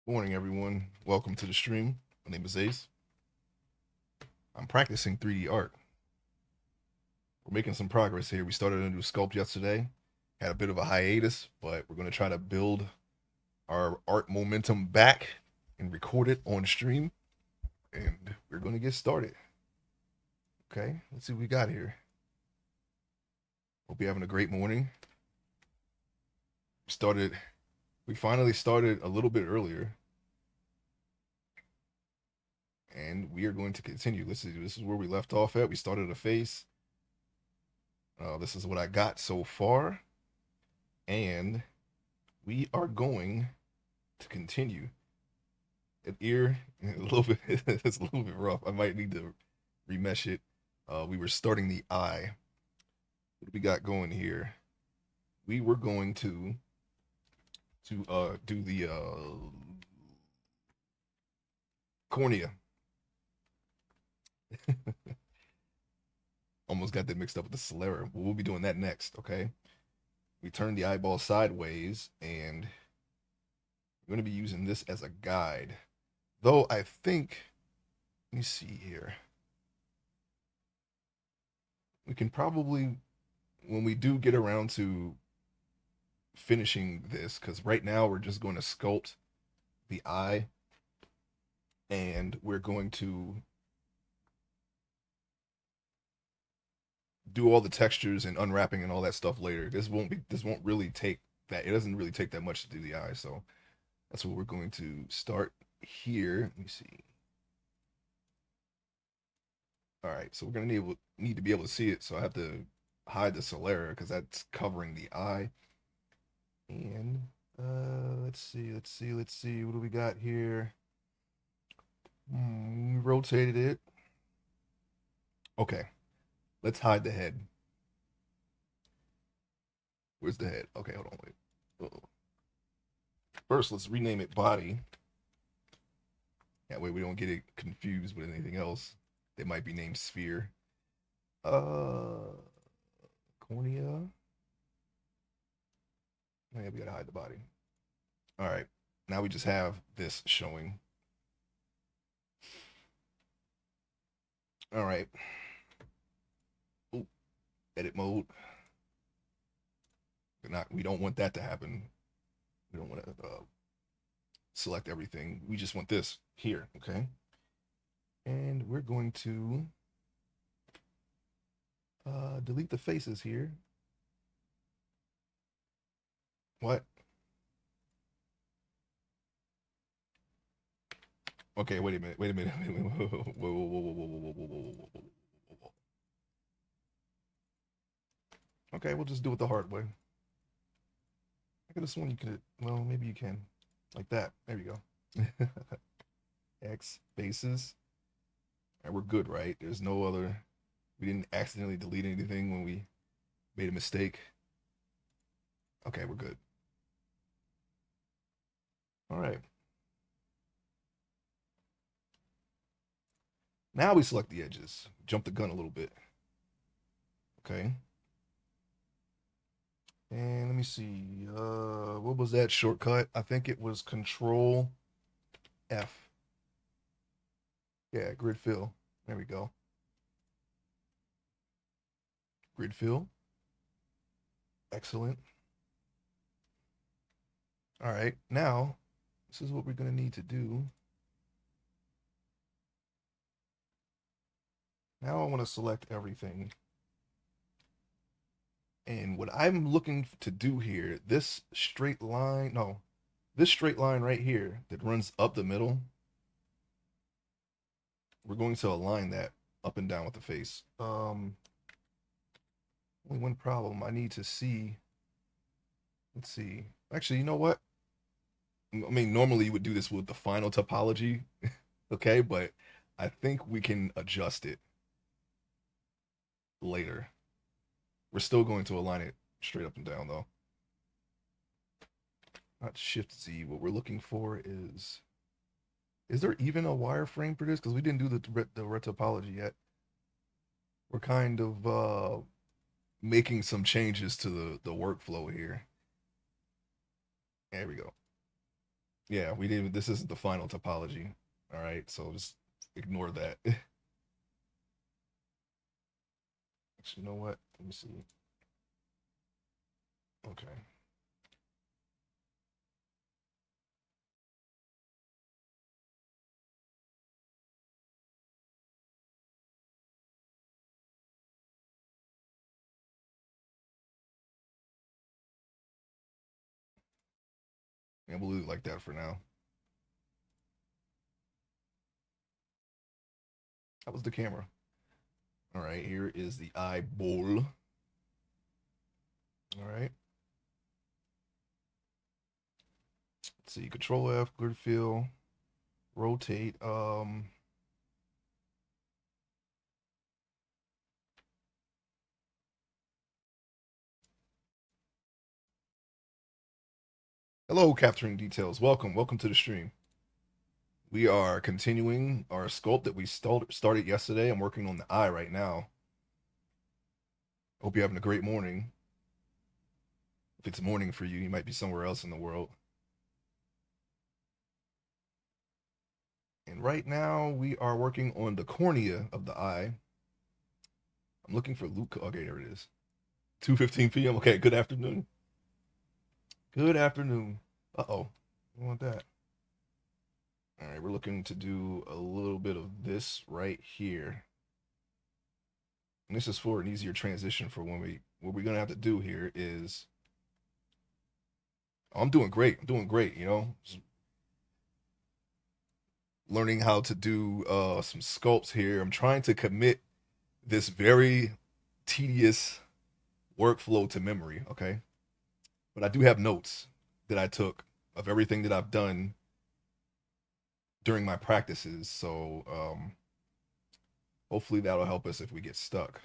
Morning, everyone. Welcome to the stream. My name is Ace. I'm practicing 3D art. We're making some progress here. We started a new sculpt yesterday, had a bit of a hiatus, but we're going to try to build our art momentum back and record it on stream. And we're going to get started. Okay, let's see what we got here. Hope you're having a great morning. We finally started a little bit earlier, and we are going to continue. This is where we left off at. We started a face. This is what I got so far, and we are going to continue. An ear, a little bit, it's a little bit rough. I might need to remesh it. We were starting the eye. What do we got going here? We were going to do the cornea. Almost got that mixed up with the sclera. But we'll be doing that next. Okay. We turn the eyeball sideways, and we're going to be using this as a guide. Though I think, let me see here. We can probably, when we do get around to finishing this, because right now we're just going to sculpt the eye, and we're going to do all the textures and unwrapping and all that stuff later. This won't really take that. It doesn't really take that much to do the eye, so that's what we're going to start here. Let me see. All right, so we're gonna need to be able to see it, so I have to hide the sclera because that's covering the eye. And let's see. What do we got here? We rotated it. Okay, let's hide the head. Where's the head? Okay, hold on, wait. Uh-oh. First, let's rename it body. That way we don't get it confused with anything else. They might be named sphere. Uh, cornea. Oh, yeah, we gotta hide the body. All right, now we just have this showing. All right. Ooh, edit mode. We don't want that to happen. We don't want to select everything. We just want this here, okay? And we're going to delete the faces here. What? Okay, wait a minute. Wait a minute. Wait a minute. Whoa, whoa, whoa, whoa, whoa, whoa, whoa, whoa, whoa, whoa, whoa. Okay, we'll just do it the hard way. I could have sworn you could. Well, maybe you can. Like that. There you go. X faces. All right, we're good, right? There's no other. We didn't accidentally delete anything when we made a mistake. Okay, we're good. All right. Now we select the edges. Jump the gun a little bit. Okay. And let me see. What was that shortcut? I think it was Control F. Yeah, grid fill. There we go. Grid fill. Excellent. All right. Now, this is what we're going to need to do. Now I want to select everything. And what I'm looking to do here, this straight line, no, this straight line right here that runs up the middle, we're going to align that up and down with the face. Only one problem. I need to see. Let's see. Actually, you know what? I mean, normally you would do this with the final topology, okay? But I think we can adjust it later. We're still going to align it straight up and down, though. Not Shift Z. What we're looking for is there even a wireframe for this? Because we didn't do the retopology yet. We're kind of making some changes to the workflow here. There we go. Yeah, we didn't. This isn't the final topology. All right, so just ignore that. Actually, you know what? Let me see. Okay. And we'll leave it like that for now. That was the camera. All right, here is the eyeball. All right. Let's see. Control F, grid fill, rotate. Hello, capturing details. Welcome to the stream. We are continuing our sculpt that we started yesterday. I'm working on the eye right now. Hope you're having a great morning. If it's morning for you, you might be somewhere else in the world. And right now, we are working on the cornea of the eye. I'm looking for Luke. Okay, there it is. 2:15 p.m. Okay, good afternoon. Good afternoon. Uh-oh. I want that. All right, we're looking to do a little bit of this right here. And this is for an easier transition for what we're gonna have to do here is I'm doing great. I'm doing great, Just learning how to do some sculpts here. I'm trying to commit this very tedious workflow to memory, okay? But I do have notes that I took of everything that I've done during my practices. So hopefully that'll help us if we get stuck.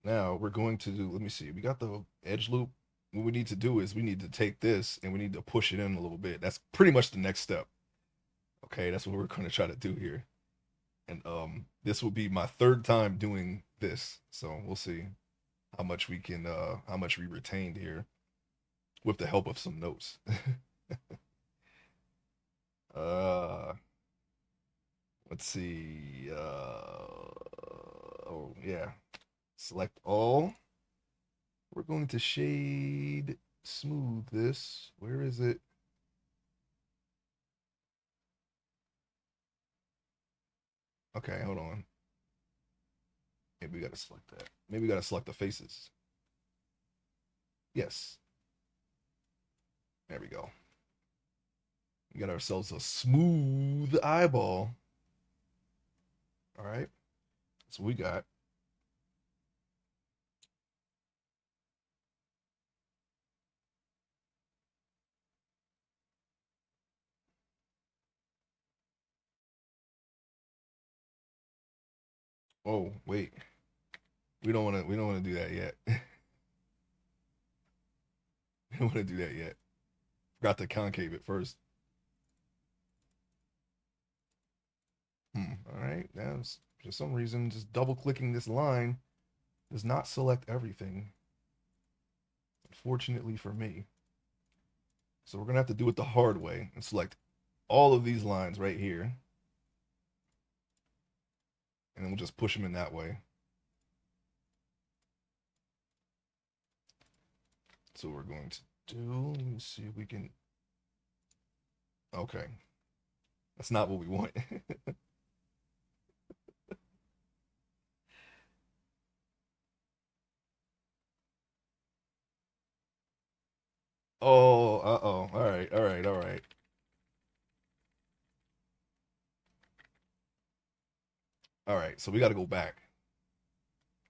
Now we're going to do, let me see, we got the edge loop. What we need to do is we need to take this and we need to push it in a little bit. That's pretty much the next step. Okay, that's what we're going to try to do here. And this will be my third time doing this. So we'll see how much we retained here with the help of some notes. uh let's see. Oh yeah. Select all. We're going to shade smooth this. Where is it? Okay, hold on. Maybe we gotta select that. Maybe we gotta select the faces. Yes. There we go. We got ourselves a smooth eyeball. All right. That's what we got. Oh, wait. We don't wanna do that yet. We don't wanna do that yet. Forgot to concave it first. All right. Now, for some reason, just double clicking this line does not select everything. Unfortunately for me. So we're gonna have to do it the hard way and select all of these lines right here. And then we'll just push them in that way. So we're going to do, let me see if we can, okay. That's not what we want. Oh, uh-oh. All right, all right, all right. All right, so we got to go back.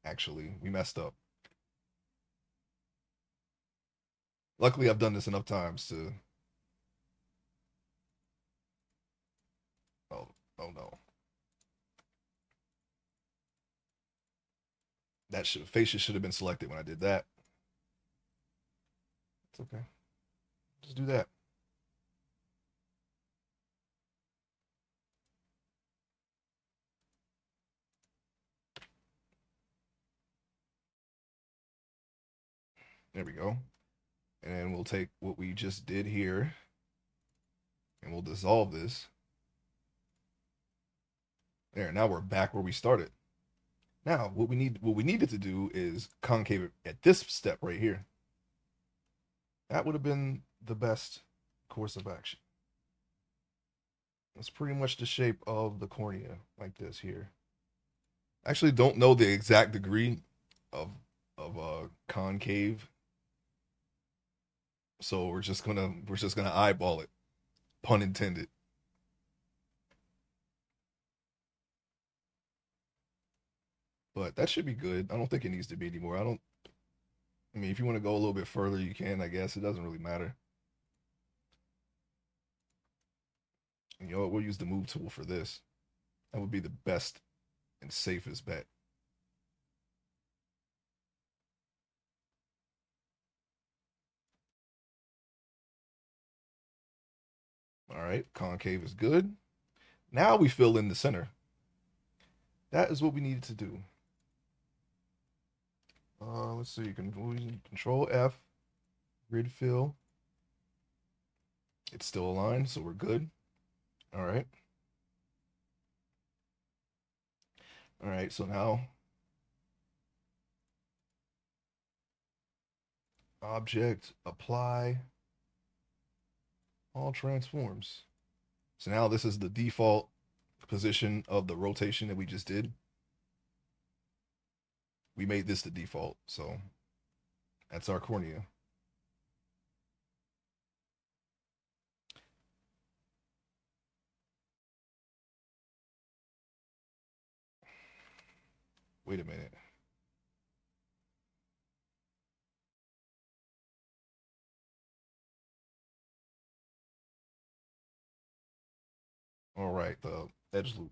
Actually, we messed up. Luckily, I've done this enough times to. Oh, oh no. That faces should have been selected when I did that. It's okay. Just do that. There we go. And then we'll take what we just did here And we'll dissolve this. There, now we're back where we started. Now, what we needed to do is concave it at this step right here. That would have been the best course of action. It's pretty much the shape of the cornea, like this here. I actually don't know the exact degree of concave, so we're just gonna eyeball it, pun intended. But that should be good. I don't think it needs to be anymore. I don't. I mean, if you want to go a little bit further, you can. I guess it doesn't really matter. And you know what? We'll use the move tool for this. That would be the best and safest bet. All right, concave is good. Now we fill in the center. That is what we needed to do. Let's see. You can Control F, grid fill. It's still aligned, so we're good. All right. All right. So now, object, apply, all transforms. So now this is the default position of the rotation that we just did. We made this the default, so that's our cornea. Wait a minute. All right, the edge loop.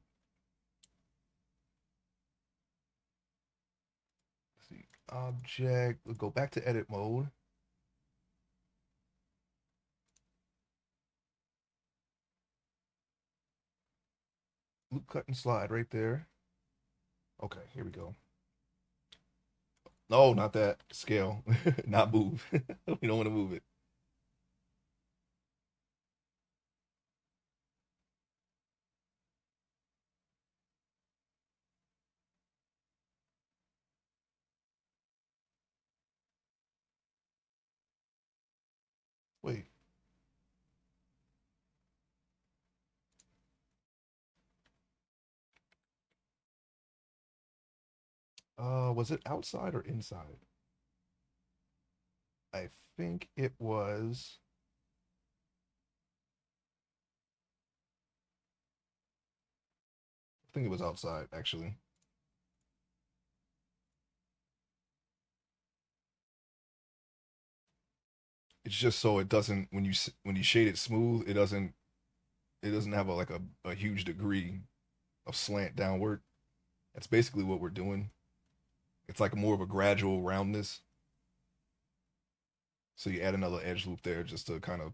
Let's see, object. We'll go back to edit mode. Loop, cut, and slide right there. Okay, here we go. No, not that. Scale. Not move. We don't want to move it. Wait. Was it outside or inside? I think it was. I think it was outside, actually. It's just so it doesn't when you shade it smooth, it doesn't have a huge degree of slant downward. That's basically what we're doing. It's like more of a gradual roundness. So you add another edge loop there just to kind of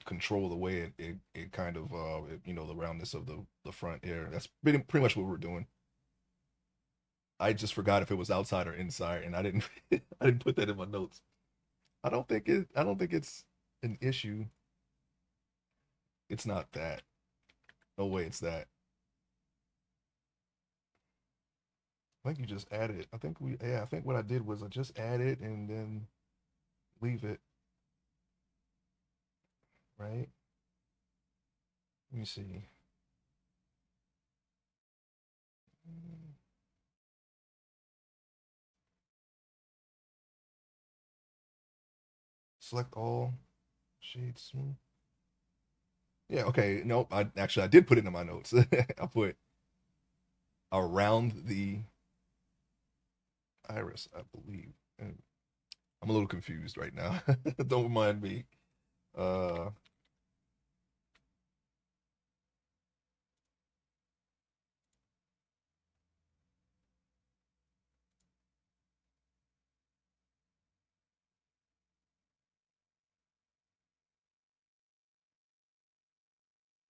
control the way it kind of the roundness of the front here. That's pretty much what we're doing. I just forgot if it was outside or inside, and I didn't I didn't put that in my notes. I don't think it's an issue. It's not that. No way it's that. I think you just add it. I think what I did was I just add it and then leave it, right? Let me see. Select all shades smooth. Yeah, okay. Nope. I did put it in my notes. I put around the iris, I believe. I'm a little confused right now. Don't mind me. Uh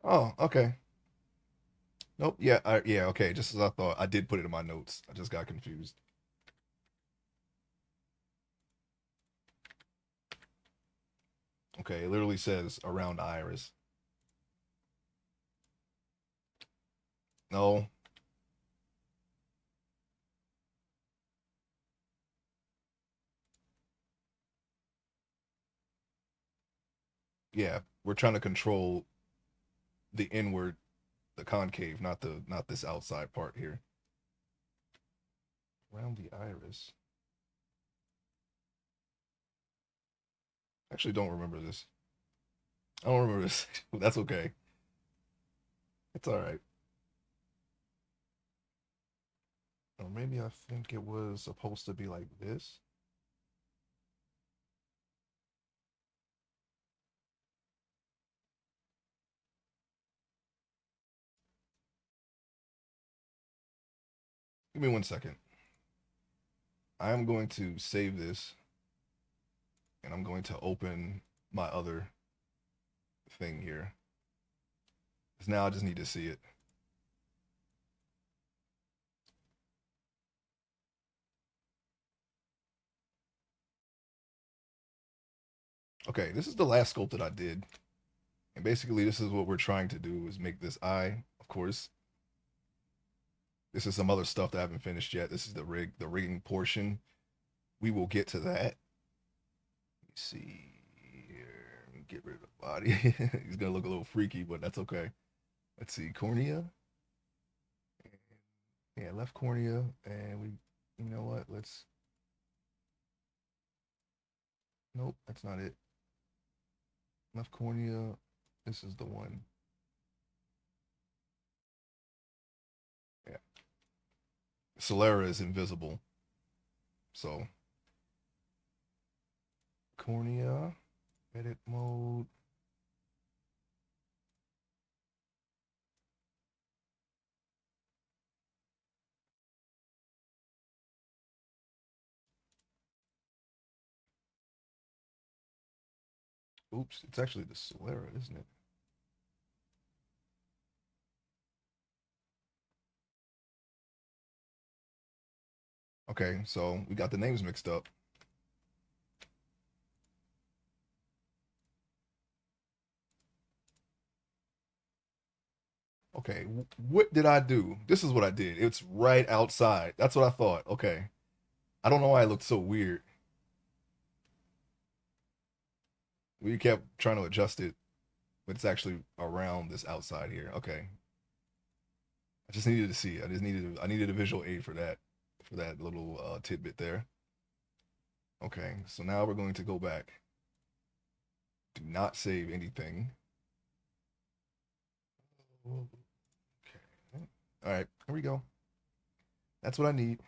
oh, okay. Nope. Yeah, yeah, okay. Just as I thought. I did put it in my notes. I just got confused. Okay, it literally says around the iris. No. Yeah, we're trying to control the inward, the concave, not this outside part here. Around the iris. Actually, don't remember this. I don't remember this. That's okay. It's all right. Or maybe I think it was supposed to be like this. Give me 1 second. I am going to save this and I'm going to open my other thing here. Because now I just need to see it. Okay, this is the last sculpt that I did. And basically this is what we're trying to do is make this eye, of course. This is some other stuff that I haven't finished yet. This is the rigging portion. We will get to that. Let me see here. Get rid of the body. He's gonna look a little freaky, but that's okay. Let's see, cornea. Yeah, left cornea, and we, you know what? Let's. Nope, that's not it. Left cornea. This is the one. Yeah, Solera is invisible, so cornea, edit mode. Oops, it's actually the Solera, isn't it? Okay, so we got the names mixed up. Okay, what did I do? This is what I did. It's right outside. That's what I thought. Okay. I don't know why it looked so weird. We kept trying to adjust it, but it's actually around this outside here. Okay. I just needed to see it. I needed a visual aid for that little tidbit there. Okay, so now we're going to go back. Do not save anything. Okay. All right, here we go. That's what I need.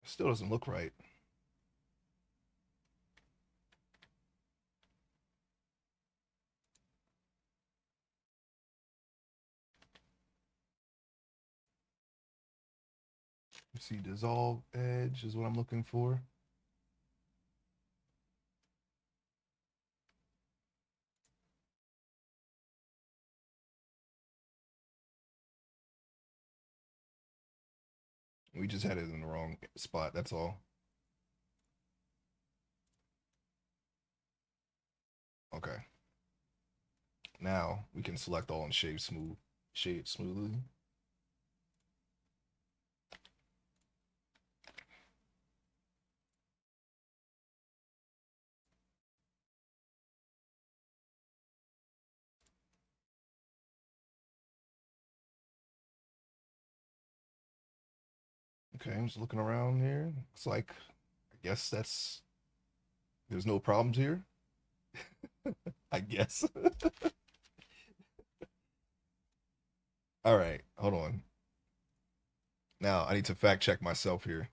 Still doesn't look right. You see, dissolve edge is what I'm looking for. We just had it in the wrong spot. That's all. Okay. Now we can select all and shade smoothly. Okay, I'm just looking around here. It's like, I guess there's no problems here. I guess. All right, hold on. Now I need to fact check myself here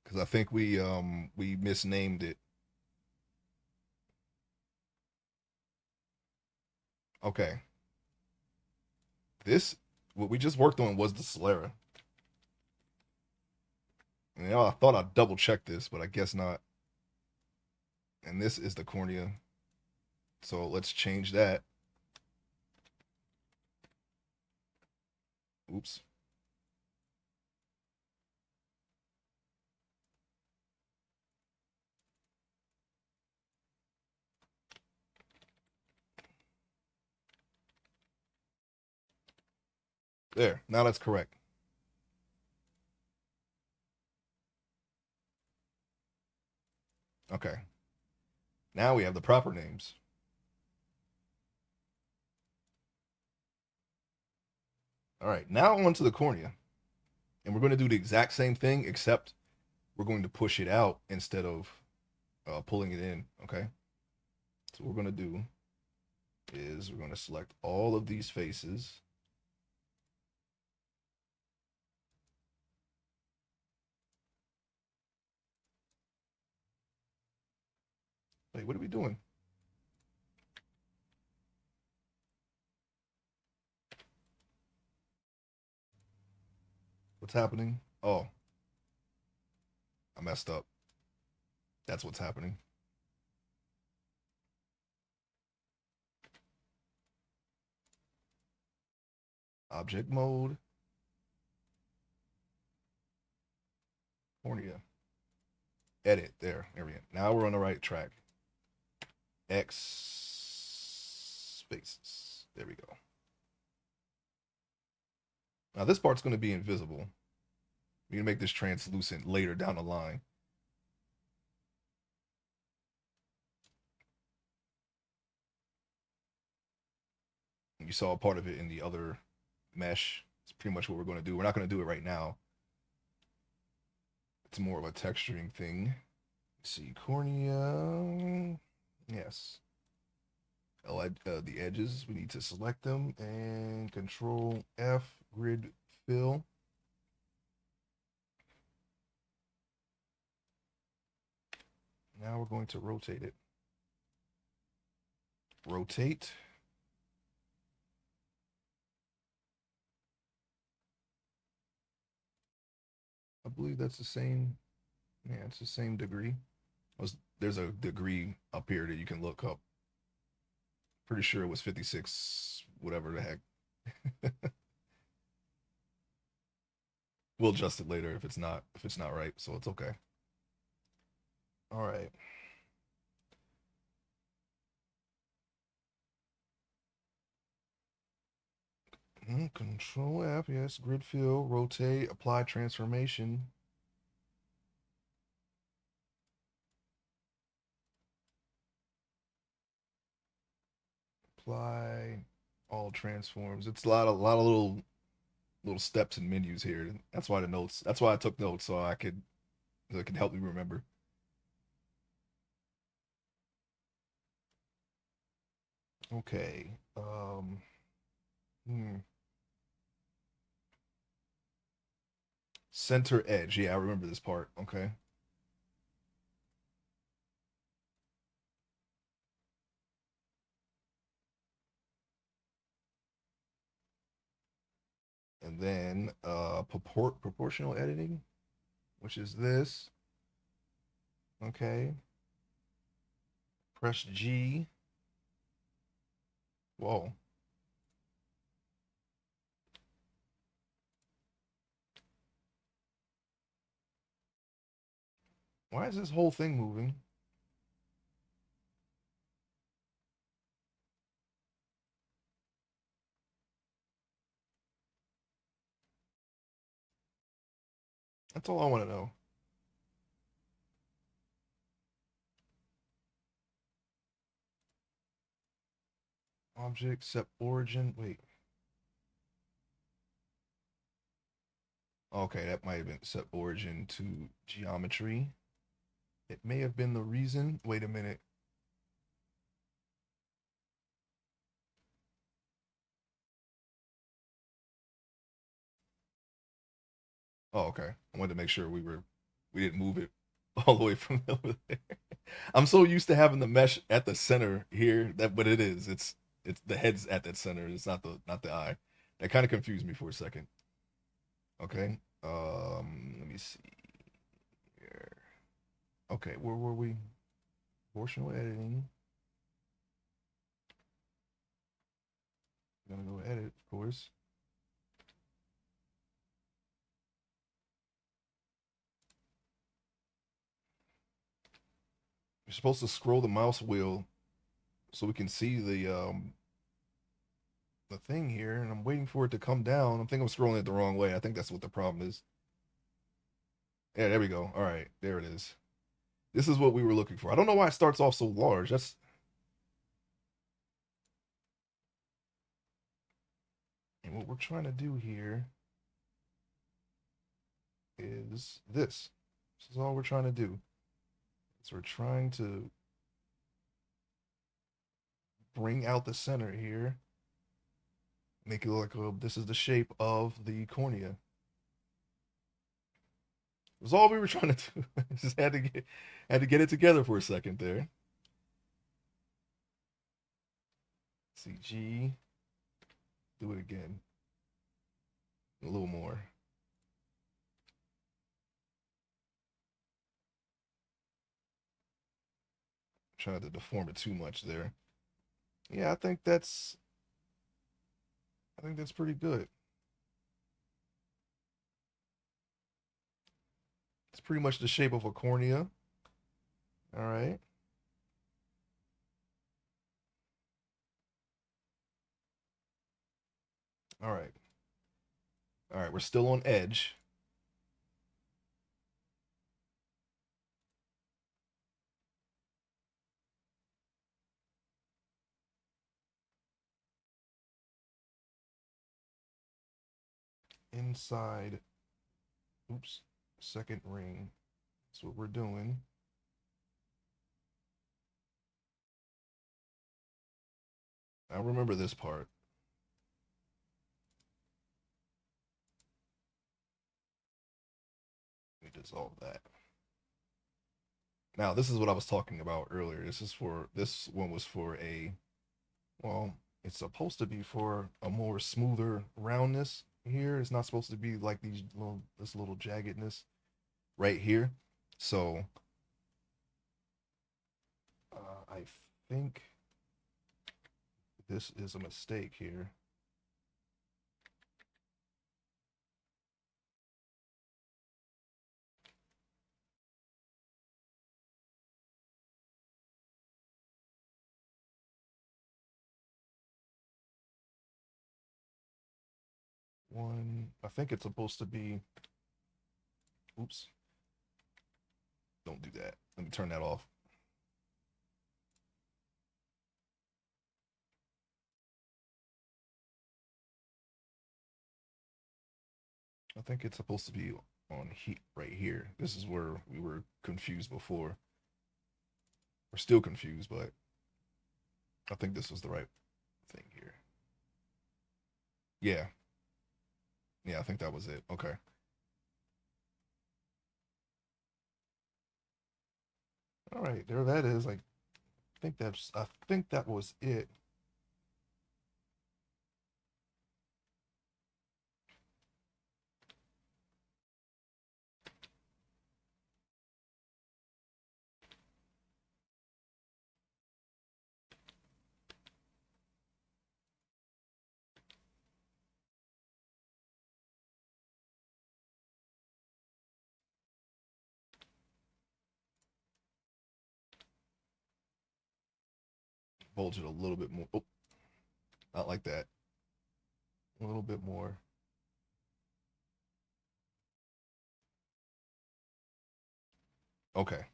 because I think we misnamed it. Okay, this what we just worked on was the Solera. And, I thought I'd double check this, but I guess not. And this is the cornea. So let's change that. Oops. There. Now that's correct. Okay. Now we have the proper names. All right. Now onto the cornea. And we're going to do the exact same thing, except we're going to push it out instead of pulling it in. Okay. So what we're going to do is we're going to select all of these faces. Wait, what are we doing? What's happening? Oh, I messed up. That's what's happening. Object mode, cornea, edit. There we go. Now we're on the right track. X spaces. There we go. Now this part's going to be invisible. We can make this translucent later down the line. You saw a part of it in the other mesh. It's pretty much what we're going to do. We're not going to do it right now. It's more of a texturing thing. Let's see, cornea. Yes. The edges, we need to select them and Control F, grid fill. Now we're going to rotate it. Rotate. I believe that's the same. Yeah, it's the same degree. There's a degree up here that you can look up. Pretty sure it was 56, whatever the heck. We'll adjust it later if it's not right, so it's okay. All right. Control F, yes, grid fill, rotate, apply transformation. Apply all transforms. It's a lot of little steps and menus here. That's why the notes. That's why I took notes so it could help me remember. Okay. Hmm. Center edge. Yeah, I remember this part. Okay. And then proportional editing, which is this. Okay. Press G. Whoa. Why is this whole thing moving? That's all I want to know. Object set origin. Wait. Okay, that might have been set origin to geometry. It may have been the reason. Wait a minute. Oh, okay. I wanted to make sure we didn't move it all the way from over there. I'm so used to having the mesh at the center here that but it is. It's the head's at that center. It's not the eye. That kind of confused me for a second. Okay. Let me see here. Okay, where were we? Proportional editing. I'm gonna go edit, of course. You're supposed to scroll the mouse wheel so we can see the thing here, and I'm waiting for it to come down. I think I'm scrolling it the wrong way. I think that's what the problem is. Yeah, there we go. All right, there it is. This is what we were looking for. I don't know why it starts off so large. That's and what we're trying to do here is this. This is all we're trying to do. So we're trying to bring out the center here, make it look like this is the shape of the cornea. It was all we were trying to do. Just had to get it together for a second there. CG. Do it again. A little more. Trying to deform it too much there. Yeah, I think that's pretty good. It's pretty much the shape of a cornea. All right. All right. All right. We're still on edge. Inside. Oops. Second ring. That's what we're doing. I remember this part. Let me dissolve that. Now, this is what I was talking about earlier. This one was for a, well, it's supposed to be for a more smoother roundness here. It's not supposed to be like this little jaggedness right here. So I think this is a mistake here. I think it's supposed to be, oops, don't do that. Let me turn that off. I think it's supposed to be on heat right here. This is where we were confused before. We're still confused, but I think this was the right thing here. Yeah. Yeah, I think that was it. Okay. All right, there that is. I think that was it. Bulge it a little bit more. Oh, not like that. A little bit more. Okay.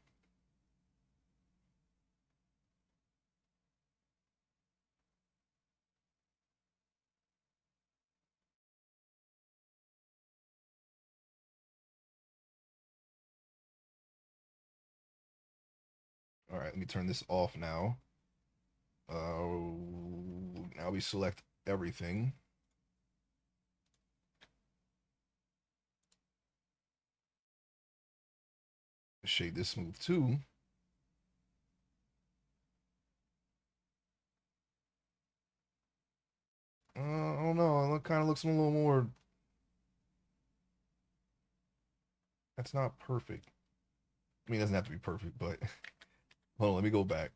All right, let me turn this off now. Now we select everything. Shade this smooth too. I don't know. It kind of looks a little more. That's not perfect. I mean, it doesn't have to be perfect, but Hold on, let me go back.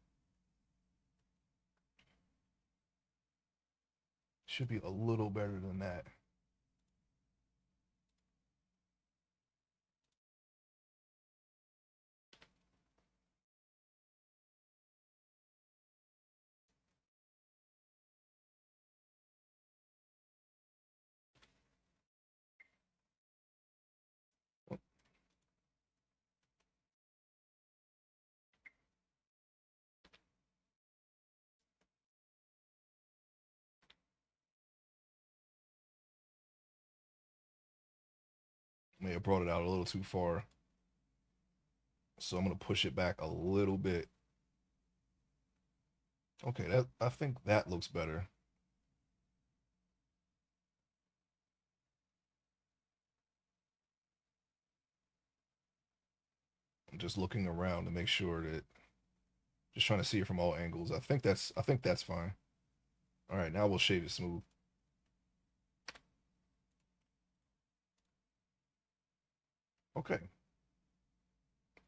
Should be a little better than that. May have brought it out a little too far. So I'm gonna push it back a little bit. Okay, that I think that looks better. I'm just looking around to make sure that just trying to see it from all angles. I think that's fine. All right, now we'll shave it smooth. Okay,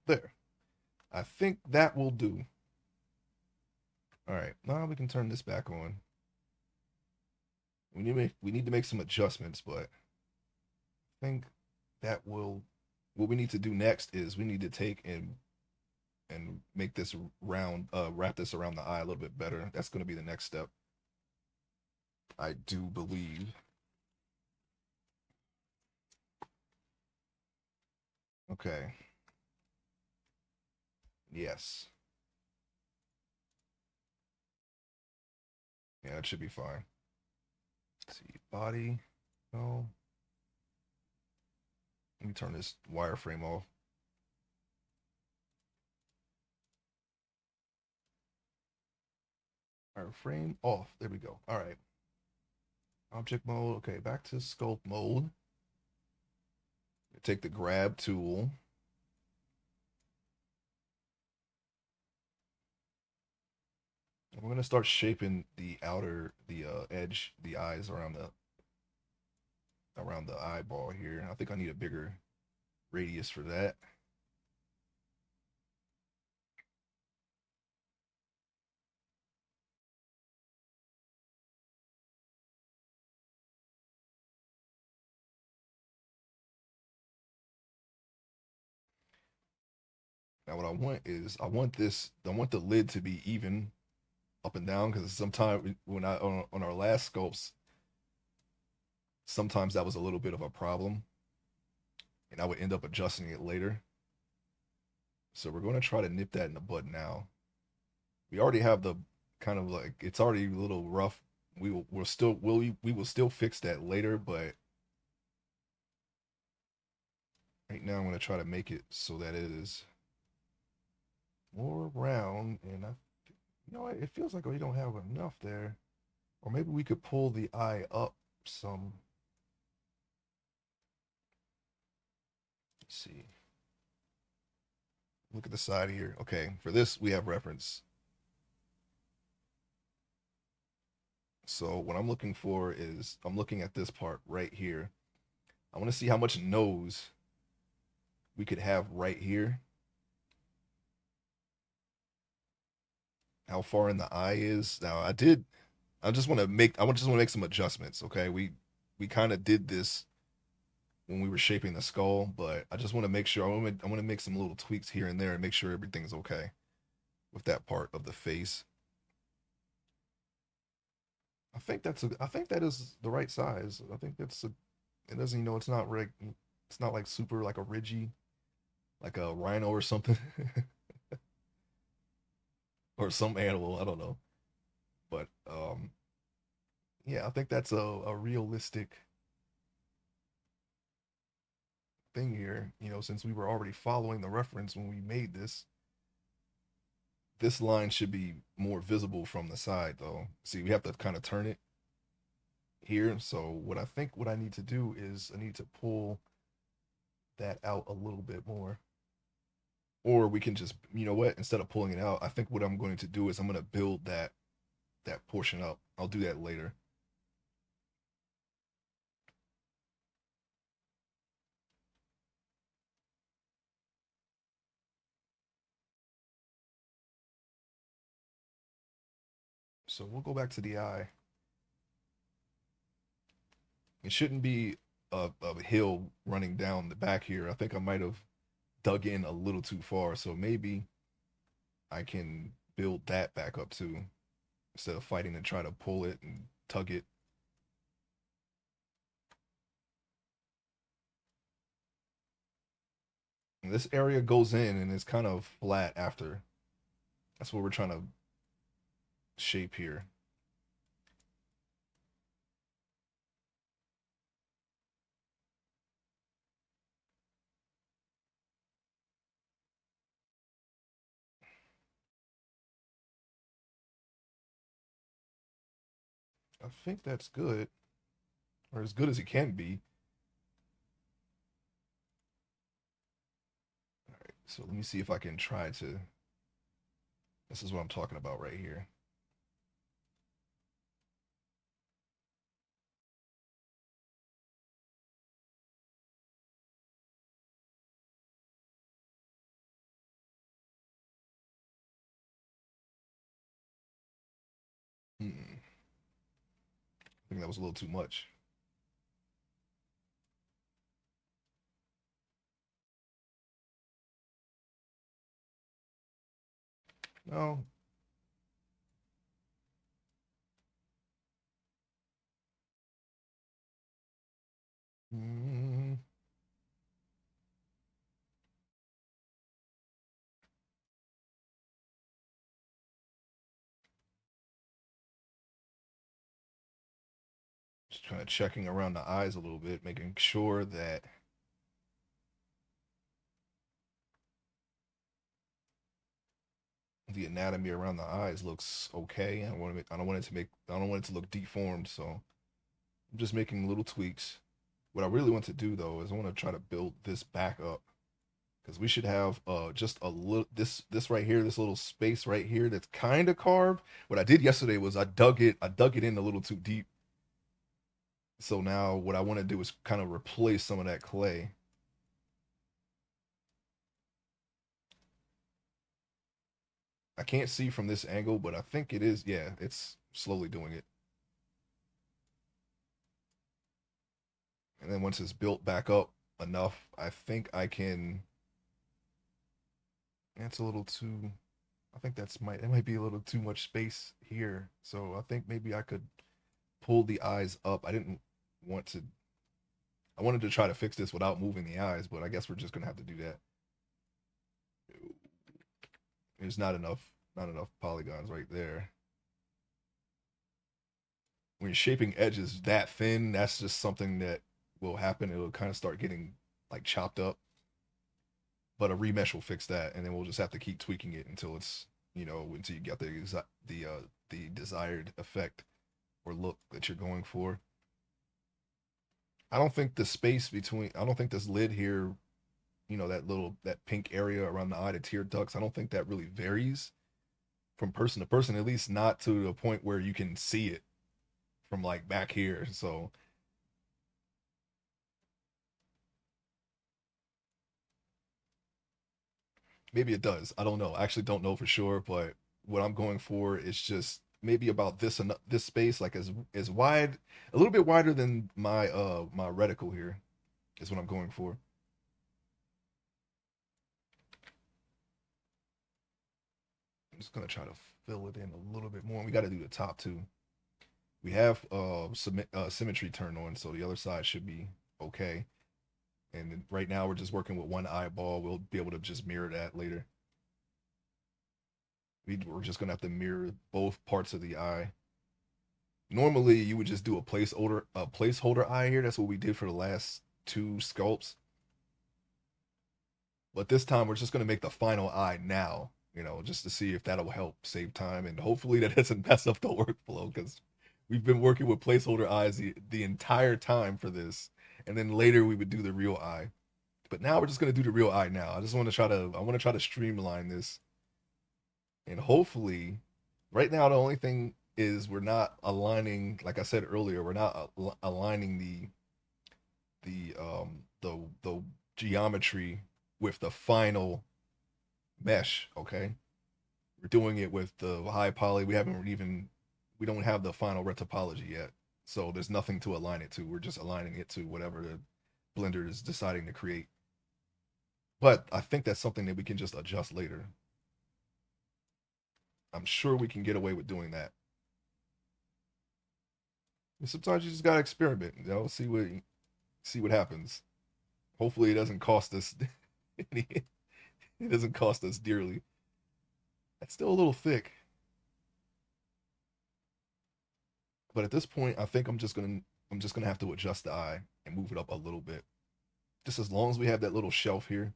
there. I think that will do. All right, now we can turn this back on. We need to make some adjustments, but I think that will. What we need to do next is we need to take and make this round, wrap this around the eye a little bit better. That's going to be the next step. I do believe. Okay. Yes. Yeah, that should be fine. Let's see, body. No. Let me turn this wireframe off. Wireframe off. There we go. All right. Object mode. Okay, back to sculpt mode. Take the grab tool. We're gonna start shaping the outer, the edge, the eyes around the eyeball here. I think I need a bigger radius for that. Now what I want is I want the lid to be even up and down because sometimes when I on our last sculpts, sometimes that was a little bit of a problem, and I would end up adjusting it later. So we're going to try to nip that in the bud now. We already have the kind of like it's already a little rough. We will still fix that later, but right now I'm going to try to make it so that it is more round. And you know what? It feels like we don't have enough there, or maybe we could pull the eye up some. Let's see. Look at the side here. Okay, for this we have reference. So what I'm looking for is I'm looking at this part right here. I want to see how much nose we could have right here. How far in the eye is. Now I just want to make some adjustments, okay? We kind of did this when we were shaping the skull, but I just want to make sure I want to make some little tweaks here and there and make sure everything's okay with that part of the face. I think that is the right size. I think that's a it doesn't it's not it's not like super like a ridgy like a rhino or something or some animal, I don't know. But yeah, I think that's a realistic thing here, since we were already following the reference when we made this line should be more visible from the side though. See, we have to kind of turn it here. So what I need to do is I need to pull that out a little bit more. Or we can just, you know what, instead of pulling it out, I think what I'm going to do is I'm going to build that portion up. I'll do that later. So we'll go back to the eye. It shouldn't be a hill running down the back here. I think I might have dug in a little too far. So maybe I can build that back up too instead of fighting to try to pull it and tug it. And this area goes in and it's kind of flat after. That's what we're trying to shape here. I think that's good, or as good as it can be. All right, so let me see if I can try to. This is what I'm talking about right here. I think that was a little too much. No. Mm, just kind of checking around the eyes a little bit, making sure that the anatomy around the eyes looks okay. I don't want it to make. I don't want it to look deformed. So I'm just making little tweaks. What I really want to do though is I want to try to build this back up because we should have just a little this right here, this little space right here that's kind of carved. What I did yesterday was I dug it in a little too deep. So now what I want to do is kind of replace some of that clay. I can't see from this angle, but I think it is. Yeah, it's slowly doing it. And then once it's built back up enough, I think I can. It's a little too. I think it might be a little too much space here. So I think maybe I could pull the eyes up. I didn't want to. I wanted to try to fix this without moving the eyes, but I guess we're just gonna have to do that. There's not enough polygons right there. When you're shaping edges that thin, that's just something that will happen. It'll kind of start getting like chopped up. But a remesh will fix that, and then we'll just have to keep tweaking it until it's until you get the desired effect or look that you're going for. I don't think the space between I don't think this lid here, that pink area around the eye, the tear ducts, I don't think that really varies from person to person, at least not to the point where you can see it from like back here. So maybe it does. I don't know. I actually don't know for sure, but what I'm going for is just maybe about this space, like as wide, a little bit wider than my reticle here, is what I'm going for. I'm just gonna try to fill it in a little bit more. And we got to do the top too. We have symmetry turned on, so the other side should be okay. And right now we're just working with one eyeball. We'll be able to just mirror that later. We're just gonna have to mirror both parts of the eye. Normally you would just do a placeholder eye here. That's what we did for the last two sculpts. But this time we're just gonna make the final eye now, just to see if that'll help save time and hopefully that doesn't mess up the workflow because we've been working with placeholder eyes the entire time for this. And then later we would do the real eye. But now we're just gonna do the real eye now. I want to try to streamline this and hopefully right now the only thing is we're not aligning, like I said earlier, we're not aligning the geometry with the final mesh. Okay, we're doing it with the high poly. We haven't even we don't have the final red topology yet. So there's nothing to align it to. We're just aligning it to whatever the Blender is deciding to create. But I think that's something that we can just adjust later. I'm sure we can get away with doing that. And sometimes you just gotta experiment, see what happens. Hopefully it doesn't cost us it doesn't cost us dearly. That's still a little thick. But at this point, I think I'm just gonna have to adjust the eye and move it up a little bit. Just as long as we have that little shelf here,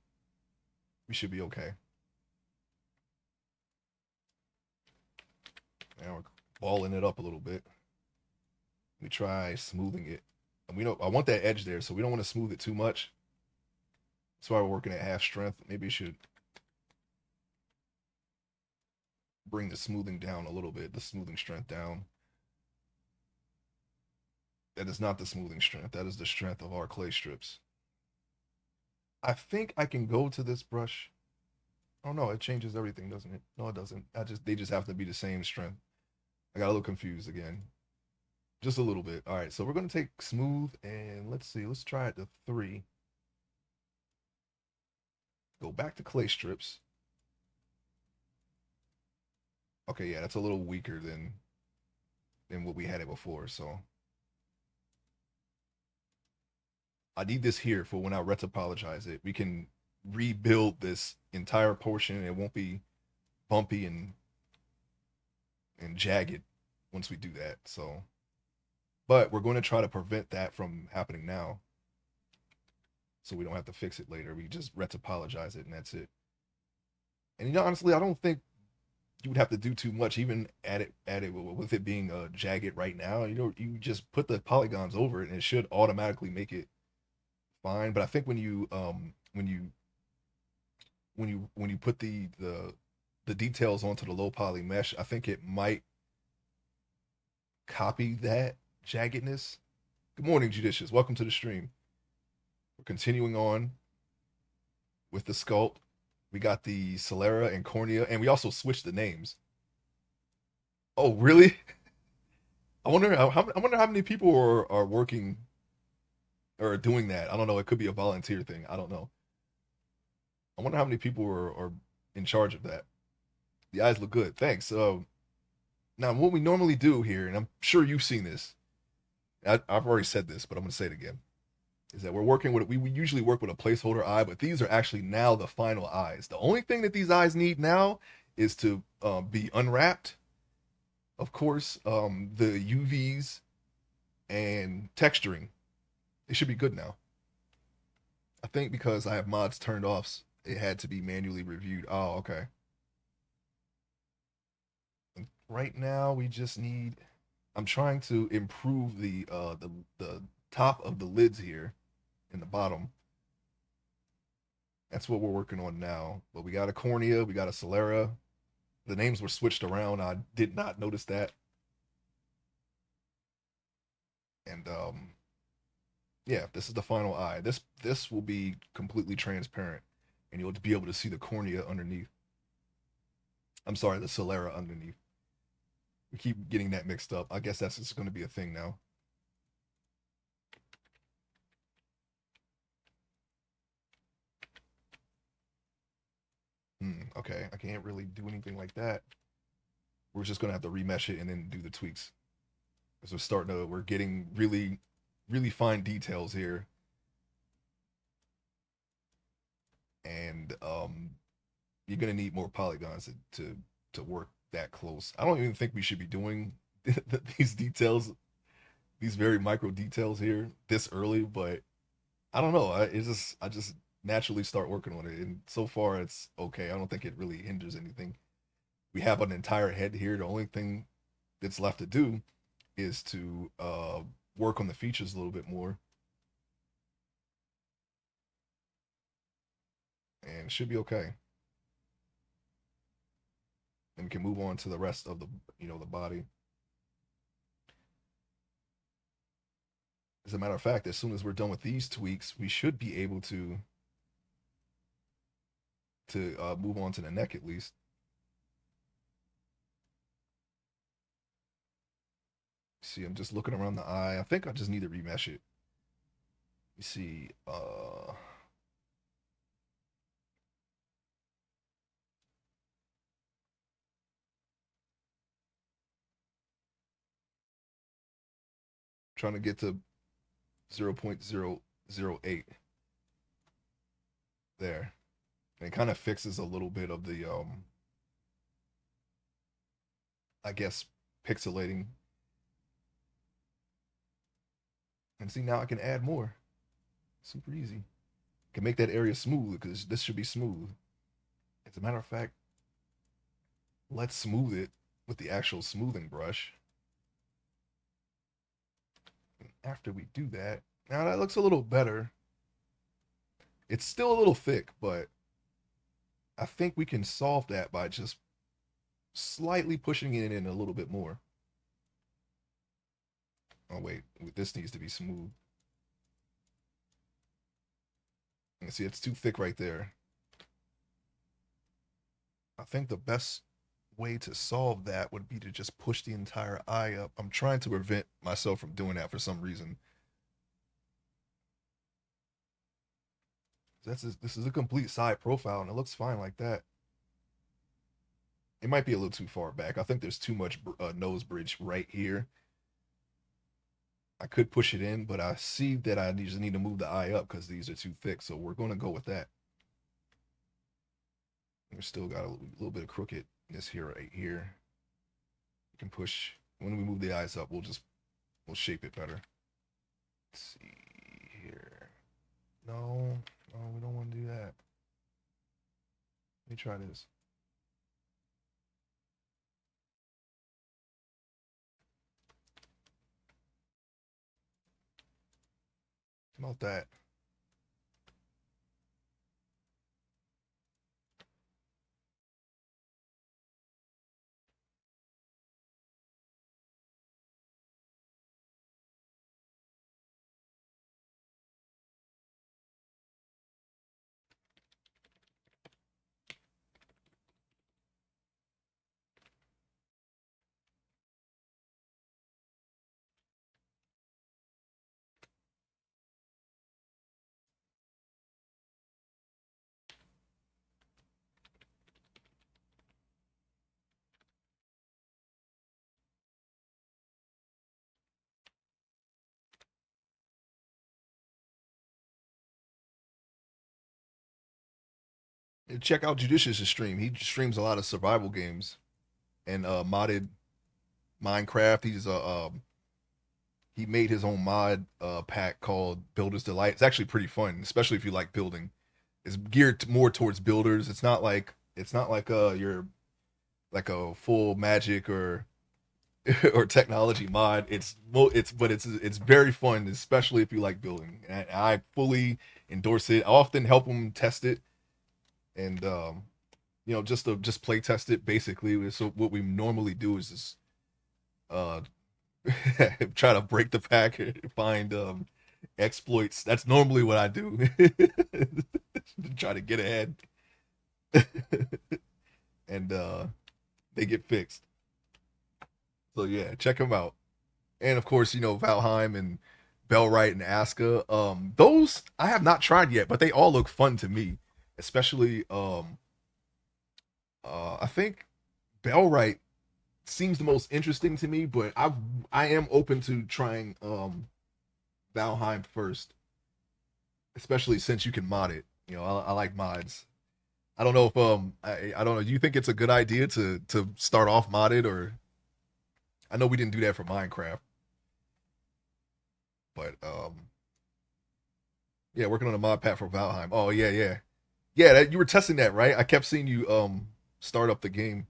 we should be okay. Now we're balling it up a little bit. We try smoothing it. And we don't I want that edge there, so we don't want to smooth it too much. That's why we're working at half strength. Maybe you should bring the smoothing down a little bit, the smoothing strength down. That is not the smoothing strength. That is the strength of our clay strips. I think I can go to this brush. Oh no, it changes everything, doesn't it? No, it doesn't. They just have to be the same strength. I got a little confused again. Just a little bit. All right, so we're gonna take smooth and let's see. Let's try it to 3. Go back to clay strips. Okay, yeah, that's a little weaker than what we had it before. So I need this here for when I retopologize it. We can rebuild this entire portion. It won't be bumpy and jagged once we do that. So, but we're going to try to prevent that from happening now, so we don't have to fix it later. We just retopologize it and that's it. And honestly, I don't think you would have to do too much, even at it with it being jagged right now. You just put the polygons over it and it should automatically make it fine. But I think when you put the details onto the low poly mesh, I think it might copy that jaggedness. Good morning, Judicious. Welcome to the stream. We're continuing on with the sculpt. We got the sclera and cornea, and we also switched the names. Oh, really? I wonder how many people are working or doing that. I don't know. It could be a volunteer thing. I don't know. I wonder how many people are in charge of that. The eyes look good. Thanks. Now, what we normally do here, and I'm sure you've seen this. I've already said this, but I'm going to say it again. Is that we usually work with a placeholder eye, but these are actually now the final eyes. The only thing that these eyes need now is to be unwrapped. Of course, the UVs and texturing, it should be good now. I think because I have mods turned off, it had to be manually reviewed. Oh, okay. And right now, we just need. I'm trying to improve the top of the lids here in the bottom. That's what we're working on now. But we got a cornea, we got a sclera. The names were switched around. I did not notice that. And yeah, this is the final eye. This will be completely transparent, and you'll be able to see the cornea underneath. I'm sorry, the sclera underneath. We keep getting that mixed up. I guess that's just going to be a thing now. Okay, I can't really do anything like that. We're just going to have to remesh it and then do the tweaks. Because we're getting really, really fine details here. And you're going to need more polygons to work that close. I don't even think we should be doing these details, these very micro details here this early, but I don't know. I just naturally start working on it, and so far it's okay. I don't think it really hinders anything. We have an entire head here. The only thing that's left to do is to work on the features a little bit more, and it should be okay. And we can move on to the rest of the body. As a matter of fact, as soon as we're done with these tweaks, we should be able to move on to the neck at least. See, I'm just looking around the eye. I think I just need to remesh it. You see, trying to get to 0.008 there. And it kind of fixes a little bit of the I guess pixelating. And see, now I can add more. Super easy. Can make that area smooth because this should be smooth. As a matter of fact, let's smooth it with the actual smoothing brush. And after we do that, now that looks a little better. It's still a little thick, but I think we can solve that by just slightly pushing it in a little bit more. Oh wait, this needs to be smooth. You see, it's too thick right there. I think the best way to solve that would be to just push the entire eye up. I'm trying to prevent myself from doing that for some reason. This is a complete side profile and it looks fine like that. It might be a little too far back. I think there's too much nose bridge right here. I could push it in, but I see that I just need to move the eye up because these are too thick. So we're going to go with that. We still got a little bit of crookedness here, right here. We can push. When we move the eyes up, we'll shape it better. Let's see here. No, we don't want to do that. Let me try this. How about that? And check out Judicious' stream. He streams a lot of survival games and modded Minecraft. He made his own mod pack called Builder's Delight. It's actually pretty fun, especially if you like building. It's geared more towards builders. It's not like you're like a full magic or or technology mod. It's very fun, especially if you like building. And I fully endorse it. I often help them test it, and just play test it. Basically, so what we normally do is just uh try to break the pack, find exploits. That's normally what I do. Try to get ahead, and they get fixed. So yeah, check them out. And of course, Valheim and Bellwright and Aska. Those I have not tried yet, but they all look fun to me. Especially, I think Bellwright seems the most interesting to me, but I am open to trying Valheim first, especially since you can mod it. I like mods. I don't know if I don't know. Do you think it's a good idea to start off modded, or I know we didn't do that for Minecraft, but yeah, working on a mod pack for Valheim. Oh yeah, yeah, yeah. You were testing that, right? I kept seeing you start up the game.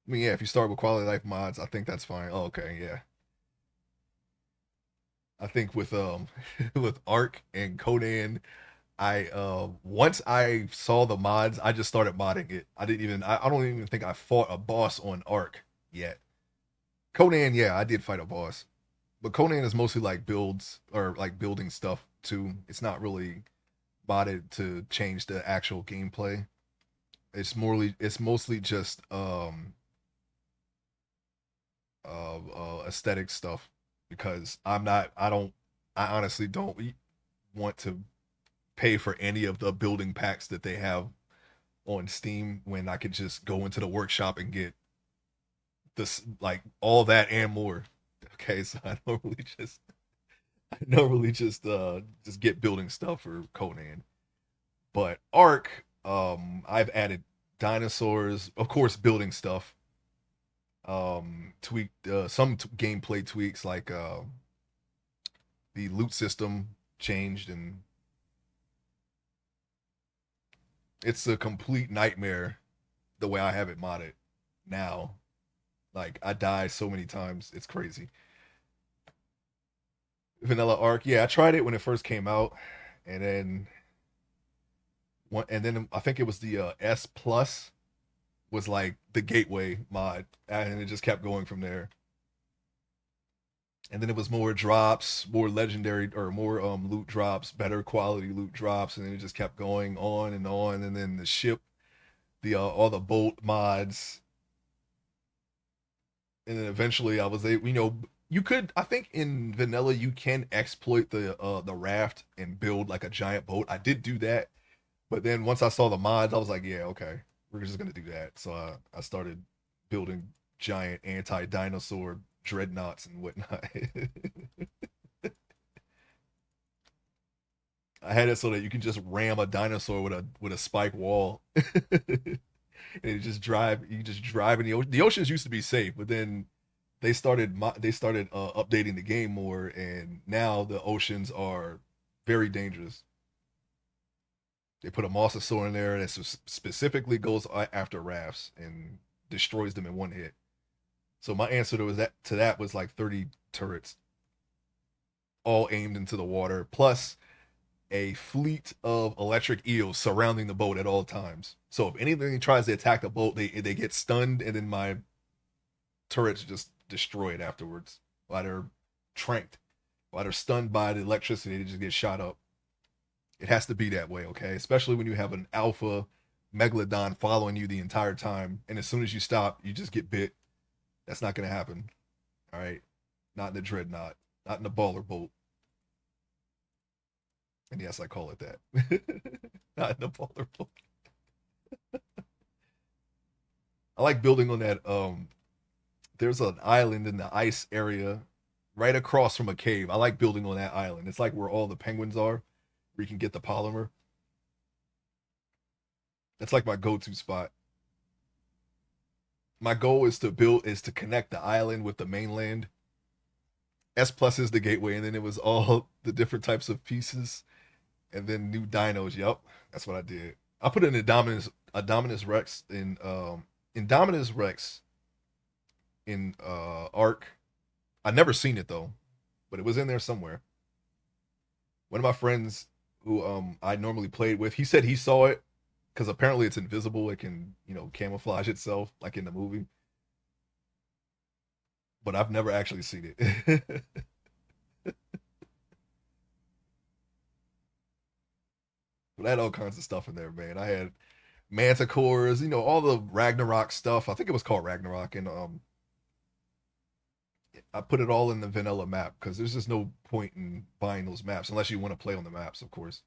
I mean, yeah, if you start with quality life mods, I think that's fine. Oh, okay, yeah. I think with with Ark and Conan, I once I saw the mods, I just started modding it. I don't even think I fought a boss on Ark yet. Conan, yeah, I did fight a boss. But Conan is mostly like builds or like building stuff too. It's not really modded to change the actual gameplay. It's mostly just aesthetic stuff because I honestly don't want to pay for any of the building packs that they have on Steam when I could just go into the workshop and get this like all that and more. Okay, so I normally just get building stuff for Conan. But Ark, I've added dinosaurs, of course, building stuff. Tweaked some gameplay tweaks like the loot system changed, and it's a complete nightmare the way I have it modded now. Like I die so many times, it's crazy. Vanilla Arc, yeah, I tried it when it first came out, and then and then I think it was the S Plus was like the gateway mod, and it just kept going from there. And then it was more drops, more legendary or more loot drops, better quality loot drops, and then it just kept going on and on. And then the ship, the all the boat mods, and then eventually I was able, you could, I think in vanilla you can exploit the raft and build like a giant boat. I did do that, but then once I saw the mods, I was like, yeah, okay, we're just gonna do that. So I started building giant anti-dinosaur dreadnoughts and whatnot. I had it so that you can just ram a dinosaur with a spike wall, and you just drive. You just drive in the ocean. The oceans used to be safe, but then they started updating the game more, and now the oceans are very dangerous. They put a mosasaur in there that specifically goes after rafts and destroys them in one hit. So my answer to that was like 30 turrets, all aimed into the water, plus a fleet of electric eels surrounding the boat at all times. So if anything tries to attack the boat, they get stunned, and then my turrets just destroyed afterwards while they're tranked, while they're stunned by the electricity. They just get shot up. It has to be that way, okay? Especially when you have an alpha megalodon following you the entire time, and as soon as you stop, you just get bit. That's not gonna happen. All right, not in the dreadnought, not in the baller boat. And yes, I call it that. Not in the baller boat. I like building on that. There's an island in the ice area right across from a cave. I like building on that island. It's like where all the penguins are, where you can get the polymer. That's like my go-to spot. My goal is to connect the island with the mainland. S plus is the gateway, and then it was all the different types of pieces, and then new dinos. Yep, that's what I did. I put in Indominus Rex in Indominus Rex in Arc. I never seen it though, but it was in there somewhere. One of my friends who I normally played with, he said he saw it because apparently it's invisible. It can camouflage itself like in the movie, but I've never actually seen it. But I had all kinds of stuff in there, man. I had manticores, all the Ragnarok stuff. I think it was called Ragnarok, and I put it all in the vanilla map because there's just no point in buying those maps unless you want to play on the maps, of course.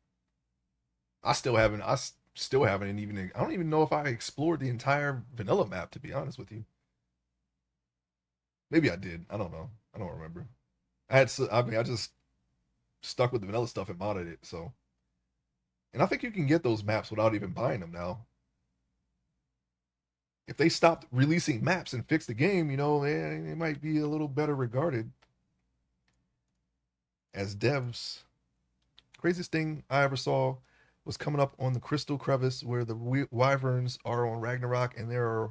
I still haven't even. I don't even know if I explored the entire vanilla map to be honest with you. Maybe I did. I don't know. I don't remember. I mean, I just stuck with the vanilla stuff and modded it. So, and I think you can get those maps without even buying them now. If they stopped releasing maps and fix the game, they might be a little better regarded as devs. Craziest thing I ever saw was coming up on the Crystal Crevice where the wyverns are on Ragnarok, and there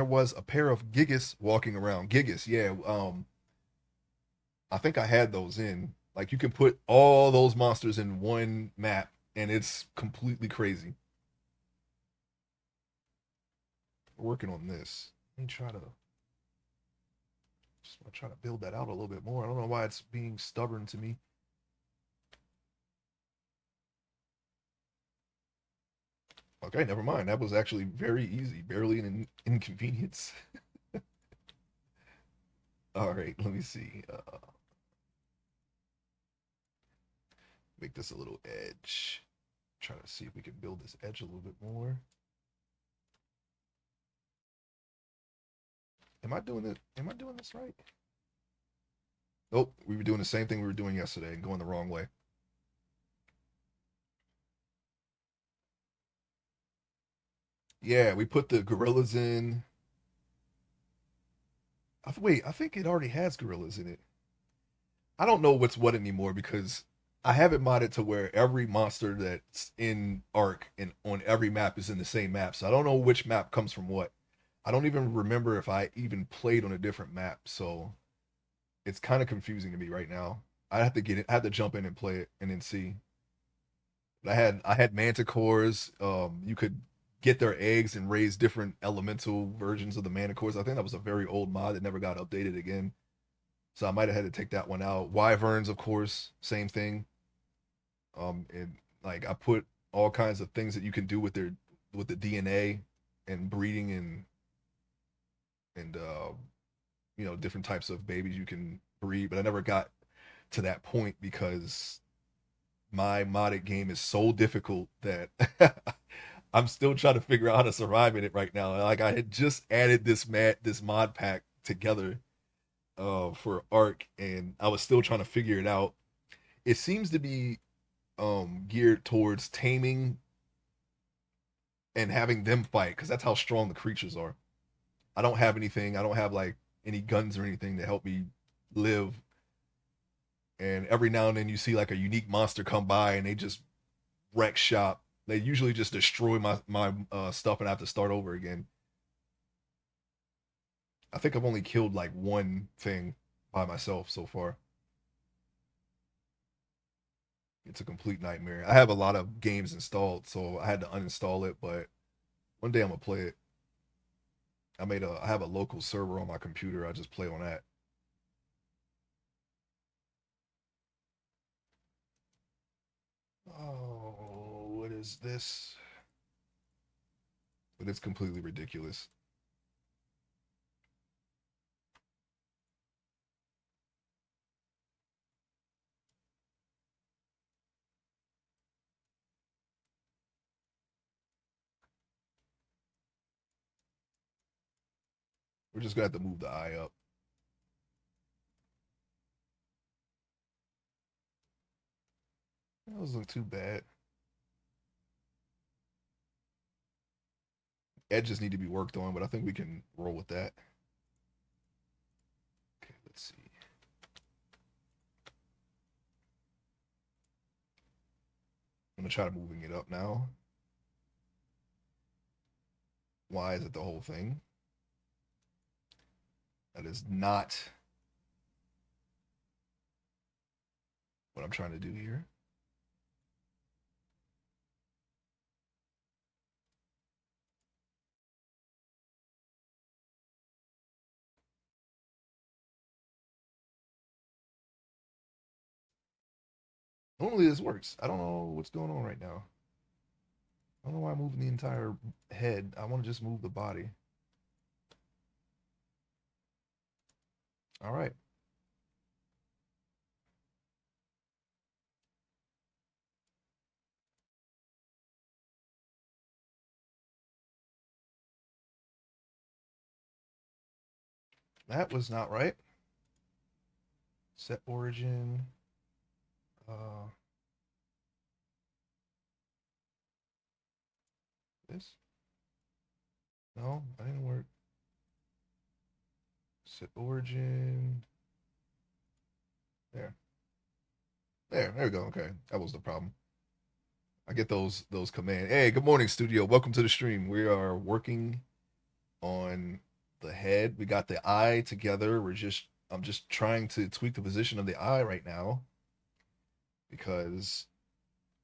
was a pair of Gigas walking around. Gigas, yeah. I think I had those in. Like you can put all those monsters in one map, and it's completely crazy. We're working on this. Let me try to build that out a little bit more. I don't know why it's being stubborn to me. Okay, never mind. That was actually very easy, barely an inconvenience. All right, let me see. Make this a little edge. Try to see if we can build this edge a little bit more. Am I doing it? Am I doing this right? Nope, we were doing the same thing we were doing yesterday and going the wrong way. Yeah, we put the gorillas in. Wait, I think it already has gorillas in it. I don't know what's what anymore because I have it modded to where every monster that's in Ark and on every map is in the same map. So I don't know which map comes from what. I don't even remember if I even played on a different map. So it's kind of confusing to me right now. I have to get it. I have to jump in and play it and then see. I had manticores. You could get their eggs and raise different elemental versions of the manticores. I think that was a very old mod that never got updated again. So I might have had to take that one out. Wyverns, of course, same thing. And like I put all kinds of things that you can do with the DNA and breeding and different types of babies you can breed, but I never got to that point because my modded game is so difficult that I'm still trying to figure out how to survive in it right now. Like I had just added this mod pack together for Ark, and I was still trying to figure it out. It seems to be geared towards taming and having them fight because that's how strong the creatures are. I don't have anything. I don't have like any guns or anything to help me live. And every now and then you see like a unique monster come by and they just wreck shop. They usually just destroy my stuff and I have to start over again. I think I've only killed like one thing by myself so far. It's a complete nightmare. I have a lot of games installed, so I had to uninstall it, but one day I'm gonna play it. I have a local server on my computer. I just play on that. Oh, what is this? But it's completely ridiculous. We're just gonna have to move the eye up. That wasn't too bad. Edges need to be worked on, but I think we can roll with that. Okay, let's see. I'm gonna try to moving it up now. Why is it the whole thing? That is not what I'm trying to do here. Normally this works. I don't know what's going on right now. I don't know why I'm moving the entire head. I want to just move the body. All right. That was not right. Set origin. Uh, this? No, that didn't work. Set origin. There. There we go. Okay. That was the problem. I get those commands. Hey, good morning, studio. Welcome to the stream. We are working on the head. We got the eye together. I'm just trying to tweak the position of the eye right now because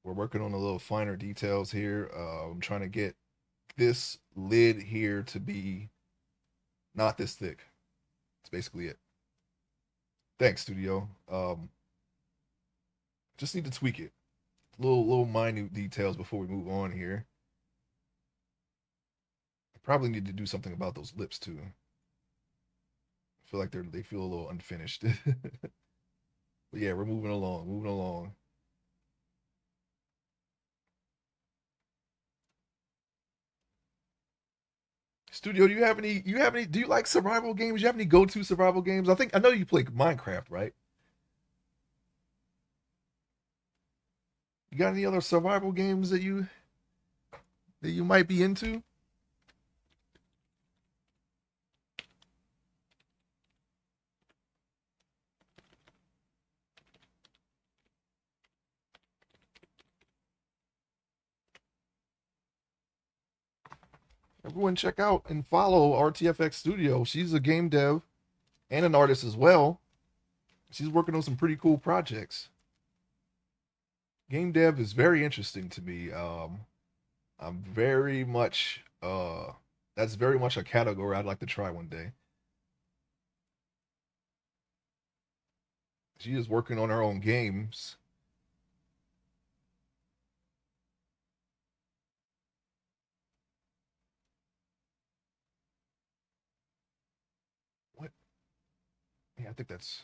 we're working on a little finer details here. I'm trying to get this lid here to be not this thick. That's basically it. Thanks, studio. Just need to tweak it. Little minute details before we move on here. Probably need to do something about those lips too. I feel like they feel a little unfinished. But yeah, we're moving along, moving along. Studio, do you have any? You have any? Do you like survival games? You have any go-to survival games? I know you play Minecraft, right? You got any other survival games that you might be into? Everyone, check out and follow RTFX Studio. She's a game dev and an artist as well. She's working on some pretty cool projects. Game dev is very interesting to me. I'm very much that's very much a category I'd like to try one day. She is working on her own games. What? Yeah, I think that's.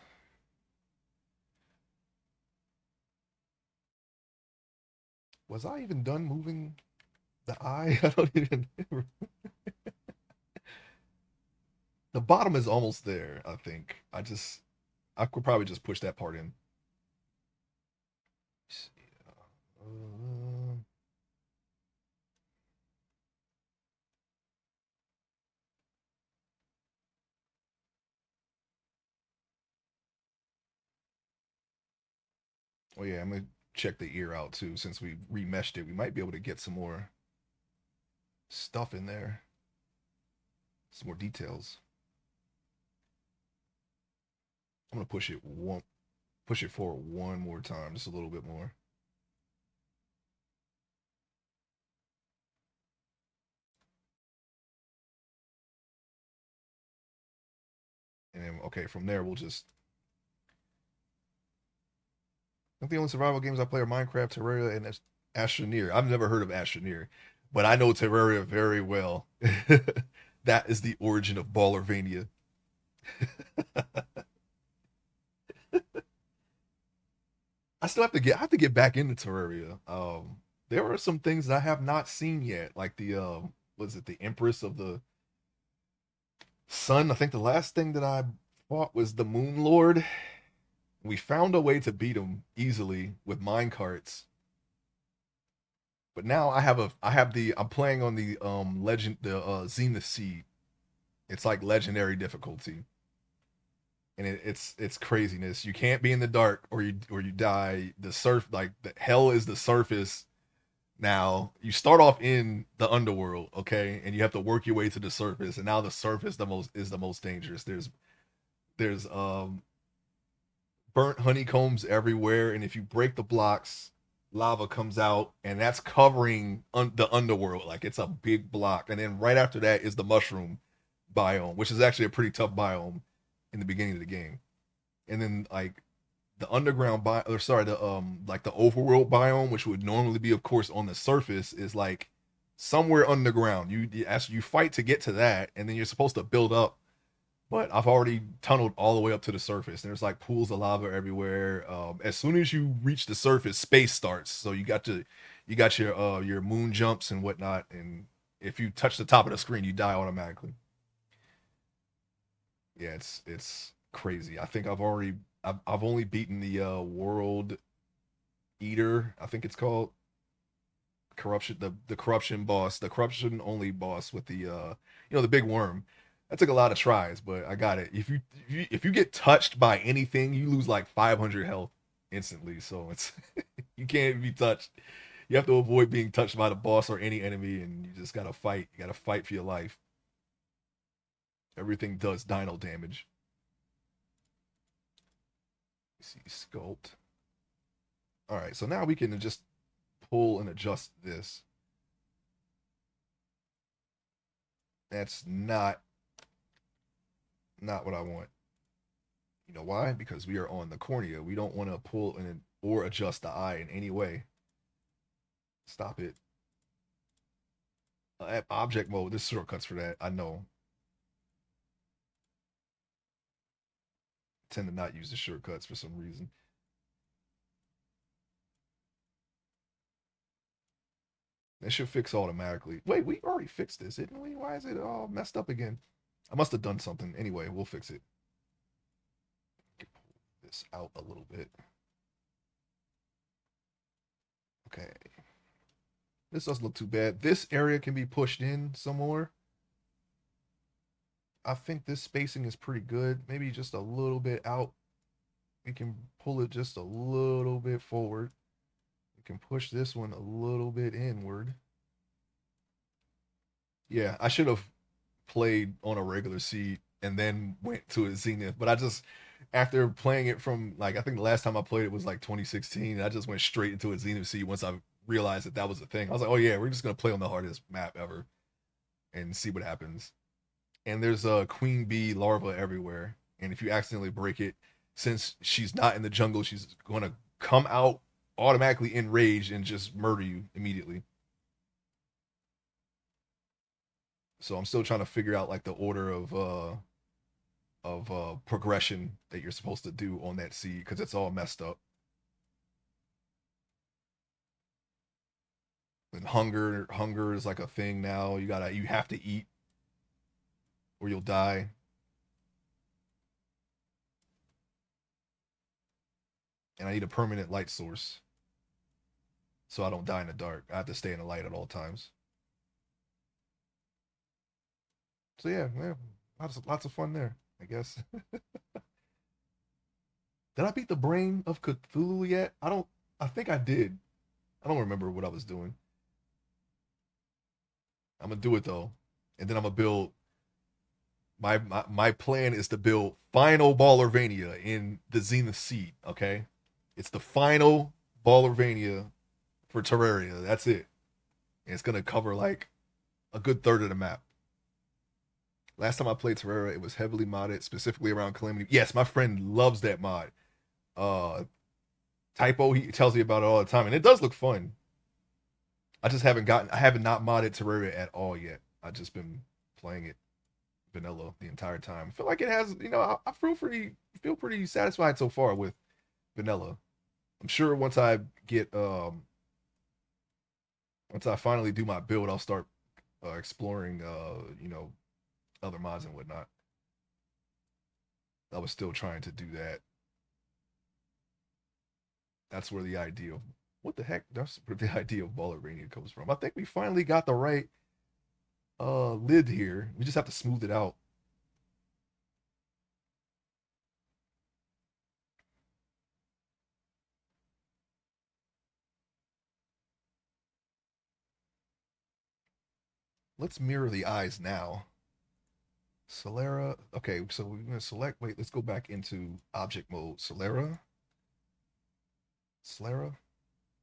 Was I even done moving the eye? I don't even. The bottom is almost there. I think. I could probably just push that part in. Uh, oh yeah, I'm gonna check the ear out too. Since we remeshed it, we might be able to get some more stuff in there, some more details. I'm gonna push it forward one more time, just a little bit more. And then okay, from there we'll just. I think the only survival games I play are Minecraft, Terraria, and Astroneer. I've never heard of Astroneer, but I know Terraria very well. That is the origin of Ballervania. I have to get back into Terraria. There are some things that I have not seen yet, like the was it the Empress of the Sun? I think the last thing that I fought was the Moon Lord. We found a way to beat him easily with mine carts, but now I'm playing on the Zenith Seed. It's like legendary difficulty, and it's craziness. You can't be in the dark or you die. The surf like the hell is the surface. Now you start off in the underworld, okay, and you have to work your way to the surface. And now the surface the most dangerous. There's burnt honeycombs everywhere, and if you break the blocks, lava comes out, and that's covering the underworld like it's a big block. And then right after that is the mushroom biome, which is actually a pretty tough biome in the beginning of the game. And then like the underground biome, or sorry, the like the overworld biome, which would normally be, of course, on the surface, is like somewhere underground. You fight to get to that, and then you're supposed to build up. But I've already tunneled all the way up to the surface. There's like pools of lava everywhere. As soon as you reach the surface, space starts. So you got your moon jumps and whatnot. And if you touch the top of the screen, you die automatically. Yeah, it's crazy. I think I've only beaten the world eater, I think it's called, corruption, the corruption boss, the corruption only boss with the the big worm. That took a lot of tries, but I got it. If you get touched by anything, you lose like 500 health instantly. So it's you can't be touched. You have to avoid being touched by the boss or any enemy, and you just gotta fight. You gotta fight for your life. Everything does dino damage. Let's see, sculpt. All right, so now we can just pull and adjust this. That's not what I want. You know why? Because we are on the cornea. We don't want to pull in or adjust the eye in any way. Stop it. Object mode, there's shortcuts for that. I know. I tend to not use the shortcuts for some reason. That should fix automatically. Wait, we already fixed this, didn't we? Why is it all messed up again? I must have done something. Anyway, we'll fix it. Pull this out a little bit. Okay. This doesn't look too bad. This area can be pushed in some more. I think this spacing is pretty good. Maybe just a little bit out. We can pull it just a little bit forward. We can push this one a little bit inward. Yeah, I should have played on a regular seat and then went to a Zenith. But I just, after playing it from like, I think the last time I played it was like 2016. I just went straight into a Zenith seat once I realized that that was a thing. I was like, oh yeah, we're just gonna play on the hardest map ever and see what happens. And there's a queen bee larva everywhere. And if you accidentally break it, since she's not in the jungle, she's gonna come out automatically enraged and just murder you immediately. So I'm still trying to figure out like the order of progression that you're supposed to do on that seed because it's all messed up. And hunger is like a thing now. You have to eat or you'll die. And I need a permanent light source so I don't die in the dark. I have to stay in the light at all times. So yeah, lots of fun there, I guess. Did I beat the brain of Cthulhu yet? I don't. I think I did. I don't remember what I was doing. I'm gonna do it though, and then I'm gonna build. My plan is to build final Ballervania in the Zenith Seed. Okay, it's the final Ballervania for Terraria. That's it. And it's gonna cover like a good third of the map. Last time I played Terraria, it was heavily modded, specifically around Calamity. Yes, my friend loves that mod. Uh, Typo, he tells me about it all the time, and it does look fun. I haven't not modded Terraria at all yet. I've just been playing it vanilla the entire time. I feel like it has, I feel pretty satisfied so far with vanilla. I'm sure once I finally do my build, I'll start exploring, other mods and whatnot. I was still trying to do that. That's where the idea of what the heck? That's where the idea of Ballerania comes from. I think we finally got the right lid here. We just have to smooth it out. Let's mirror the eyes now. Solera. Okay, so we're gonna select. Wait, let's go back into object mode. Solera. Solera.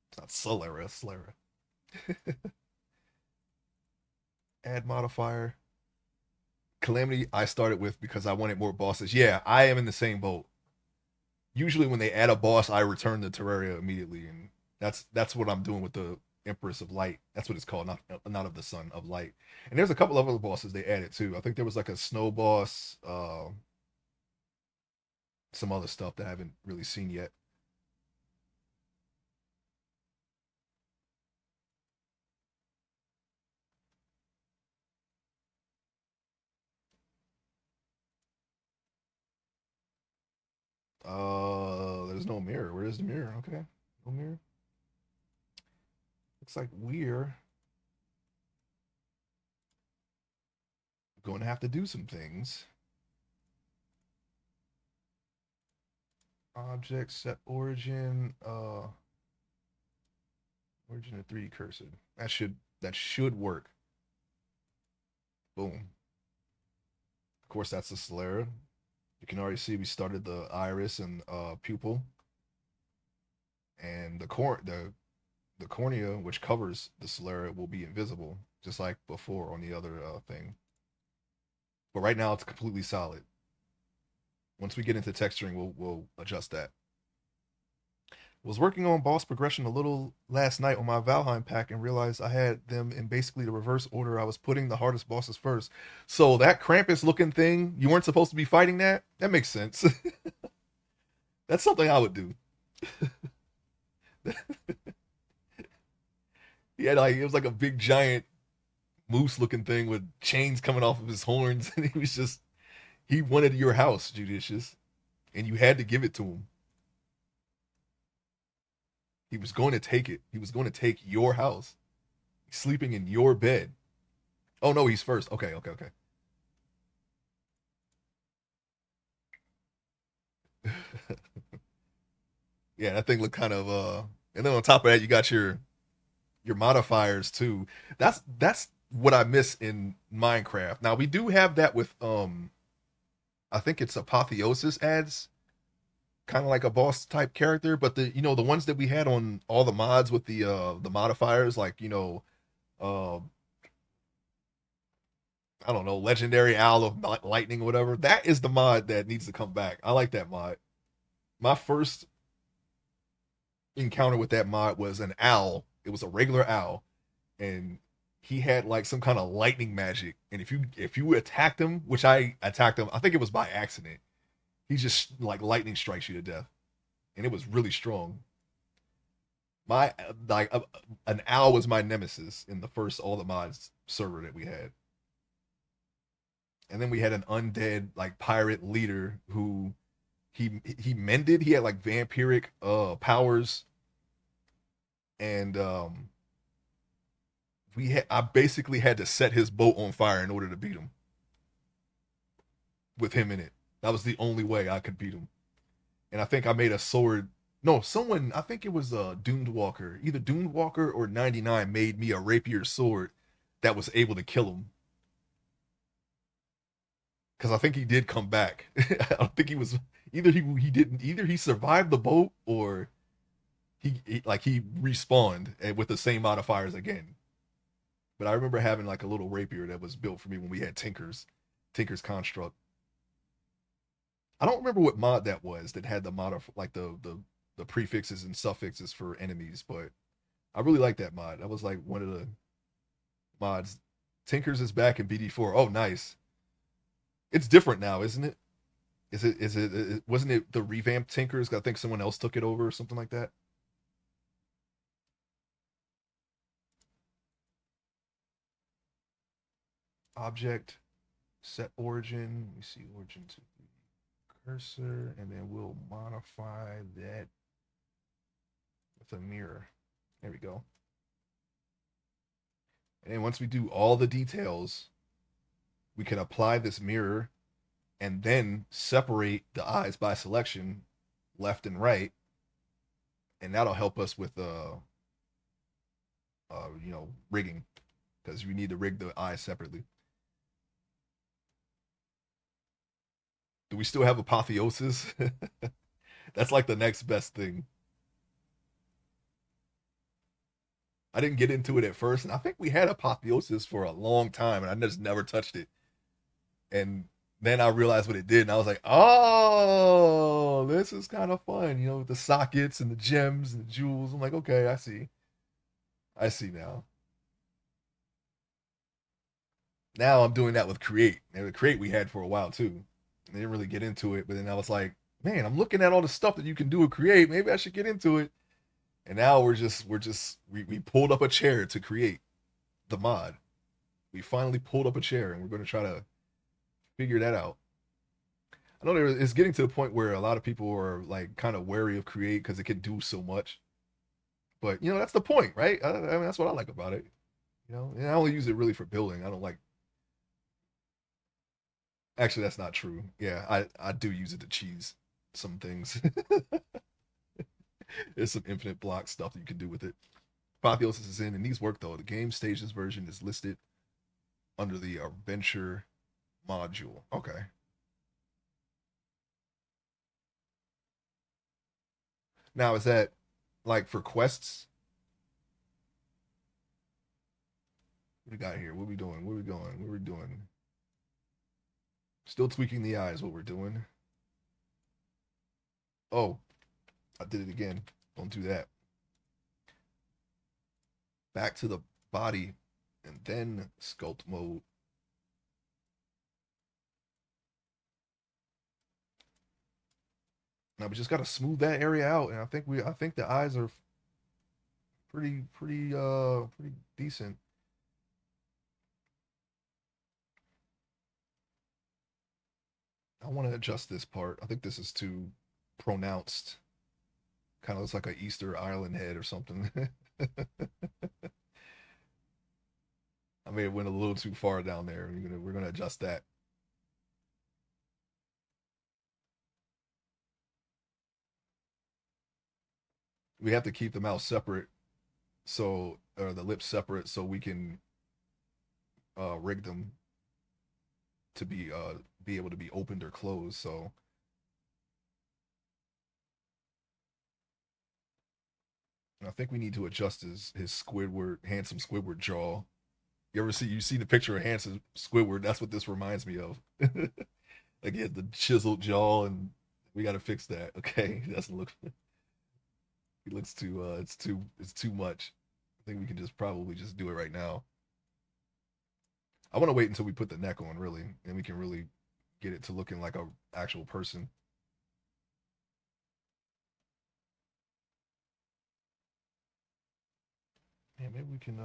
It's not Solera. Solera. Add modifier. Calamity. I started with because I wanted more bosses. Yeah, I am in the same boat. Usually, when they add a boss, I return to Terraria immediately, and that's what I'm doing with the Empress of Light. That's what it's called, not of the Sun, of Light. And there's a couple of other bosses they added too. I think there was like a snow boss, some other stuff that I haven't really seen yet. There's no mirror. Where is the mirror? Okay, no mirror. Looks like we're going to have to do some things. Object set origin. Origin of 3D cursor. That should work. Boom. Of course, that's the Solera. You can already see we started the iris and pupil, and the cornea, which covers the Solera, will be invisible, just like before on the other thing. But right now, it's completely solid. Once we get into texturing, we'll adjust that. Was working on boss progression a little last night on my Valheim pack and realized I had them in basically the reverse order. I was putting the hardest bosses first. So that Krampus looking thing, you weren't supposed to be fighting that? That makes sense. That's something I would do. He had like it was like a big giant moose looking thing with chains coming off of his horns, and he wanted your house, Judicious, and you had to give it to him. He was going to take it. He was going to take your house. He's sleeping in your bed. Oh no, he's first. Okay, okay, okay. Yeah, that thing looked kind of and then on top of that you got your modifiers too. That's what I miss in Minecraft. Now we do have that with I think it's Apotheosis adds kind of like a boss type character, but the ones that we had on all the mods with the modifiers like uh I don't know, legendary owl of lightning or whatever. That is the mod that needs to come back. I like that mod. My first encounter with that mod was an owl. It was a regular owl, and he had like some kind of lightning magic. And if you attacked him, which I attacked him, I think it was by accident. He just like lightning strikes you to death, and it was really strong. My like an owl was my nemesis in the first all the mods server that we had, and then we had an undead like pirate leader who he mended. He had like vampiric powers, and I basically had to set his boat on fire in order to beat him with him in it. That was the only way I could beat him. And I think I made a sword. No, someone, I think it was Doomed Walker. Either Doomed Walker or 99 made me a rapier sword that was able to kill him. Because I think he did come back. I don't think he was he didn't either he survived the boat or he respawned with the same modifiers again. But I remember having like a little rapier that was built for me when we had Tinker's construct. I don't remember what mod that was that had the like the prefixes and suffixes for enemies, but I really like that mod. That was like one of the mods. Tinkers is back in BD4. Oh, nice. It's different now, isn't it? Wasn't it the revamped Tinkers? I think someone else took it over or something like that. Object set origin. Let me see origin to cursor, and then we'll modify that with a mirror. There we go. And then once we do all the details, we can apply this mirror and then separate the eyes by selection, left and right, and that'll help us with rigging because we need to rig the eyes separately. Do we still have apotheosis? That's like the next best thing. I didn't get into it at first, and I think we had apotheosis for a long time, and I just never touched it. And then I realized what it did, and I was like, "Oh, this is kind of fun." With the sockets and the gems and the jewels. I'm like, "Okay, I see. I see now." Now I'm doing that with create, and with create we had for a while too. I didn't really get into it, but then I was like, "Man, I'm looking at all the stuff that you can do with create. Maybe I should get into it." And now we pulled up a chair to create the mod. We finally pulled up a chair, and we're going to try to figure that out. I know it's getting to the point where a lot of people are like kind of wary of create because it can do so much. But that's the point, right? I mean, that's what I like about it. And I only use it really for building. I don't like. Actually, that's not true. Yeah, I do use it to cheese some things. There's some infinite block stuff that you can do with it. Apotheosis is in, and these work though. The game stages version is listed under the adventure module. Okay. Now is that like for quests? What we got here? What we doing? What we going? What we doing? Still tweaking the eyes. What we're doing? Oh, I did it again. Don't do that. Back to the body, and then sculpt mode. Now we just gotta smooth that area out, and I think the eyes are pretty decent. I want to adjust this part. I think this is too pronounced. Kind of looks like an Easter Island head or something. I may have went a little too far down there. We're gonna adjust that. We have to keep the mouth separate, so or the lips separate, so we can rig them to be able to be opened or closed. So I think we need to adjust his Squidward, handsome Squidward jaw. You see the picture of handsome Squidward? That's what this reminds me of. Like he had the chiseled jaw, and we got to fix that. Okay, he doesn't look. He looks too. It's too much. I think we can just probably just do it right now. I want to wait until we put the neck on, really, and we can really get it to looking like a actual person. Yeah, maybe we can.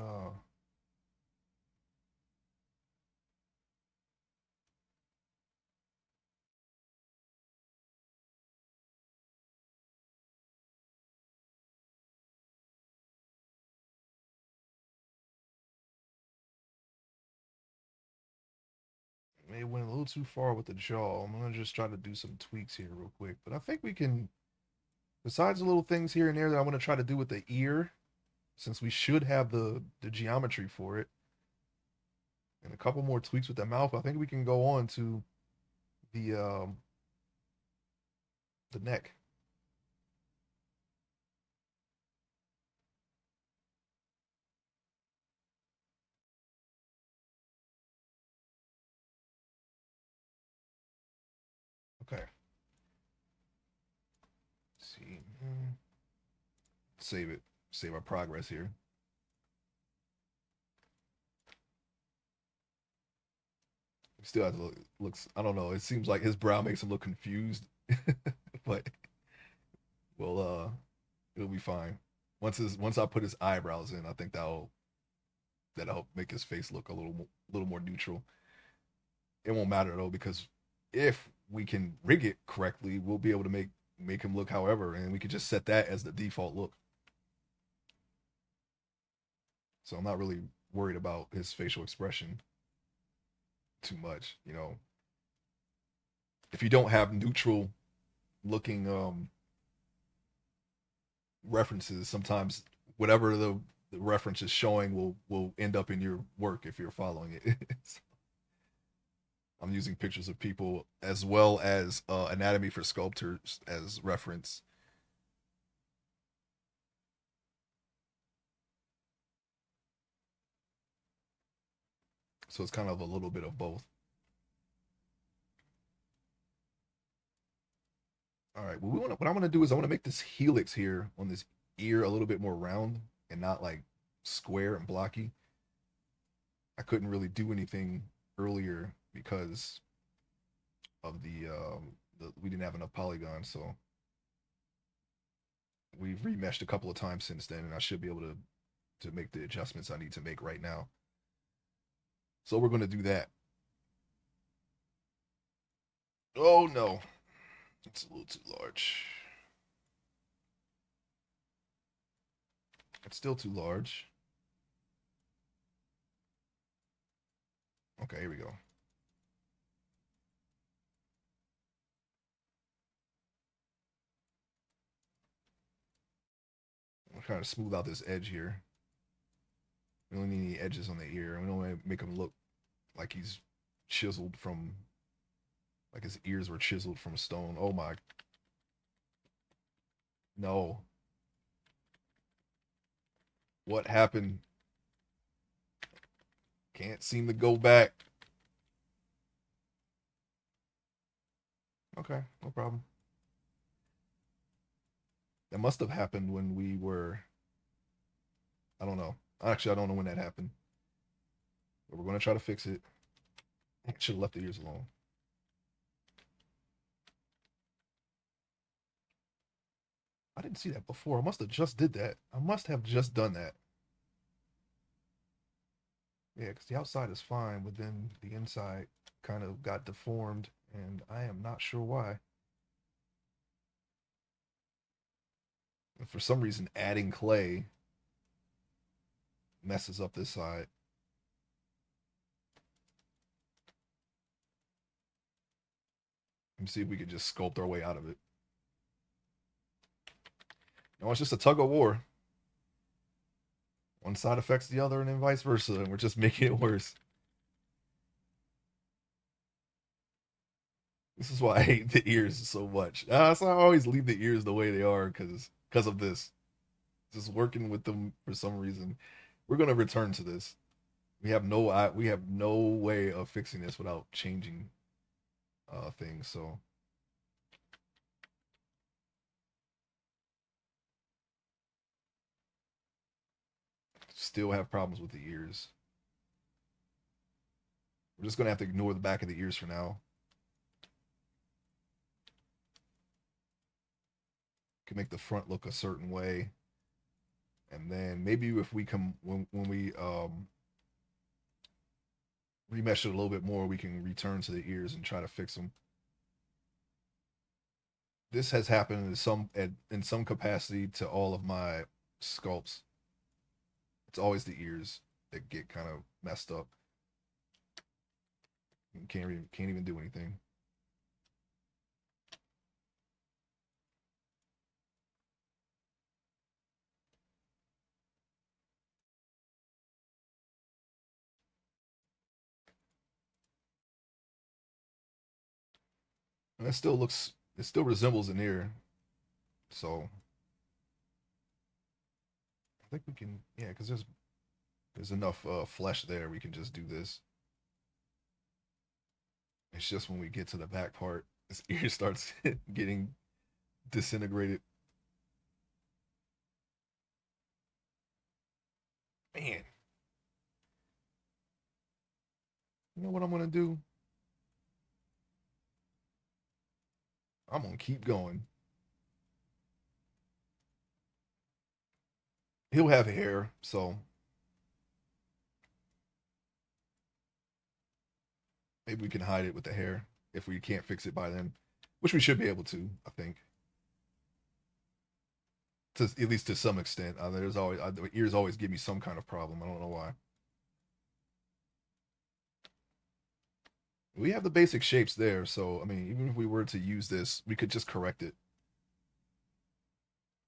Maybe went a little too far with the jaw. I'm gonna just try to do some tweaks here real quick, but I think we can. Besides the little things here and there that I want to try to do with the ear, since we should have the geometry for it, and a couple more tweaks with the mouth, I think we can go on to the the neck. Okay. Let's see. Save it. Save our progress here. He still has to look, looks. I don't know. It seems like his brow makes him look confused, but well, it'll be fine. Once I put his eyebrows in, I think that'll help make his face look a little more neutral. It won't matter though, because if we can rig it correctly, we'll be able to make him look however, and we could just set that as the default look. So I'm not really worried about his facial expression too much. If you don't have neutral looking references, sometimes whatever the reference is showing will end up in your work if you're following it. I'm using pictures of people as well as anatomy for sculptors as reference. So it's kind of a little bit of both. All right. Well, what I want to do is I want to make this helix here on this ear a little bit more round and not like square and blocky. I couldn't really do anything earlier because of the we didn't have enough polygons, so we've remeshed a couple of times since then, and I should be able to make the adjustments I need to make right now. So we're going to do that. Oh no, it's a little too large. It's still too large. Okay, here we go. I'm trying to smooth out this edge here. We don't need any edges on the ear. We don't want to make him look like he's chiseled from, like his ears were chiseled from stone. Oh my. No. What happened? Can't seem to go back. Okay, no problem. That must have happened when we were, I don't know. Actually, I don't know when that happened, but we're going to try to fix it. I should have left the ears alone. I didn't see that before. I must have just did that. I must have just done that. Yeah, because the outside is fine, but then the inside kind of got deformed, and I am not sure why. And for some reason, adding clay messes up this side. Let me see if we can just sculpt our way out of it. No, it's just a tug of war. One side affects the other, and then vice versa, and we're just making it worse. This is why I hate the ears so much. So I always leave the ears the way they are because of this. Just working with them for some reason. We're gonna return to this. We have no way of fixing this without changing things. So still have problems with the ears. We're just gonna have to ignore the back of the ears for now. Can make the front look a certain way, and then maybe if we come when we remesh it a little bit more, we can return to the ears and try to fix them. This has happened in some capacity to all of my sculpts. It's always the ears that get kind of messed up. You can't even do anything. And it still resembles an ear. So I think we can, yeah, because there's enough flesh there. We can just do this. It's just when we get to the back part, this ear starts getting disintegrated. Man, you know what I'm gonna do? I'm gonna keep going. He'll have hair, so maybe we can hide it with the hair if we can't fix it by then, which we should be able to, I think, to at least to some extent. There's always the ears always give me some kind of problem. I don't know why. We have the basic shapes there, so I mean, even if we were to use this, we could just correct it.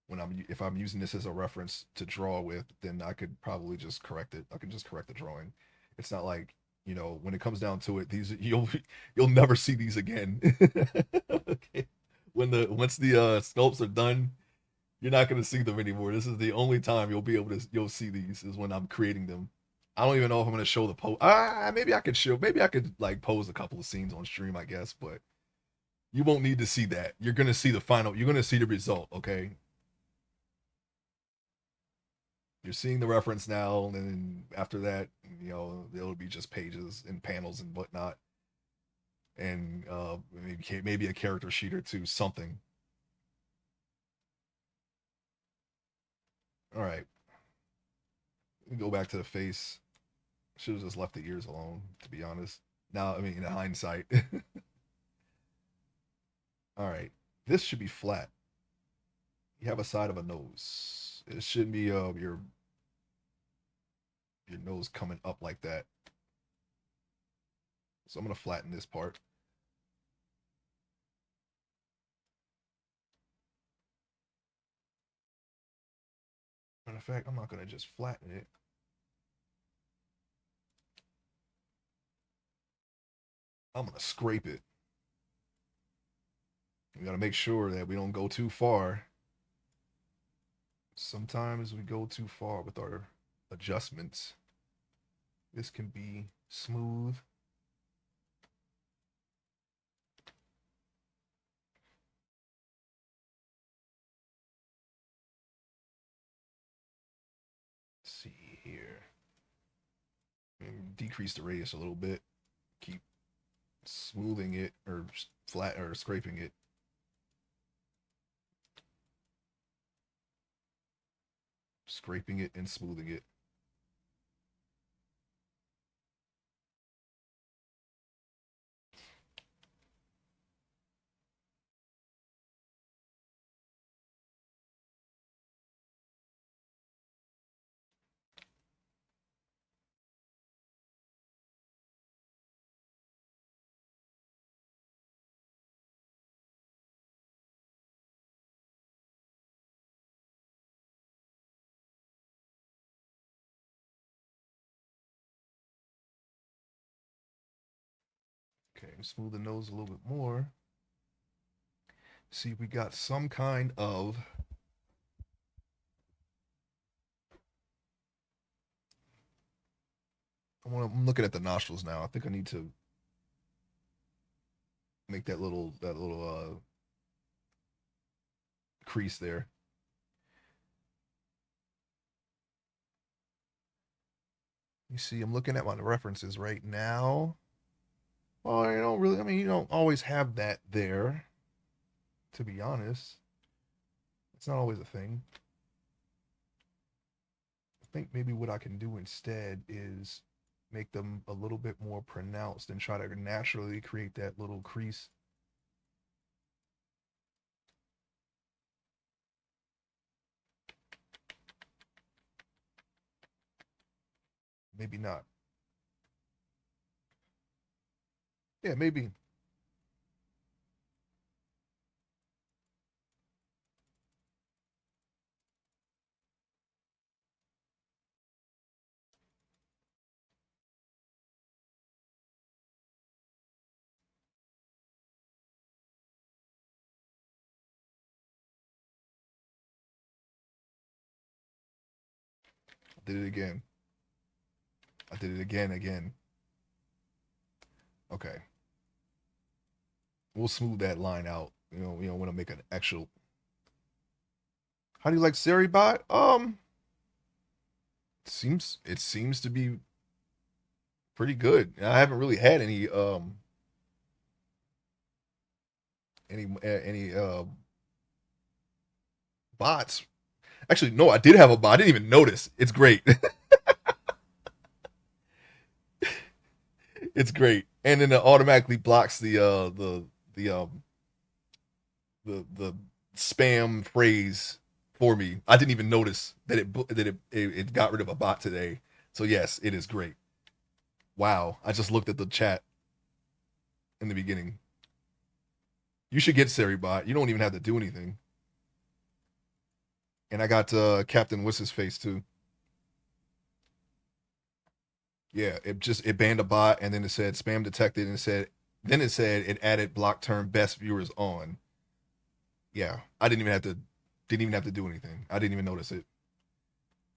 When I'm if I'm using this as a reference to draw with, then I could probably just correct it. I can just correct the drawing. It's not like, when it comes down to it, these you'll never see these again. Okay. Once the sculpts are done, you're not going to see them anymore. This is the only time you'll see these is when I'm creating them. I don't even know if I'm going to show the pose. Maybe I could like pose a couple of scenes on stream, I guess, but you won't need to see that. You're going to see the final. You're going to see the result. Okay. You're seeing the reference now, and then after that, it'll be just pages and panels and whatnot, and maybe a character sheet or two, something. All right, we go back to the face. Should have just left the ears alone, to be honest. Now, I mean, in hindsight. All right, this should be flat. You have a side of a nose. It shouldn't be your nose coming up like that. So I'm gonna flatten this part. Matter of fact, I'm not gonna just flatten it. I'm gonna scrape it. We gotta make sure that we don't go too far. Sometimes we go too far with our adjustments. This can be smooth. here. And decrease the radius a little bit. Keep smoothing it or flat or scraping it. Scraping it and smoothing it. Okay, smooth the nose a little bit more. See, we got some kind of I'm looking at the nostrils now. I think I need to make that little crease there. You see, I'm looking at my references right now. Well, I don't really. I mean, you don't always have that there. To be honest, it's not always a thing. I think maybe what I can do instead is make them a little bit more pronounced and try to naturally create that little crease. Maybe not. Yeah, maybe. I did it again. I did it again. Okay. We'll smooth that line out. When I make an actual. How do you like Seribot? It seems to be pretty good. I haven't really had any bots. Actually, no, I did have a bot. I didn't even notice. It's great. It's great. And then it automatically blocks the the spam phrase for me. I didn't even notice that it got rid of a bot today. So yes, it is great. Wow, I just looked at the chat in the beginning. You should get Seribot. You don't even have to do anything. And I got Captain What's his face too. Yeah, it banned a bot and then it said spam detected and it said it added block term best viewers on. Yeah, I didn't even have to do anything. I didn't even notice it.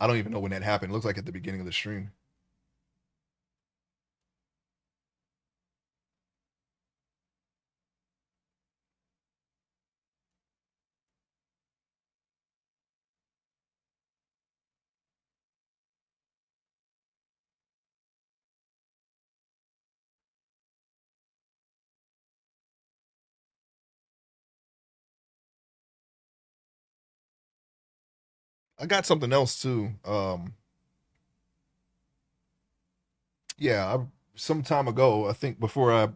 I don't even know when that happened. It looks like at the beginning of the stream. I got something else too. Yeah, some time ago, I think before I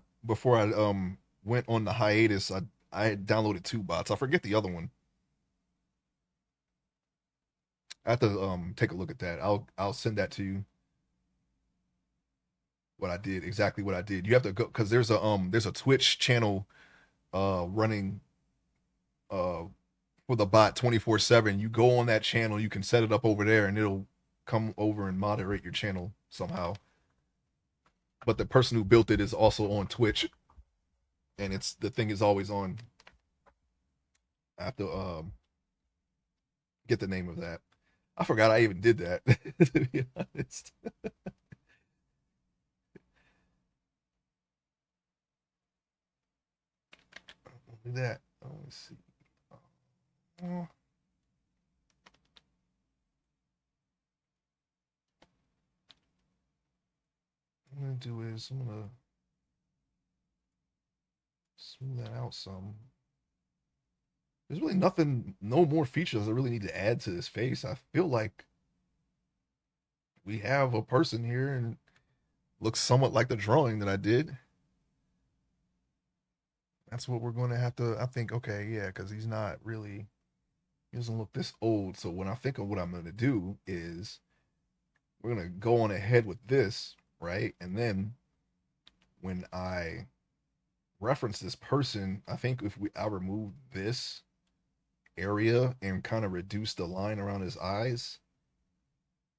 went on the hiatus, I had downloaded two bots. I forget the other one. I have to take a look at that. I'll send that to you. What I did, exactly what I did. You have to go because there's a Twitch channel running uh for the bot 24/7. You go on that channel, you can set it up over there, and it'll come over and moderate your channel somehow. But the person who built it is also on Twitch, and it's the thing is always on. I have to get the name of that. I forgot I even did that. To be honest, only that. Let me see. Oh, gonna do is I'm gonna smooth that out some. There's really nothing, no more features I really need to add to this face. I feel like we have a person here and looks somewhat like the drawing that I did. That's what we're going to have to, I think, okay, yeah, because he's not really, he doesn't look this old. So when I think of what I'm going to do is we're going to go on ahead with this, right? And then when I reference this person, I think if I remove this area and kind of reduce the line around his eyes,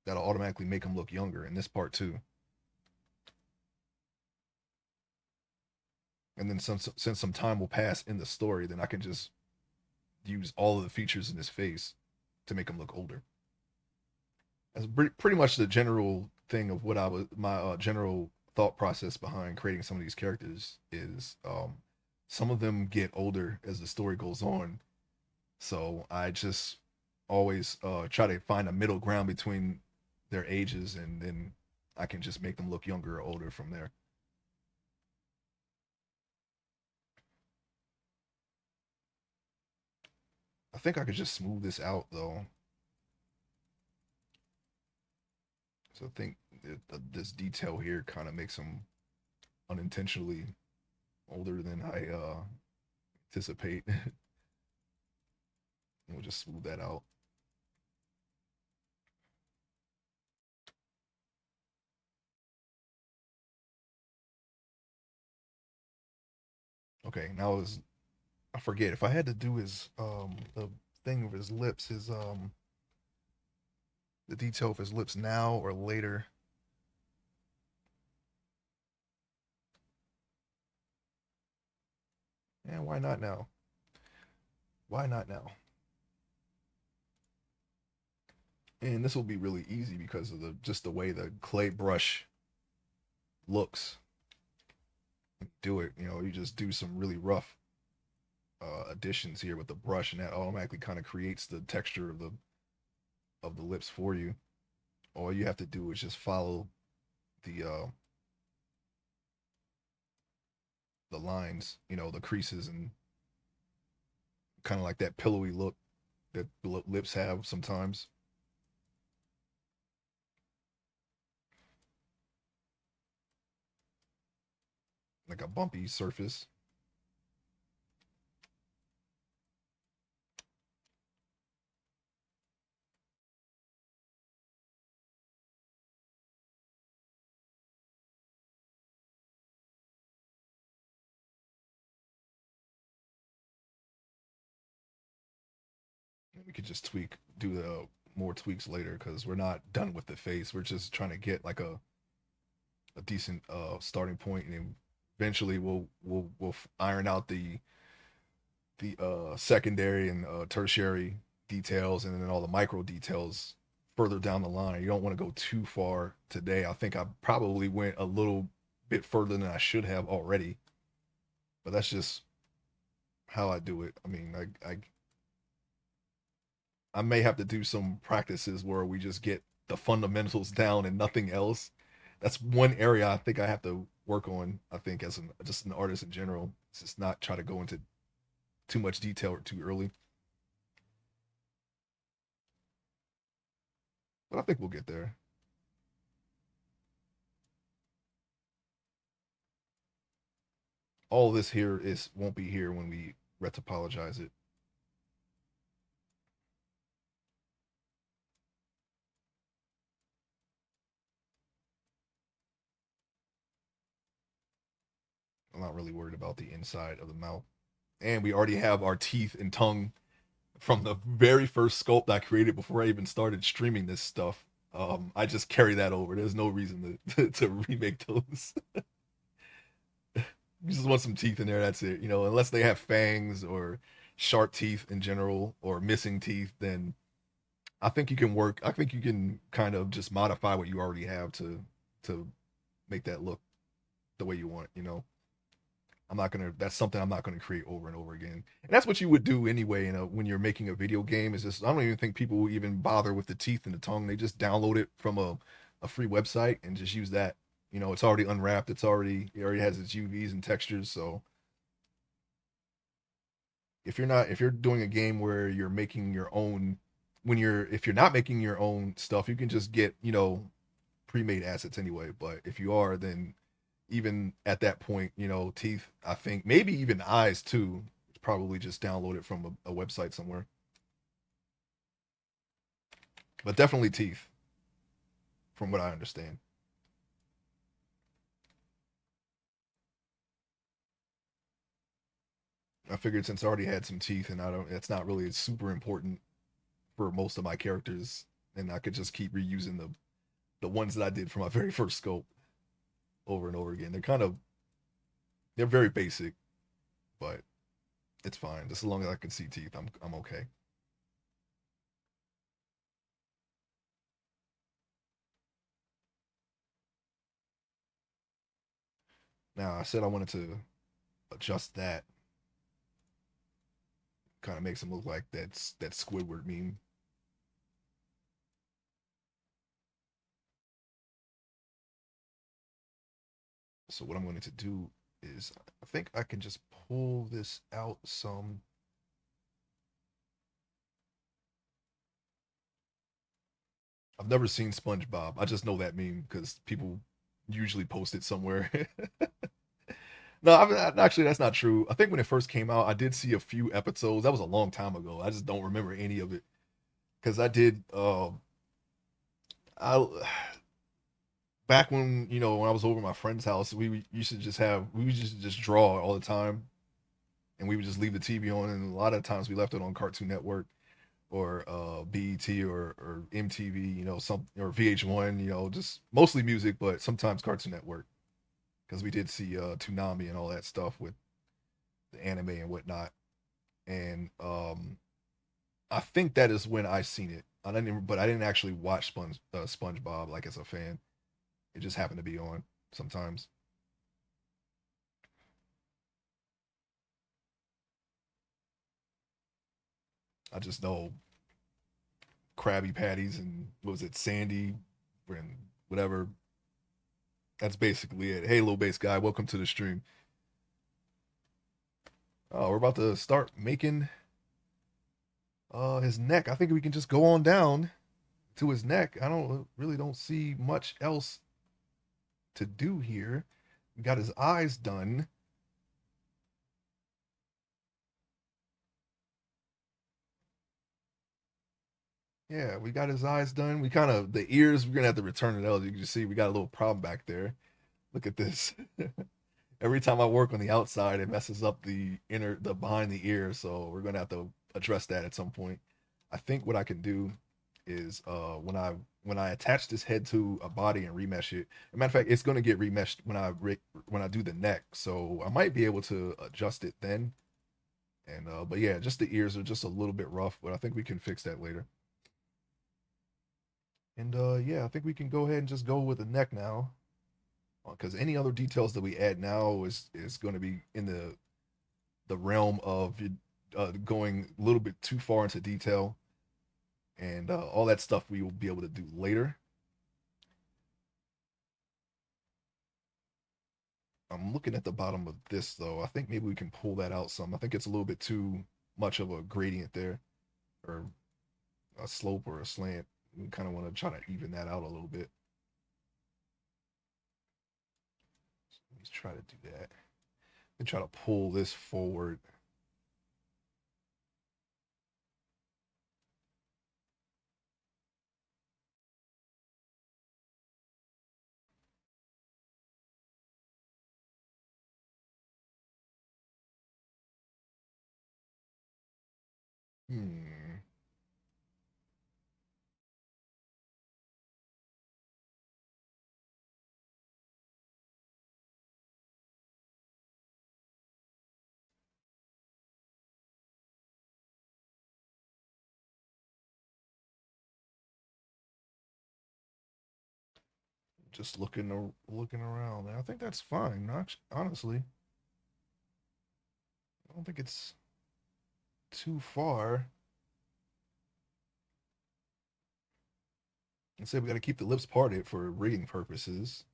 that'll automatically make him look younger in this part too. And then since some time will pass in the story, then I can just use all of the features in his face to make him look older. That's pretty much the general thing of what I was my general thought process behind creating some of these characters is some of them get older as the story goes on. So I just always try to find a middle ground between their ages, and then I can just make them look younger or older from there. I think I could just smooth this out though. So I think this detail here kind of makes them unintentionally older than I anticipate. We'll just smooth that out. Okay, now is I forget if I had to do his the thing of his lips, his the detail of his lips now or later. Yeah, why not now? Why not now? And this will be really easy because of the just the way the clay brush looks. Do it, you know, you just do some really rough additions here with the brush, and that automatically kind of creates the texture of the lips for you. All you have to do is just follow the lines, you know, the creases, and kind of like that pillowy look that lips have sometimes, like a bumpy surface. We could just do the more tweaks later because we're not done with the face. We're just trying to get like a decent starting point, and eventually we'll iron out the secondary and tertiary details, and then all the micro details further down the line. You don't want to go too far today. I think I probably went a little bit further than I should have already, but that's just how I do it. I mean, I may have to do some practices where we just get the fundamentals down and nothing else. That's one area I think I have to work on. I think as just an artist in general, it's just not try to go into too much detail or too early. But I think we'll get there. All this here is won't be here when we retopologize it. I'm not really worried about the inside of the mouth. And we already have our teeth and tongue from the very first sculpt I created before I even started streaming this stuff. I just carry that over. There's no reason to remake those. You just want some teeth in there. That's it. You know, unless they have fangs or sharp teeth in general or missing teeth, then I think you can work. I think you can kind of just modify what you already have to make that look the way you want. You know, I'm not gonna. That's something I'm not gonna create over and over again. And that's what you would do anyway. You know, when you're making a video game, is just I don't even think people will even bother with the teeth and the tongue. They just download it from a free website and just use that. You know, it's already unwrapped. It already has its UVs and textures. So if you're doing a game where you're making your own, if you're not making your own stuff, you can just get, you know, pre-made assets anyway. But if you are, then even at that point, you know, teeth, I think maybe even eyes too, probably just download it from a website somewhere. But definitely teeth, from what I understand. I figured since I already had some teeth and I don't, it's not really super important for most of my characters, and I could just keep reusing the ones that I did for my very first scope over and over again. They're very basic, but it's fine. Just as long as I can see teeth, I'm okay. Now I said I wanted to adjust that, kind of makes him look like that Squidward meme. So what I'm going to do is I think I can just pull this out some. I've never seen SpongeBob. I just know that meme because people usually post it somewhere. No, actually that's not true. I think when it first came out, I did see a few episodes. That was a long time ago. I just don't remember any of it because I did. I back when, you know, when I was over at my friend's house, used to we would just draw all the time, and we would just leave the TV on, and a lot of times we left it on Cartoon Network or BET or MTV, you know, some or VH1, you know, just mostly music, but sometimes Cartoon Network because we did see Toonami and all that stuff with the anime and whatnot. And I think that is when I seen it. But I didn't actually watch SpongeBob like as a fan. It just happened to be on sometimes. I just know Krabby Patties and what was it, Sandy and whatever. That's basically it. Hey, little bass guy, welcome to the stream. Oh, we're about to start making his neck. I think we can just go on down to his neck. I don't see much else to do here. We got his eyes done. Yeah, we got his eyes done. We kind of the ears. We're gonna have to return it out. You can just see we got a little problem back there. Look at this. Every time I work on the outside, it messes up the behind the ear. So we're gonna have to address that at some point. I think what I can do is when I attach this head to a body and remesh it. As a matter of fact, it's gonna get remeshed when I do the neck. So I might be able to adjust it then. And but yeah, just the ears are just a little bit rough, but I think we can fix that later. And yeah, I think we can go ahead and just go with the neck now, because any other details that we add now is going to be in the realm of going a little bit too far into detail, and all that stuff we will be able to do later. I'm looking at the bottom of this though. I think maybe we can pull that out some. I think it's a little bit too much of a gradient there, or a slope or a slant. We kind of want to try to even that out a little bit. So let's try to do that and try to pull this forward. Hmm. Just looking around. I think that's fine. Not honestly. I don't think it's too far. And say we got to keep the lips parted for reading purposes.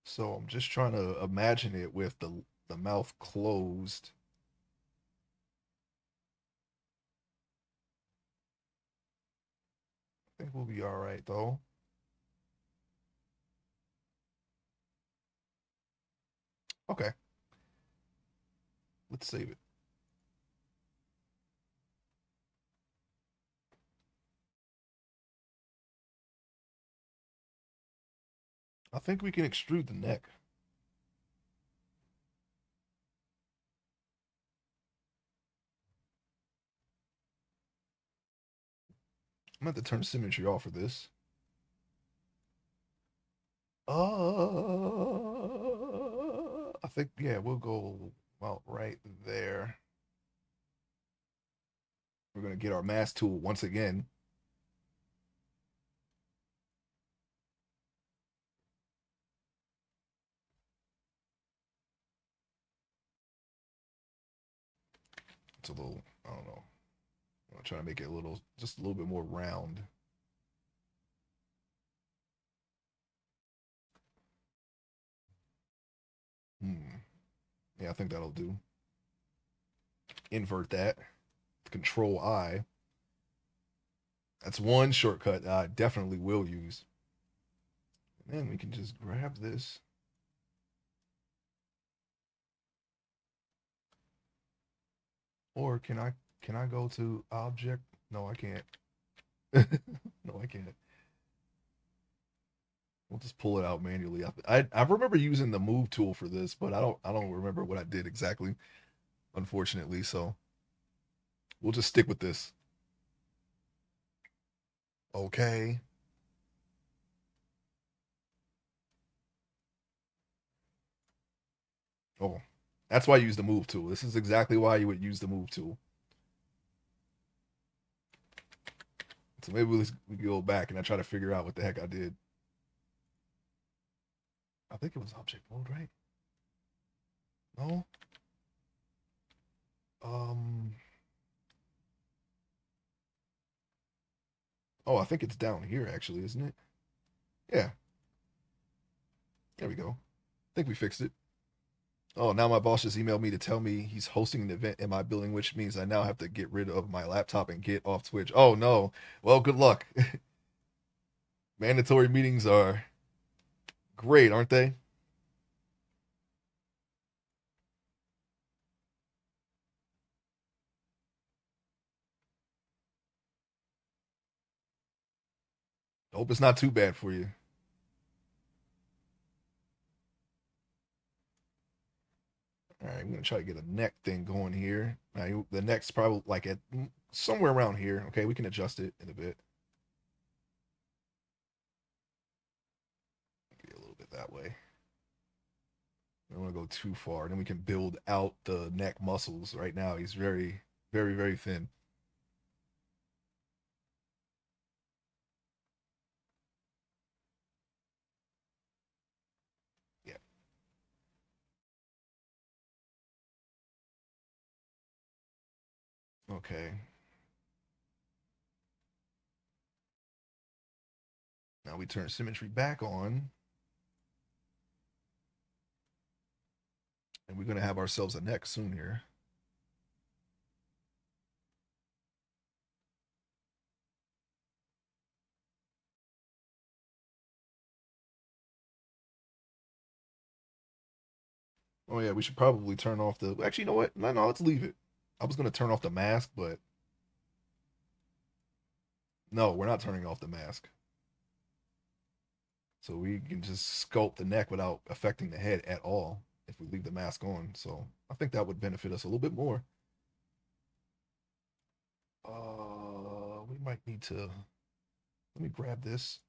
So I'm just trying to imagine it with the mouth closed. I think we'll be all right though. Okay, let's save it. I think we can extrude the neck. I'm going to turn symmetry off for this. I think, yeah, we'll go about right there. We're going to get our mask tool once again. It's a little, I don't know. I'm trying to make it a little, just a little bit more round. Hmm. Yeah, I think that'll do. Invert that. Control I. That's one shortcut I definitely will use. And then we can just grab this. Or can I go to object? No, I can't. No, I can't. We'll just pull it out manually. I remember using the move tool for this, but I don't remember what I did exactly, unfortunately. So we'll just stick with this. Okay. Oh, that's why I use the move tool. This is exactly why you would use the move tool. So maybe we go back and I try to figure out what the heck I did. I think it was object mode, right? No. Um. Oh, I think it's down here actually, isn't it? Yeah. There we go. I think we fixed it. Oh, now my boss just emailed me to tell me he's hosting an event in my building, which means I now have to get rid of my laptop and get off Twitch. Oh no. Well, good luck. Mandatory meetings are great, aren't they? I hope it's not too bad for you. All right, I'm gonna try to get a neck thing going here. The neck's probably like at somewhere around here. Okay, we can adjust it in a bit. Maybe a little bit that way. I don't want to go too far. Then we can build out the neck muscles. Right now, he's very, very, very thin. Yeah. Okay. Now we turn symmetry back on, and we're gonna have ourselves a neck soon here. Oh yeah, we should probably turn off the. Actually, you know what? No, no, let's leave it. I was gonna turn off the mask, but no, we're not turning off the mask. So we can just sculpt the neck without affecting the head at all if we leave the mask on. So I think that would benefit us a little bit more. We might need to. Let me grab this.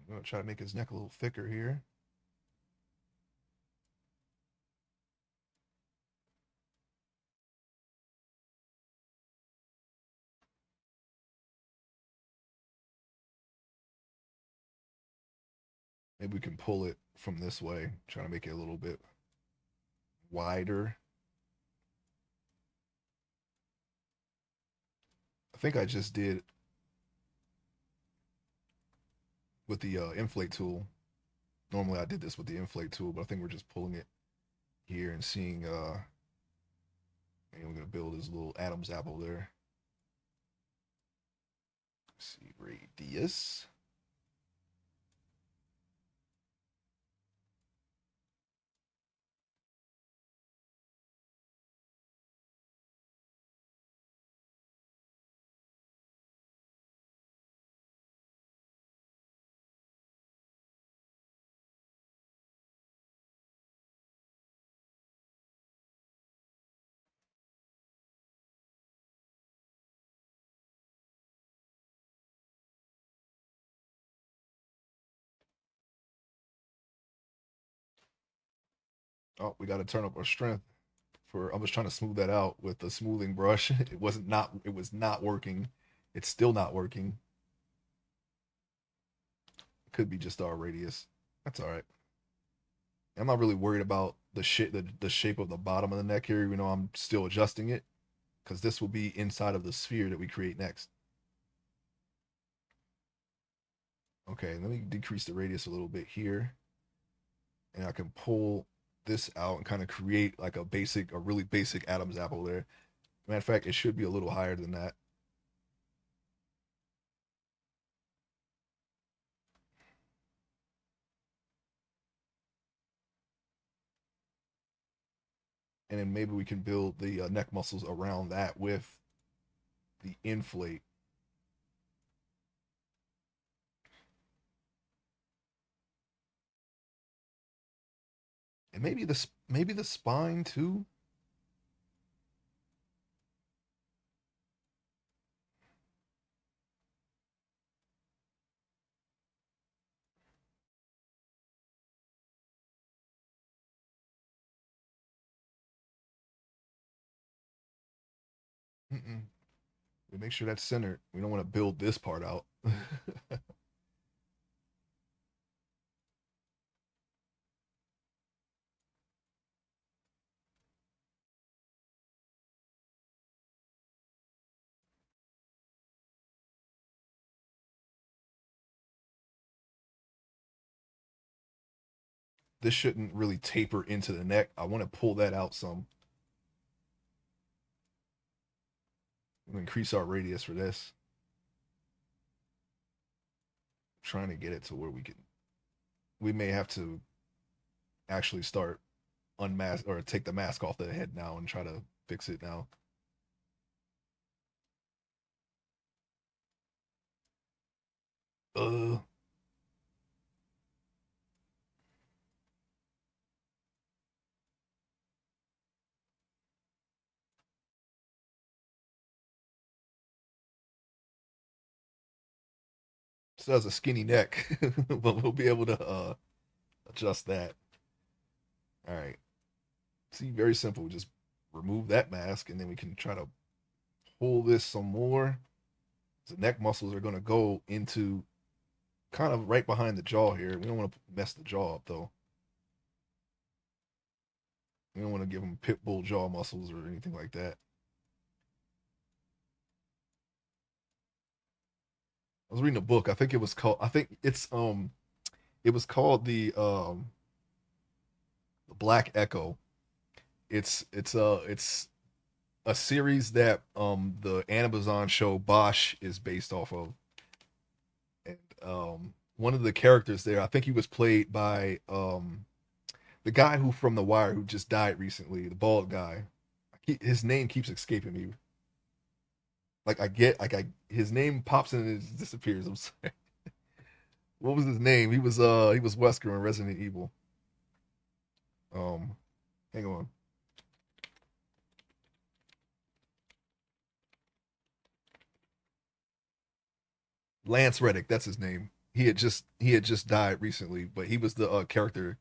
I'm gonna try to make his neck a little thicker here. Maybe we can pull it from this way, trying to make it a little bit wider. I think I just did with the inflate tool. Normally I did this with the inflate tool, but I think we're just pulling it here and seeing and we're gonna build this little Adam's apple there. Let's see, radius. Oh, we got to turn up our strength. For I was trying to smooth that out with the smoothing brush. It was not working. It's still not working. It could be just our radius. That's all right. I'm not really worried about the shape of the bottom of the neck here, even though I'm still adjusting it, because this will be inside of the sphere that we create next. Okay, let me decrease the radius a little bit here, and I can pull this out and kind of create like a really basic Adam's apple there. Matter of fact, it should be a little higher than that. And then maybe we can build the neck muscles around that with the inflate. And maybe the spine too. Mm-mm. We make sure that's centered. We don't want to build this part out. This shouldn't really taper into the neck. I want to pull that out some. We'll increase our radius for this. Trying to get it to where we may have to actually start unmask or take the mask off the head now and try to fix it now. Uh, Still has a skinny neck, but we'll be able to adjust that. All right. See, very simple. Just remove that mask, and then we can try to pull this some more. The neck muscles are going to go into kind of right behind the jaw here. We don't want to mess the jaw up, though. We don't want to give them pit bull jaw muscles or anything like that. I was reading a book. I think it was called. I think it was called the Black Echo. It's a series that the Amazon show Bosch is based off of, and one of the characters there, I think he was played by the guy who from The Wire who just died recently, the bald guy. His name keeps escaping me. Like I get like I his name pops in and it disappears. I'm sorry. What was his name? He was Wesker in Resident Evil. Um, hang on. Lance Reddick, that's his name. He had just died recently, but he was the character,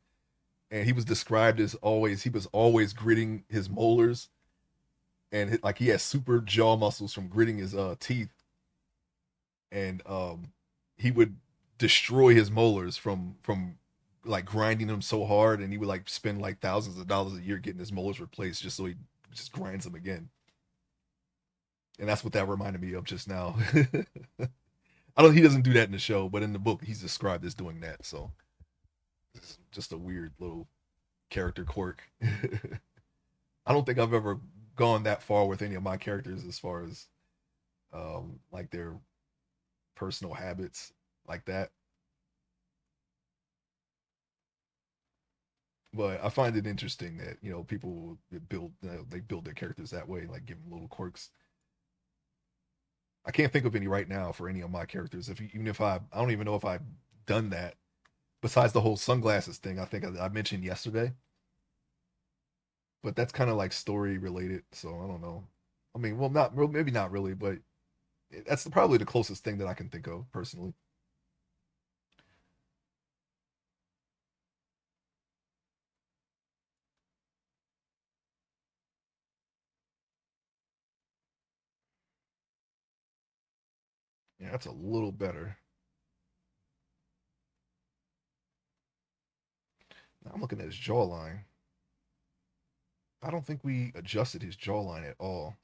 and he was described as always he was always gritting his molars, and like he has super jaw muscles from gritting his teeth, and he would destroy his molars from like grinding him so hard, and he would like spend like thousands of dollars a year getting his molars replaced just so he just grinds them again. And that's what that reminded me of just now. I don't. He doesn't do that in the show, but in the book, he's described as doing that. So it's just a weird little character quirk. I don't think I've ever gone that far with any of my characters as far as like their personal habits like that. But I find it interesting that people build they build their characters that way, like give them little quirks. I can't think of any right now for any of my characters. If even if I don't even know if I've done that. Besides the whole sunglasses thing, I think I mentioned yesterday, but that's kind of like story related. So I don't know. I mean, well, not maybe not really, but that's probably the closest thing that I can think of personally. Yeah, that's a little better. Now I'm looking at his jawline. I don't think we adjusted his jawline at all.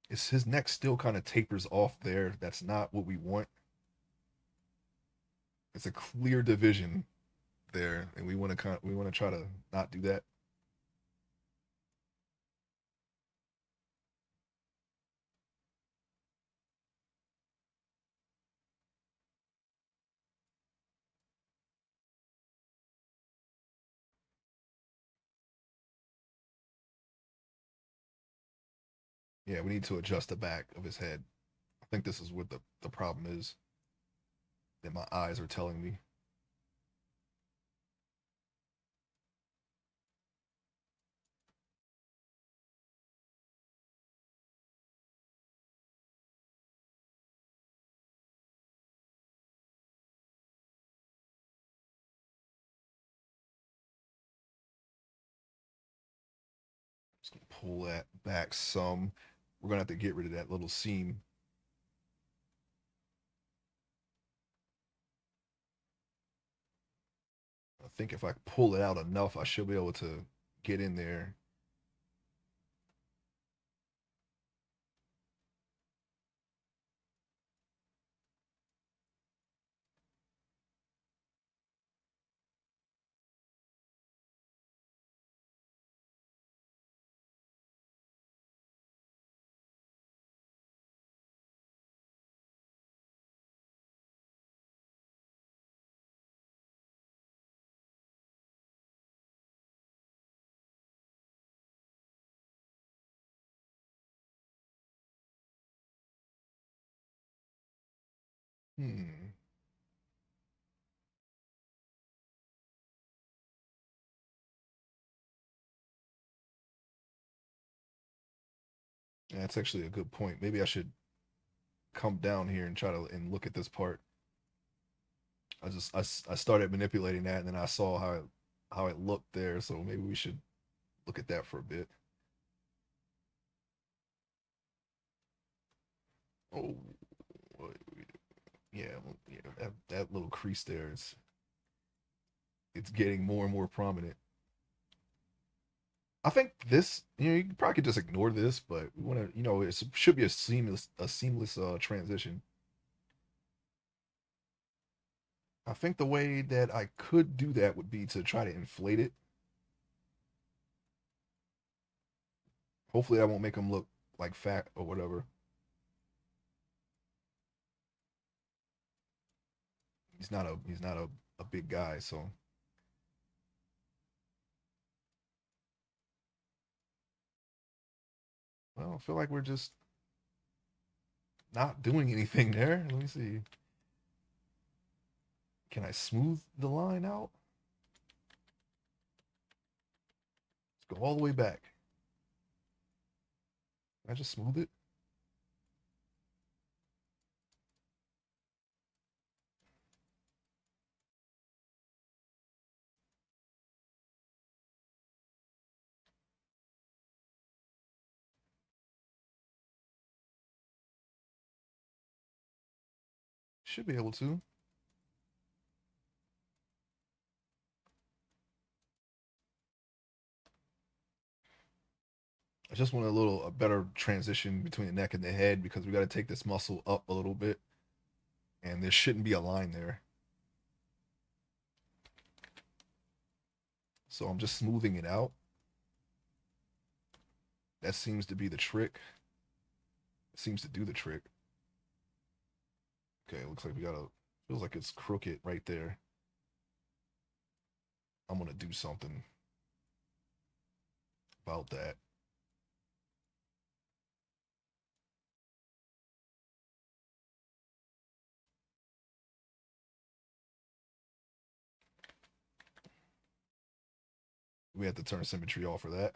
It's his neck still kind of tapers off there. That's not what we want. It's a clear division there, and we want to try to not do that. Yeah, we need to adjust the back of his head. I think this is what the problem is that my eyes are telling me. Just gonna pull that back some. We're gonna have to get rid of that little seam. I think if I pull it out enough, I should be able to get in there. Hmm. Yeah, that's actually a good point. Maybe I should come down here and try to and look at this part. I started manipulating that, and then I saw how it looked there. So maybe we should look at that for a bit. Oh, yeah, yeah. That little crease there is it's getting more and more prominent. I think this, you probably could just ignore this, but we want to, it should be a seamless transition. I think the way that I could do that would be to try to inflate it. Hopefully, I won't make him look like fat or whatever. He's not a big guy, so well, I feel like we're just not doing anything there. Let me see. Can I smooth the line out? Let's go all the way back. Can I just smooth it? Should be able to. I just want a better transition between the neck and the head because we got to take this muscle up a little bit, and there shouldn't be a line there. So I'm just smoothing it out. That seems to be the trick. It seems to do the trick. Okay, looks like we got a. Feels like it's crooked right there. I'm gonna do something about that. We have to turn symmetry off for that.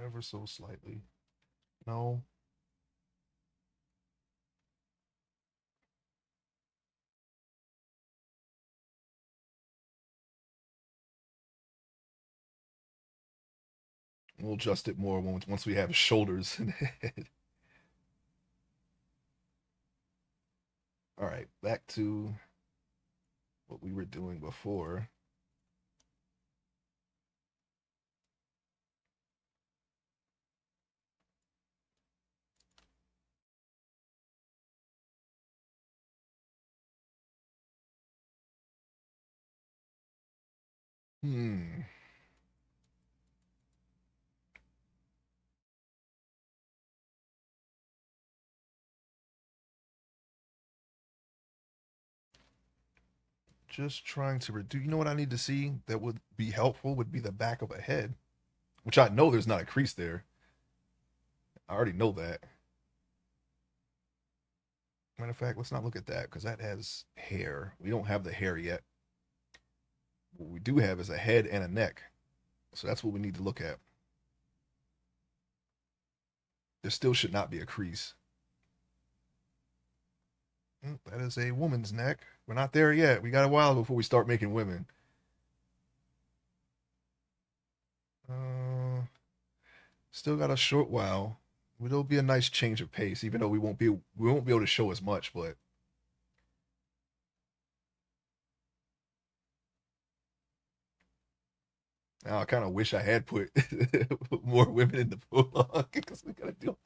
Ever so slightly. No. We'll adjust it more once we have shoulders and head. All right, back to what we were doing before. Hmm. Just trying to reduce. You know what I need to see that would be helpful would be the back of a head, which I know there's not a crease there. I already know that. Matter of fact, let's not look at that because that has hair. We don't have the hair yet. What we do have is a head and a neck. So that's what we need to look at. There still should not be a crease. That is a woman's neck. We're not there yet. We got a while before we start making women. Uh, Still got a short while. It'll be a nice change of pace, even though we won't be able to show as much. But now I kind of wish I had put more women in the pull because we gotta do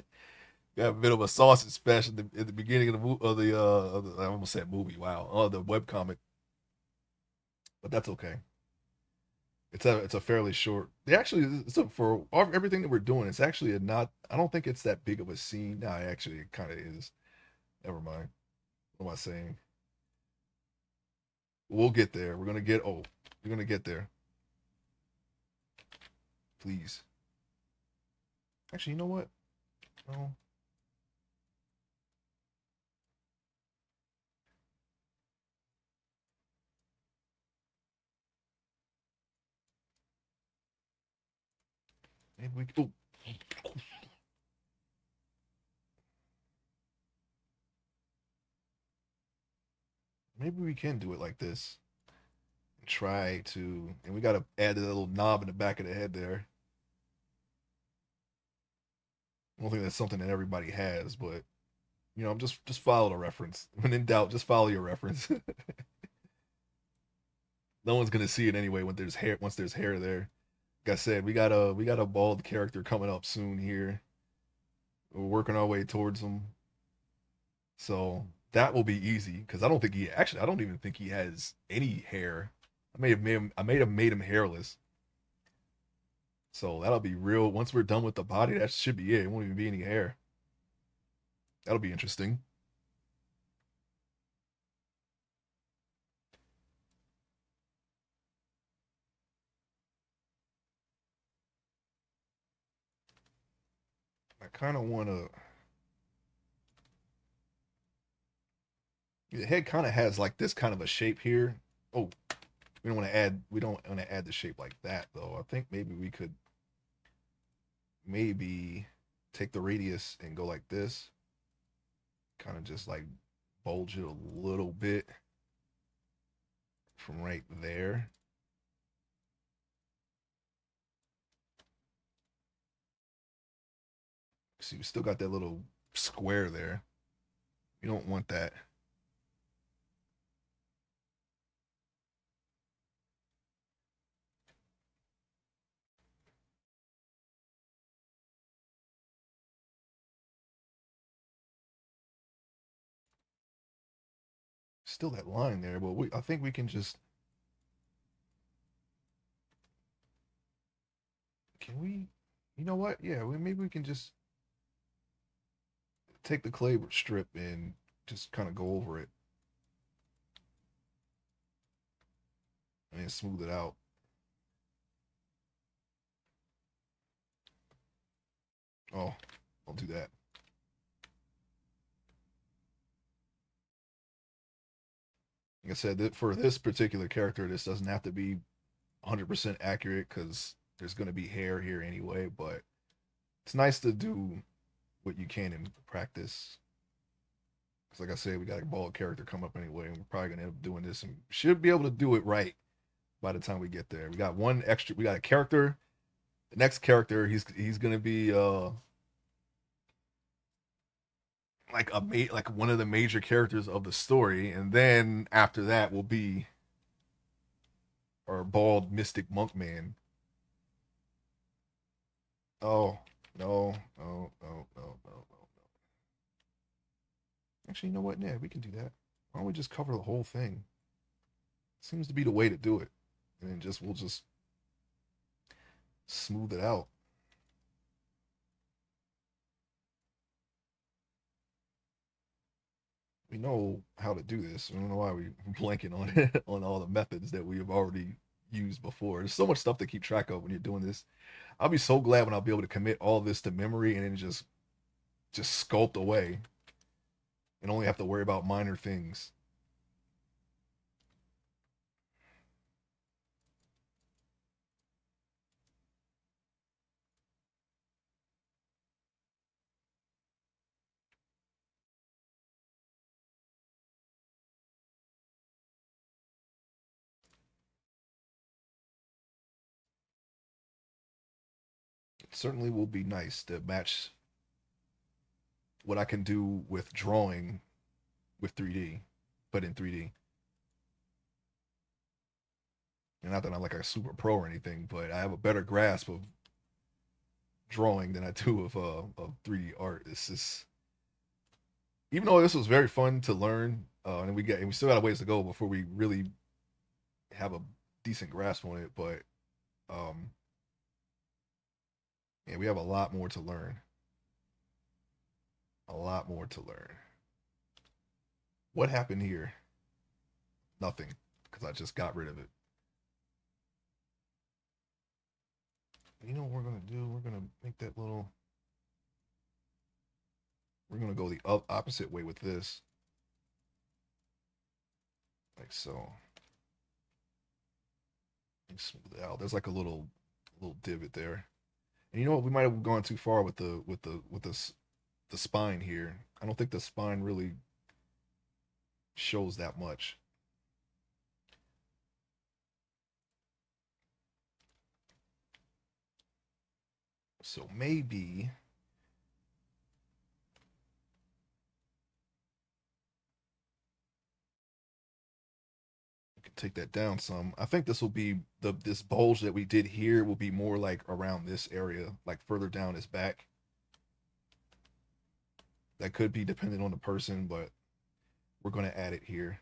got a bit of a sausage special at the beginning of I almost said movie. Wow, the web comic, but that's okay. It's a fairly short. They actually so for everything that we're doing, it's actually a not. I don't think it's that big of a scene. No, actually, it kind of is. Never mind. What am I saying? We'll get there. We're gonna get. Oh, we're gonna get there. Please. Actually, you know what? No. Maybe we. Oh, maybe we can do it like this. Try to, and we gotta add a little knob in the back of the head there. I don't think that's something that everybody has, but just follow the reference. When in doubt, just follow your reference. No one's gonna see it anyway when there's hair. Once there's hair there, like I said, we got a bald character coming up soon here. We're working our way towards him, so that will be easy because I don't even think he has any hair. I may have made him hairless, so that'll be real. Once we're done with the body, that should be it. It won't even be any hair. That'll be interesting. I kind of want to. The head kind of has like this kind of a shape here. Oh, we don't want to add the shape like that though. I think maybe we could maybe take the radius and go like this, kind of just like bulge it a little bit from right there. See, we still got that little square there. We don't want that. Still that line there, but I think we can just. Can we? You know what? Yeah, maybe we can just take the clay strip and just kind of go over it and smooth it out. Oh, I'll do that. Like I said, that for this particular character, this doesn't have to be 100% accurate because there's going to be hair here anyway, but it's nice to do what you can in practice. Because, like I said, we got a bald character come up anyway, and we're probably going to end up doing this and should be able to do it right by the time we get there. We got one extra, we got a character. The next character, he's going to be like one of the major characters of the story, and then after that will be our bald mystic monk man. Oh no, no, no, no, no, no. Actually, you know what? Yeah, we can do that. Why don't we just cover the whole thing? Seems to be the way to do it, and then just we'll just smooth it out. We know how to do this. I don't know why we blanking on it, on all the methods that we have already used before. There's so much stuff to keep track of when you're doing this. I'll be so glad when I'll be able to commit all this to memory and then just sculpt away and only have to worry about minor things. It certainly will be nice to match what I can do with drawing with 3D, but in 3D. And not that I'm like a super pro or anything, but I have a better grasp of drawing than I do of 3D art. It's just even though this was very fun to learn, and we still got a ways to go before we really have a decent grasp on it. But um, yeah, we have a lot more to learn. A lot more to learn. What happened here? Nothing, because I just got rid of it. You know what we're gonna do? We're gonna make that little. We're gonna go the opposite way with this, like so. Smooth it out. There's like a little divot there. And you know what? We might have gone too far with the spine here. I don't think the spine really shows that much. So maybe we can take that down some. I think this will be this bulge that we did here will be more like around this area, like further down his back. That could be dependent on the person, but we're going to add it here.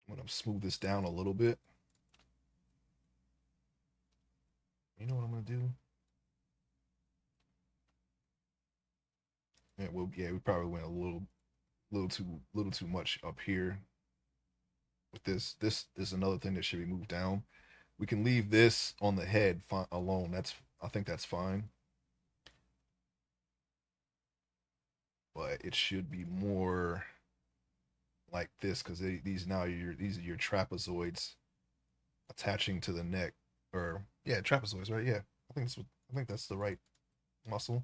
I'm going to smooth this down a little bit. You know what I'm going to do? Yeah, we probably went a little too much up here with this. This is another thing that should be moved down. We can leave this on the head alone. I think that's fine. But it should be more like this because these are your trapezoids attaching to the neck, or yeah, trapezoids, right? Yeah, I I think that's the right muscle.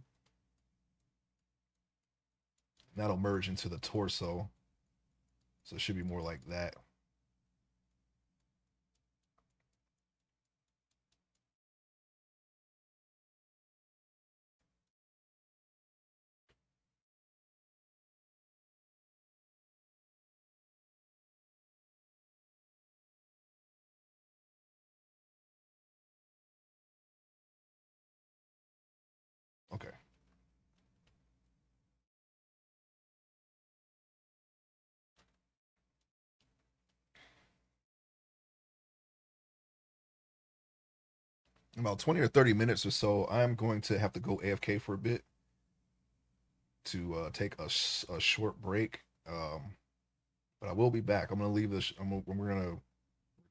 And that'll merge into the torso. So it should be more like that. Okay. In about 20 or 30 minutes or so, I'm going to have to go AFK for a bit to take a short break. But I will be back. I'm going to leave this. We're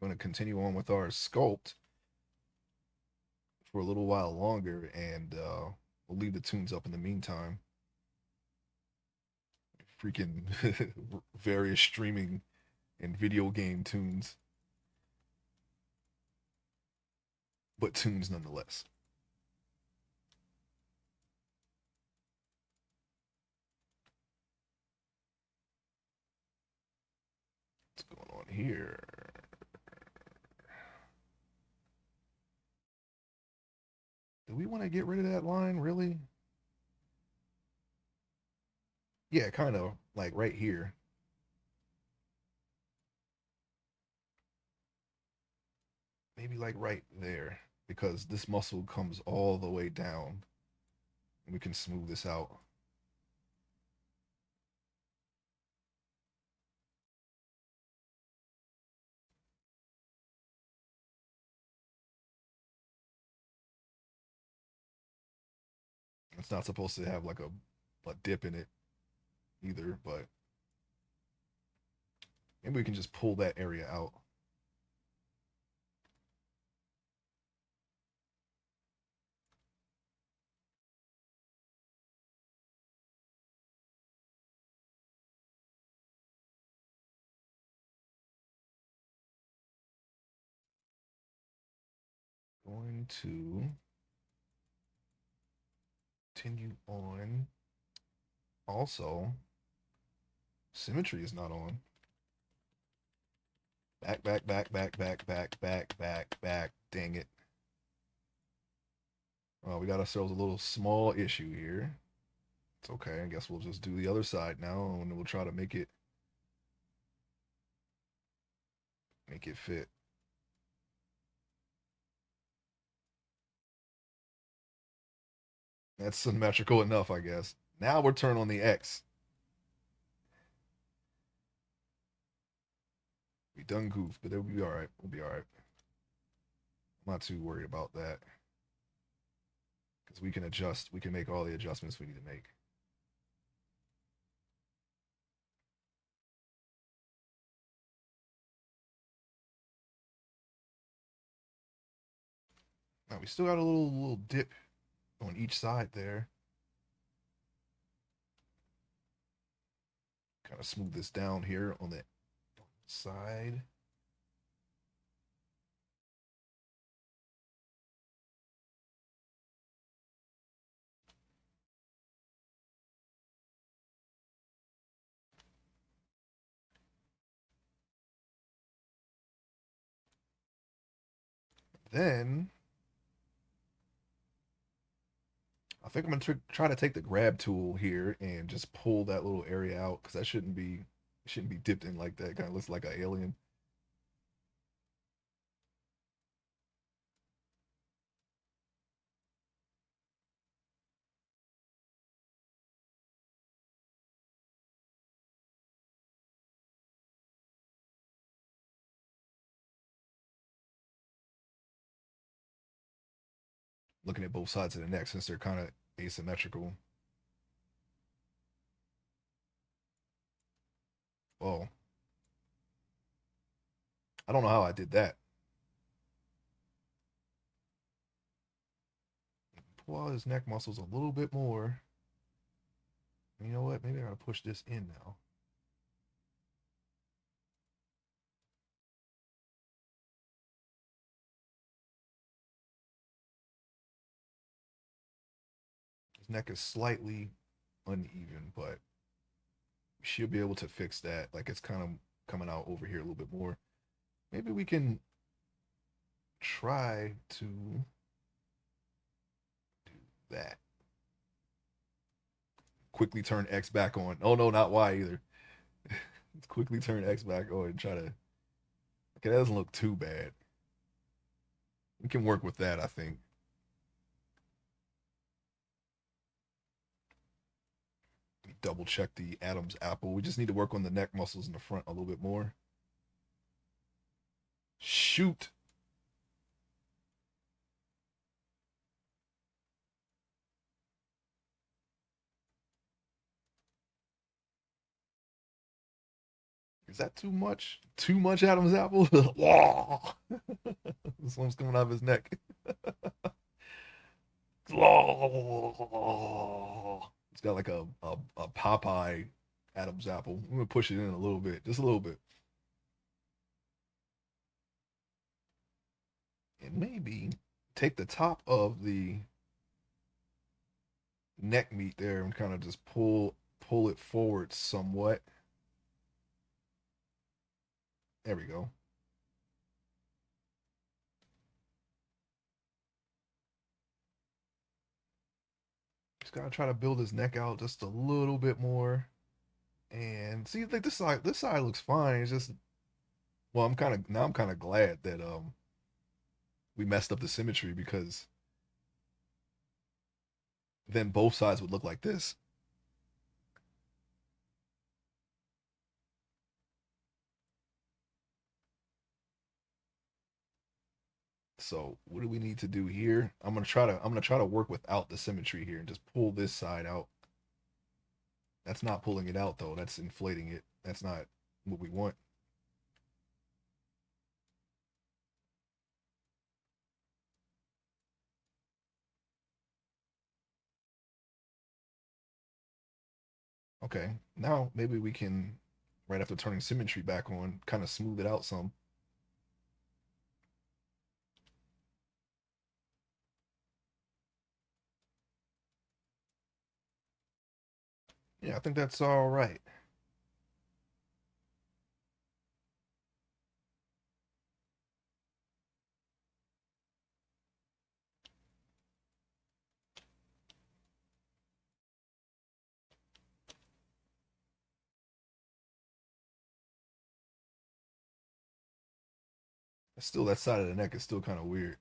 gonna continue on with our sculpt for a little while longer, and we'll leave the tunes up in the meantime. Freaking various streaming and video game tunes, but tunes nonetheless. What's going on here? Do we want to get rid of that line, really? Yeah, kind of like right here. Maybe like right there, because this muscle comes all the way down. And we can smooth this out. It's not supposed to have like a dip in it either, but maybe we can just pull that area out. Going to continue on. Also, symmetry is not on. Back, back, back, back, back, back, back, back, back. Dang it. Oh, we got ourselves a little small issue here. It's okay. I guess we'll just do the other side now, and we'll try to make it fit. That's symmetrical enough, I guess. Now we're turning on the X. We done goof, but it'll be all right. We'll be all right. I'm not too worried about that because we can adjust. We can make all the adjustments we need to make. Now we still got a little dip on each side there. Kind of smooth this down here on the side. Then I think I'm gonna try to take the grab tool here and just pull that little area out because that shouldn't be dipped in like that. Kind of looks like an alien. Looking at both sides of the neck since they're kind of asymmetrical. Well, I don't know how I did that. Pull out his neck muscles a little bit more. You know what? Maybe I gotta push this in now. His neck is slightly uneven, but we should be able to fix that. Like it's kind of coming out over here a little bit more. Maybe we can try to do that. Quickly turn X back on. Oh no, not Y either. Let's quickly turn X back on and try to. Okay, that doesn't look too bad. We can work with that, I think. Double check the Adam's apple. We just need to work on the neck muscles in the front a little bit more. Shoot. Is that too much? Too much Adam's apple? This one's coming out of his neck. It's got like a Popeye Adam's apple. I'm gonna push it in a little bit, just a little bit. And maybe take the top of the neck meat there and kind of just pull it forward somewhat. There we go. Just gotta try to build his neck out just a little bit more. And see, like this side looks fine. It's just, well, I'm kind of glad that we messed up the symmetry, because then both sides would look like this. So what do we need to do here? I'm gonna try to work without the symmetry here and just pull this side out. That's not pulling it out though. That's inflating it. That's not what we want. Okay, now maybe we can, right after turning symmetry back on, kind of smooth it out some. Yeah, I think that's all right. Still, that side of the neck is still kind of weird.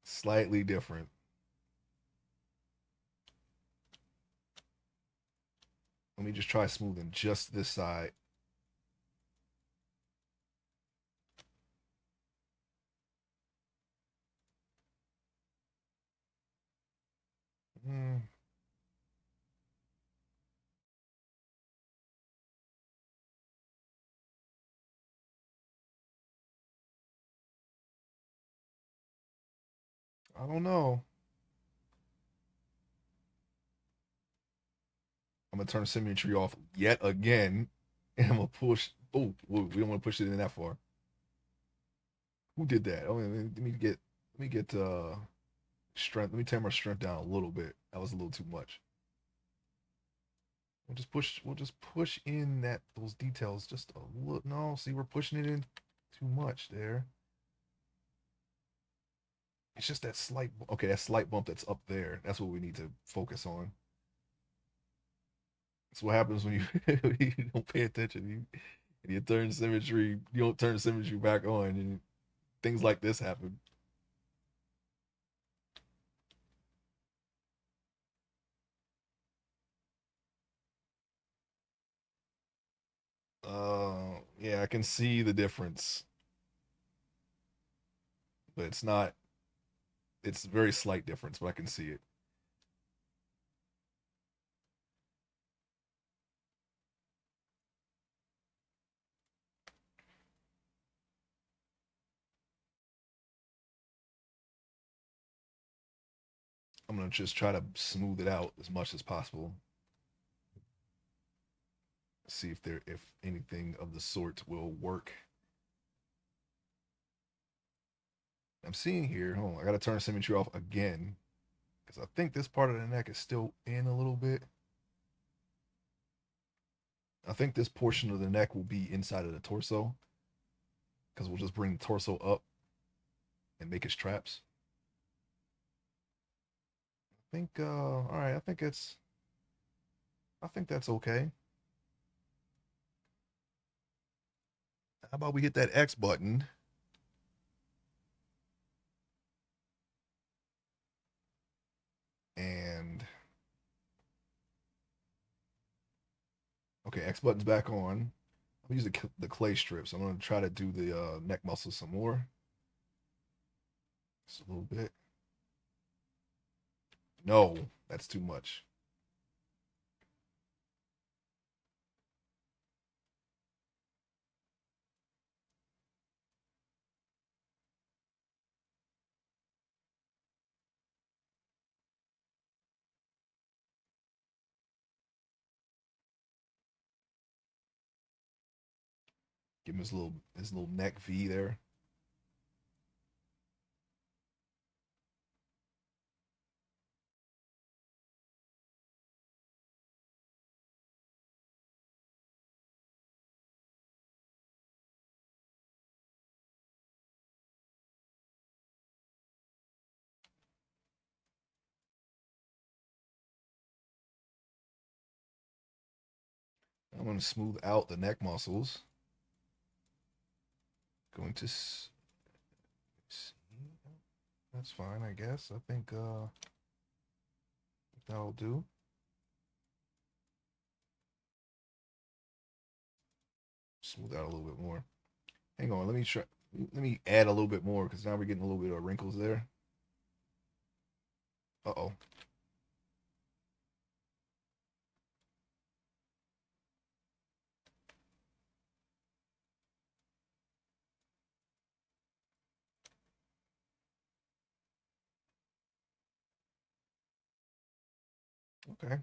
Slightly different. Let me just try smoothing just this side. Hmm, I don't know. I'm gonna turn symmetry off yet again, and I'm gonna push. Oh, whoa, we don't want to push it in that far. Who did that? Oh, let me get strength. Let me tame our strength down a little bit. That was a little too much. We'll just push in that those details just a little. No, see, we're pushing it in too much there. It's just that slight. Okay, that slight bump that's up there. That's what we need to focus on. That's what happens when you you don't pay attention. You turn symmetry. You don't turn symmetry back on, and things like this happen. Yeah, I can see the difference, but it's not. It's a very slight difference, but I can see it. I'm gonna just try to smooth it out as much as possible. See if anything of the sort will work. I'm seeing here. Hold on, I gotta turn the symmetry off again because I think this part of the neck is still in a little bit. I think this portion of the neck will be inside of the torso because we'll just bring the torso up and make his traps. I think all right, I think that's okay. How about we hit that X button and okay, X button's back on. I'll use the clay strips. I'm gonna try to do the neck muscles some more. Just a little bit. No, that's too much. Give him his little neck V there. I'm gonna smooth out the neck muscles. Going to see. That's fine, I guess. I think that'll do. Smooth out a little bit more. Hang on, let me try. Let me add a little bit more because now we're getting a little bit of wrinkles there. Uh oh. Okay.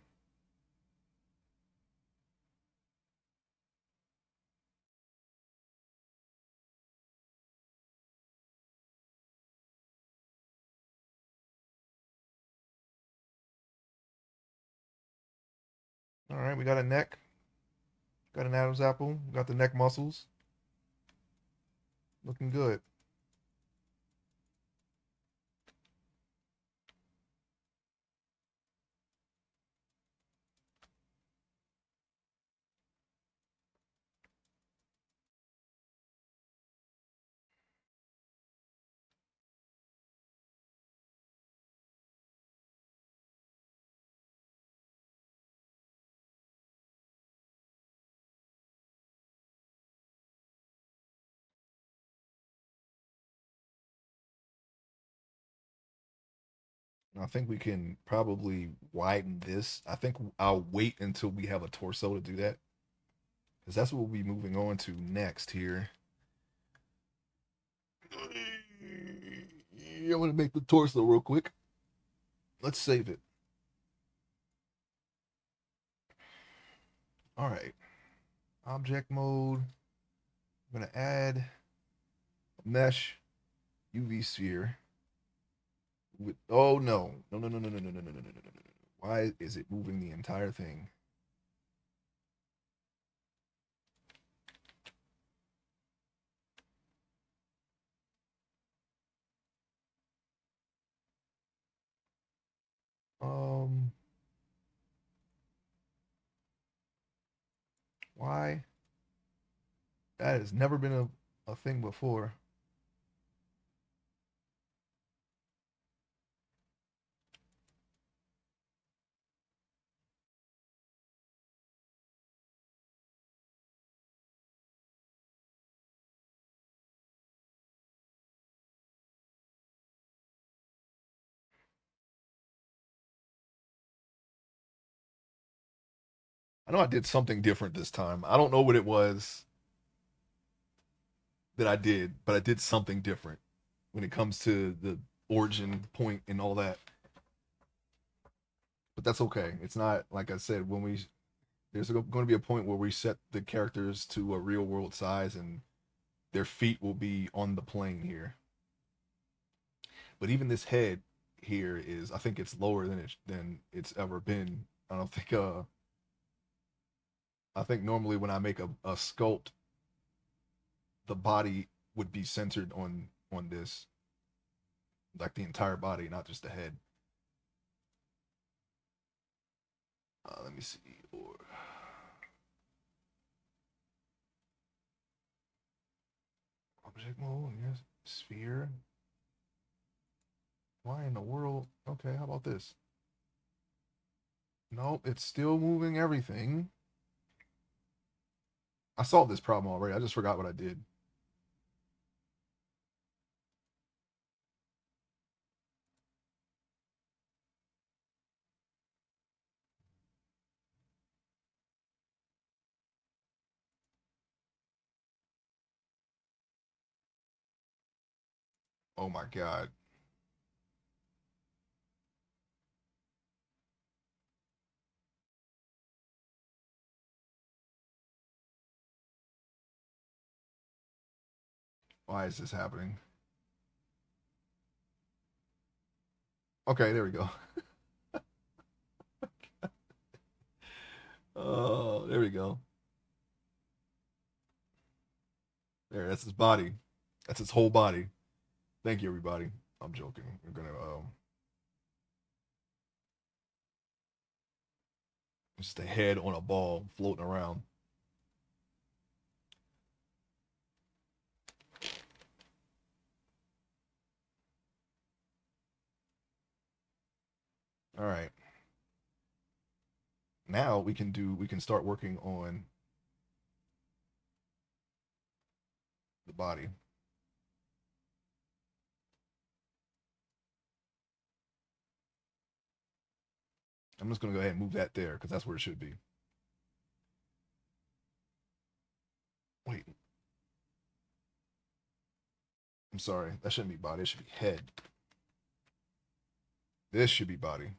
All right, we got a neck. Got an Adam's apple. Got the neck muscles. Looking good. I think we can probably widen this. I think I'll wait until we have a torso to do that because that's what we'll be moving on to next here. I want to make the torso real quick. Let's save it. All right. Object mode. I'm going to add a mesh UV sphere. With, oh no. No, no, no, no, no, no, no, no, no, no, no, no, no. Why is it moving the entire thing? Um, why? That has never been a thing before. I know I did something different this time. I don't know what it was that I did, but I did something different when it comes to the origin point and all that. But that's okay. It's not like I said when we there's going to be a point where we set the characters to a real world size and their feet will be on the plane here. But even this head here is, I think it's lower than it's ever been. I don't think I think normally when I make a sculpt, the body would be centered on this, like the entire body, not just the head. Let me see. Or object mode, yes, sphere. Why in the world? Okay, how about this? Nope, it's still moving everything. I solved this problem already. I just forgot what I did. Oh my god. Why is this happening? Okay, there we go. Oh, there we go. There, that's his body. That's his whole body. Thank you, everybody. I'm joking. We're gonna just a head on a ball floating around. All right. Now we can start working on the body. I'm just gonna go ahead and move that there because that's where it should be. Wait, I'm sorry. That shouldn't be body. It should be head. This should be body.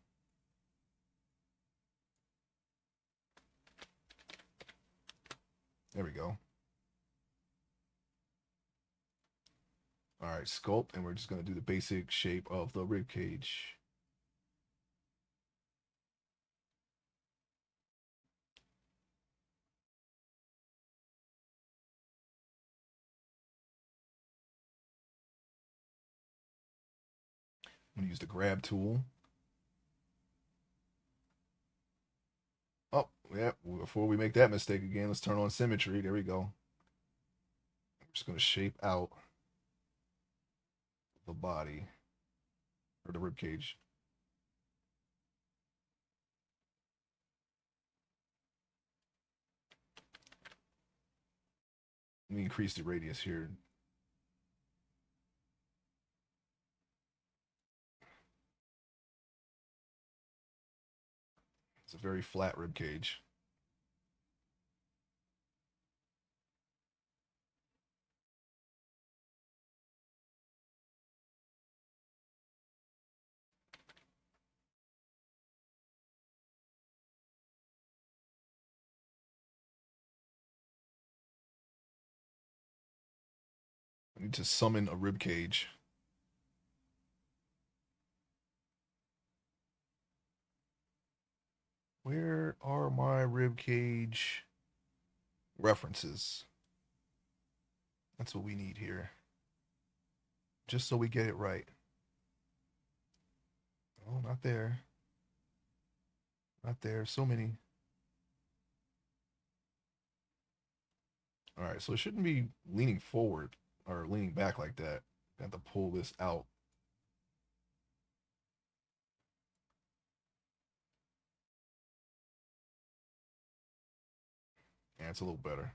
There we go. All right, sculpt, and we're just gonna do the basic shape of the rib cage. I'm gonna use the grab tool. Oh, yeah. Before we make that mistake again, let's turn on symmetry. There we go. I'm just gonna shape out the body or the rib cage. Let me increase the radius here. It's a very flat rib cage. I need to summon a rib cage. Where are my rib cage references? That's what we need here. Just so we get it right. Oh, not there. Not there. So many. All right, so it shouldn't be leaning forward or leaning back like that. I have to pull this out. Yeah, it's a little better.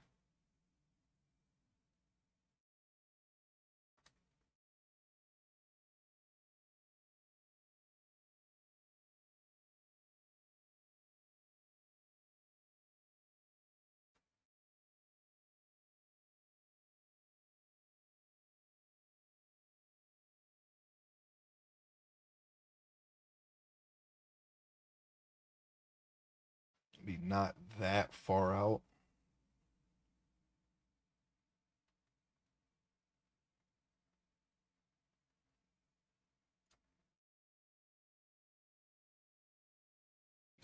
Be not that far out.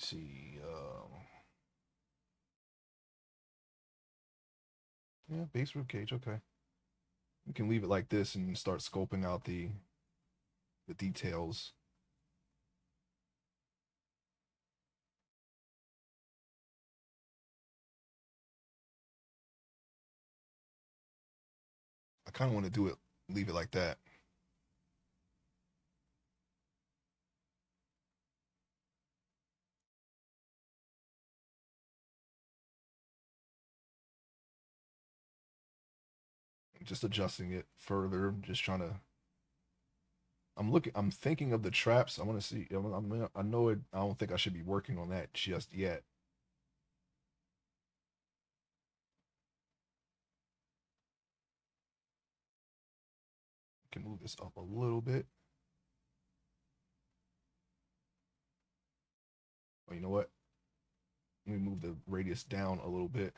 see. Yeah, base rib cage. Okay, we can leave it like this and start scoping out the details. I kind of want to do it, leave it like that. Just adjusting it further. Just trying to. I'm looking. I'm thinking of the traps. I want to see. I know it. I don't think I should be working on that just yet. Can move this up a little bit. Oh, you know what? Let me move the radius down a little bit.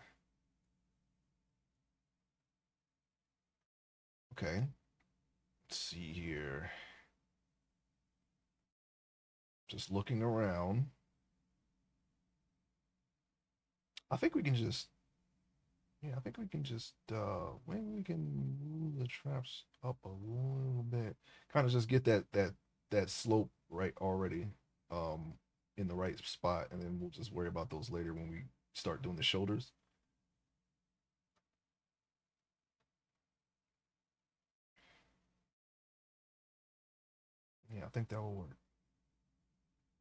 Okay. Let's see here. Just looking around. I think we can just yeah, I think we can just maybe we can move the traps up a little bit. Kind of just get that slope right already in the right spot, and then we'll just worry about those later when we start doing the shoulders. Yeah, I think that will work.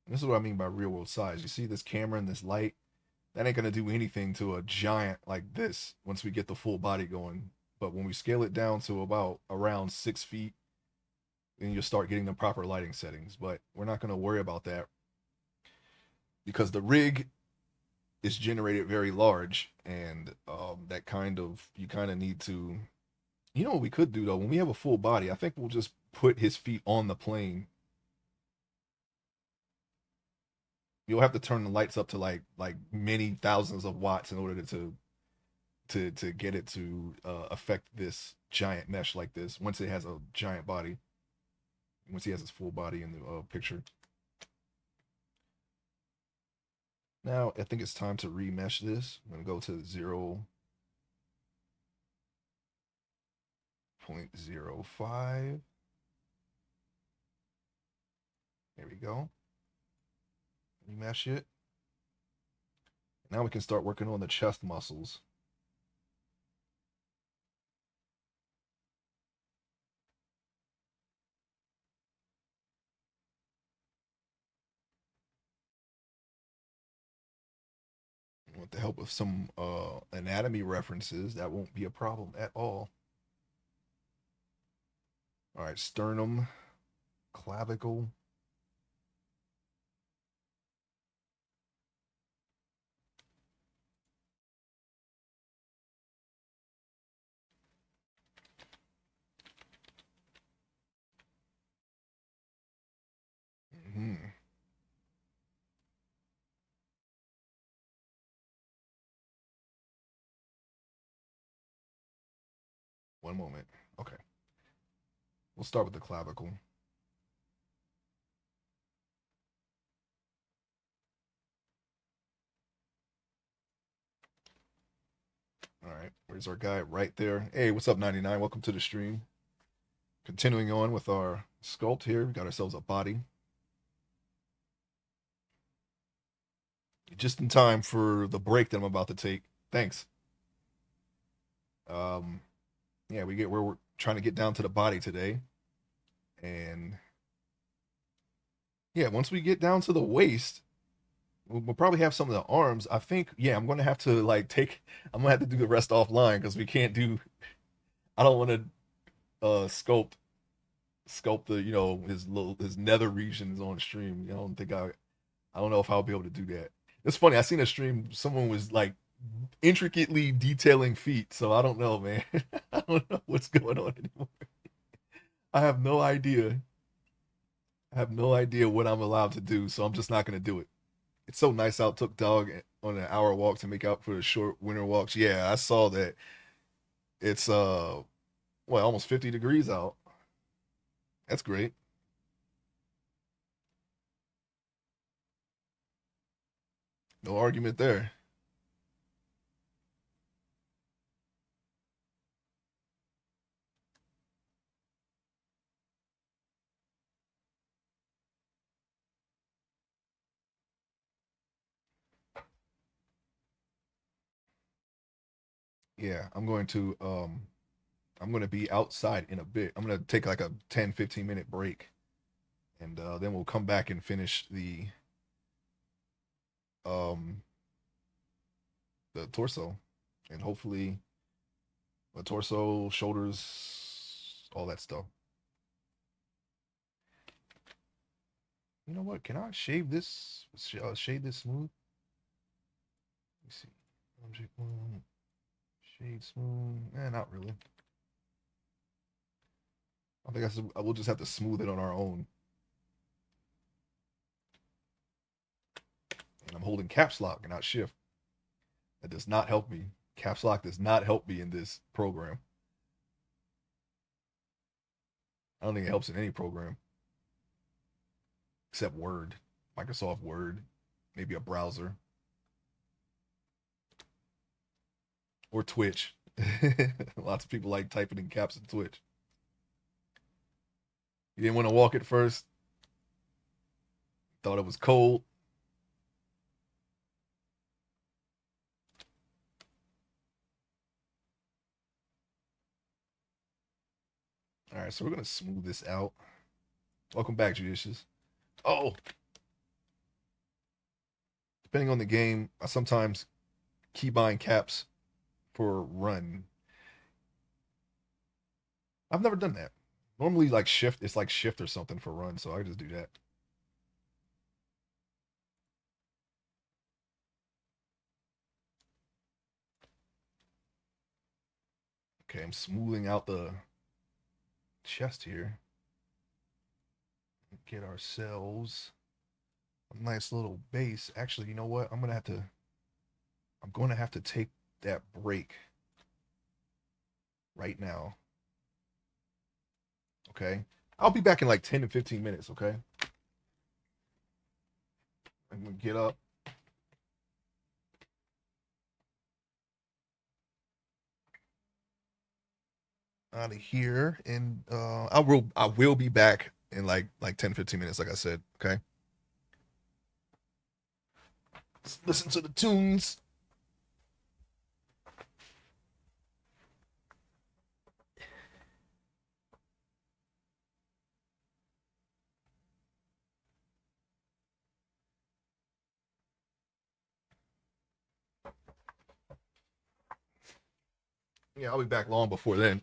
And this is what I mean by real world size. You see this camera and this light? That ain't gonna do anything to a giant like this once we get the full body going. But when we scale it down to about around 6 feet, then you'll start getting the proper lighting settings. But we're not gonna worry about that because the rig is generated very large, and that kind of you kind of need to. You know what we could do though? When we have a full body, I think we'll just put his feet on the plane. You'll have to turn the lights up to like many thousands of watts in order to get it to affect this giant mesh like this once it has a giant body, once he has his full body in the picture. Now I think it's time to remesh this. I'm gonna go to 0.05. There we go. Remesh it. Now we can start working on the chest muscles. With the help of some anatomy references, that won't be a problem at all. All right, sternum, clavicle. Mm-hmm. One moment. Okay, we'll start with the clavicle. All right, where's our guy? Right there. Hey, what's up, 99? Welcome to the stream. Continuing on with our sculpt here, we got ourselves a body. Just in time for the break that I'm about to take. Thanks. Um, yeah, we get where we're trying to get down to the body today. And yeah, once we get down to the waist, we'll probably have some of the arms. I think, yeah, I'm gonna have to like take. I'm gonna have to do the rest offline because we can't do. I don't want to sculpt the his nether regions on stream. I don't think I don't know if I'll be able to do that. It's funny. I seen a stream. Someone was like intricately detailing feet. So I don't know, man. I don't know what's going on anymore. I have no idea. I have no idea what I'm allowed to do. So I'm just not gonna do it. It's so nice out. Took dog on an hour walk to make out for the short winter walks. Yeah, I saw that. It's well, almost 50 degrees out. That's great. No argument there. Yeah, I'm going to be outside in a bit. I'm going to take like a 10-15 minute break, and then we'll come back and finish um the torso, and hopefully the torso, shoulders, all that stuff. You know what? Can I shave this? Shade this smooth? Let me see. Object one, shade smooth. Not really. I think I will just have to smooth it on our own. And I'm holding caps lock and not shift. That does not help me. Caps lock does not help me in this program. I don't think it helps in any program except Word, Microsoft Word, maybe a browser or Twitch. Lots of people like typing in caps in Twitch. You didn't want to walk it first. Thought it was cold. All right, so we're gonna smooth this out. Welcome back, Judicious. Oh, depending on the game, I sometimes keybind caps for run. I've never done that. Normally, like shift, it's like shift or something for run, so I just do that. Okay, I'm smoothing out the chest here. Get ourselves a nice little base. Actually, you know what? I'm going to have to take that break right now. Okay. I'll be back in like 10 to 15 minutes, okay? I'm going to get up. Out of here, and I will be back in like 10-15 minutes, like I said. Okay. Let's listen to the tunes. Yeah, I'll be back long before then.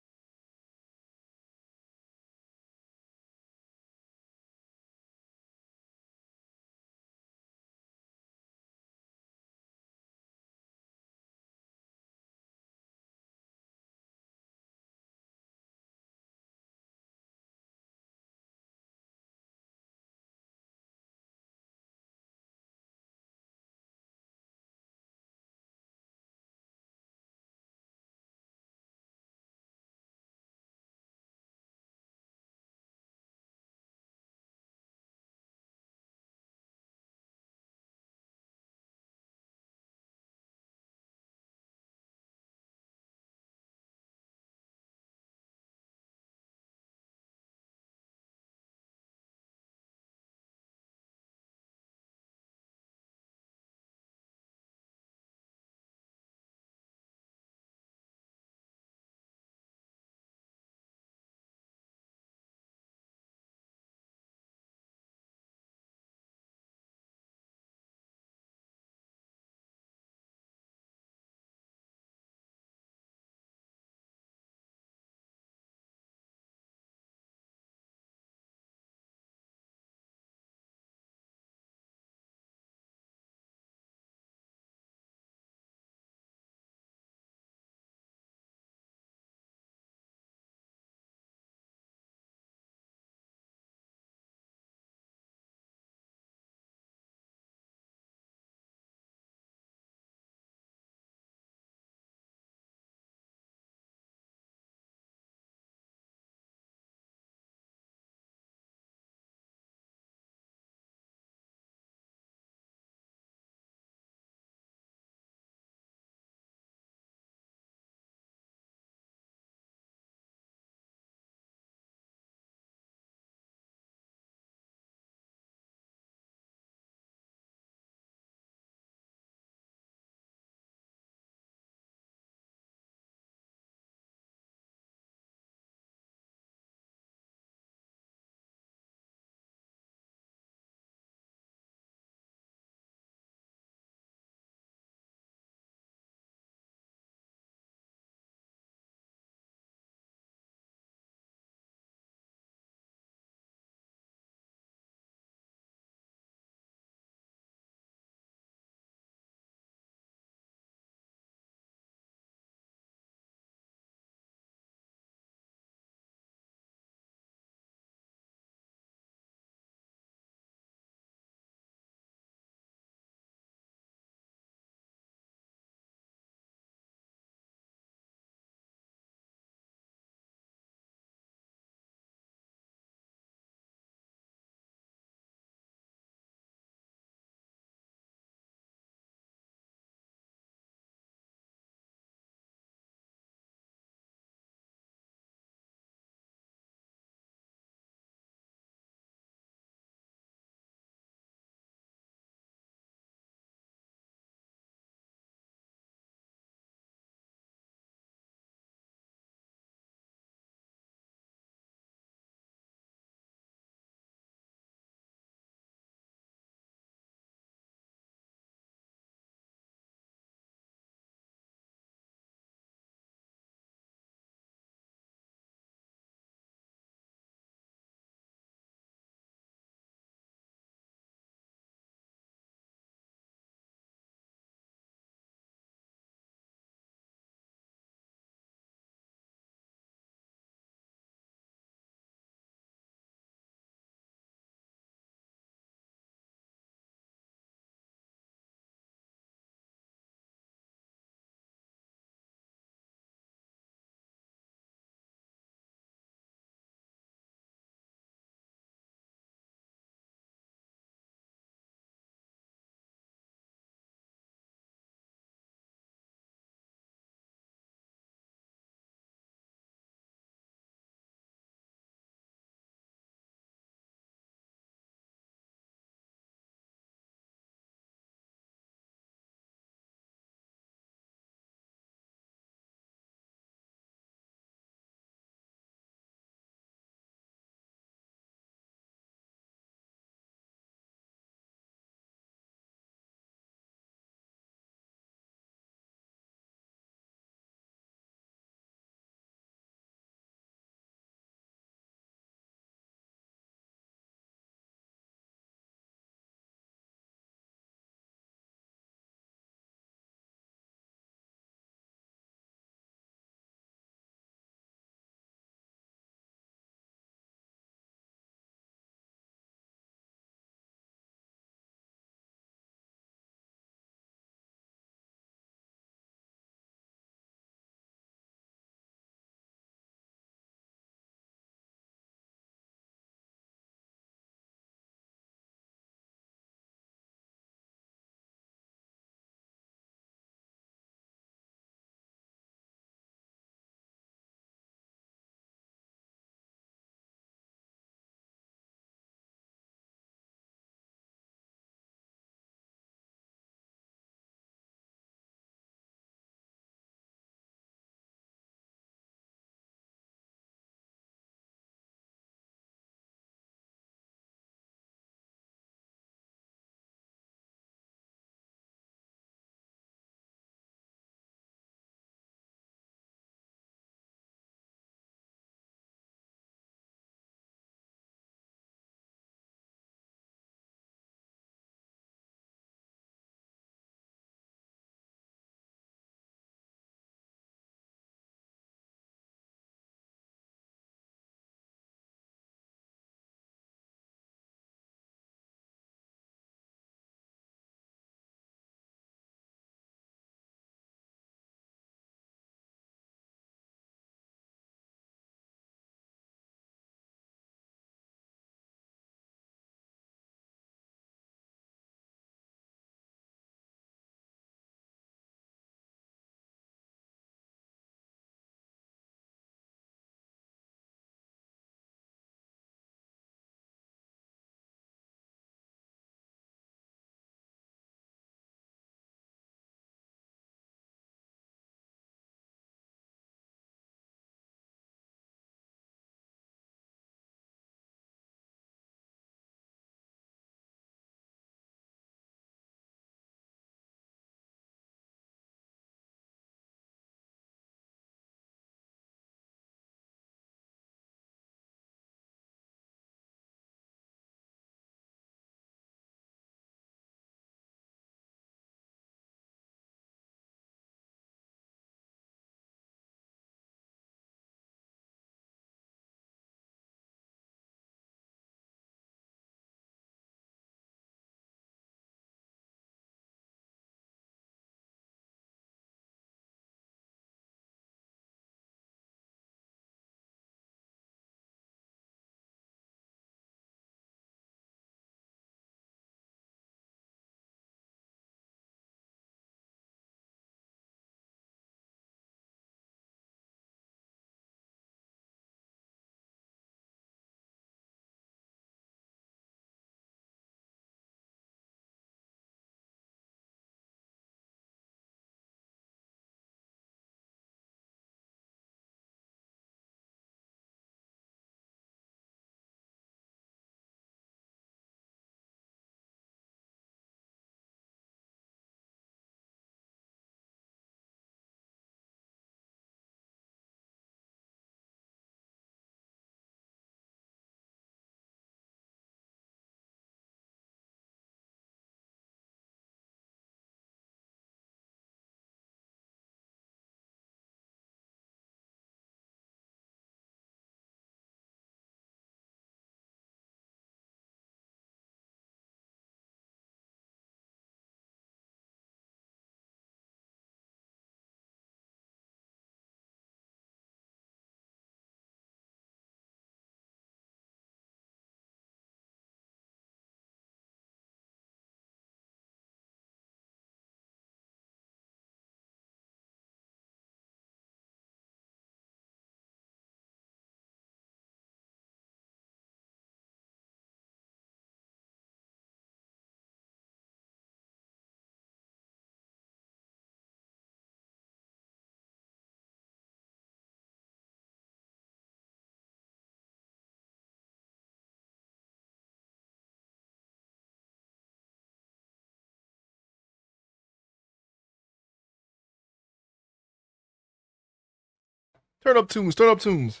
Turn up tunes. Turn up tunes.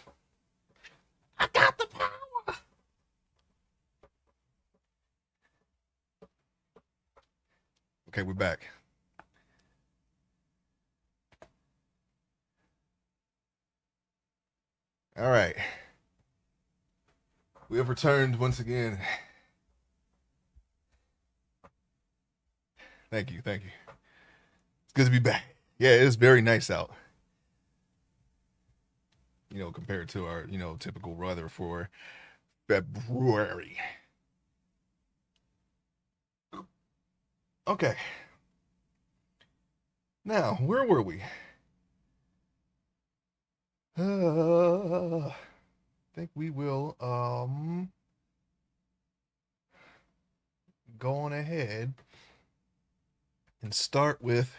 I got the power. Okay, we're back. All right. We have returned once again. Thank you. Thank you. It's good to be back. Yeah, it's very nice out. Compared to our, typical weather for February. Okay. Now, where were we? I think we will go on ahead and start with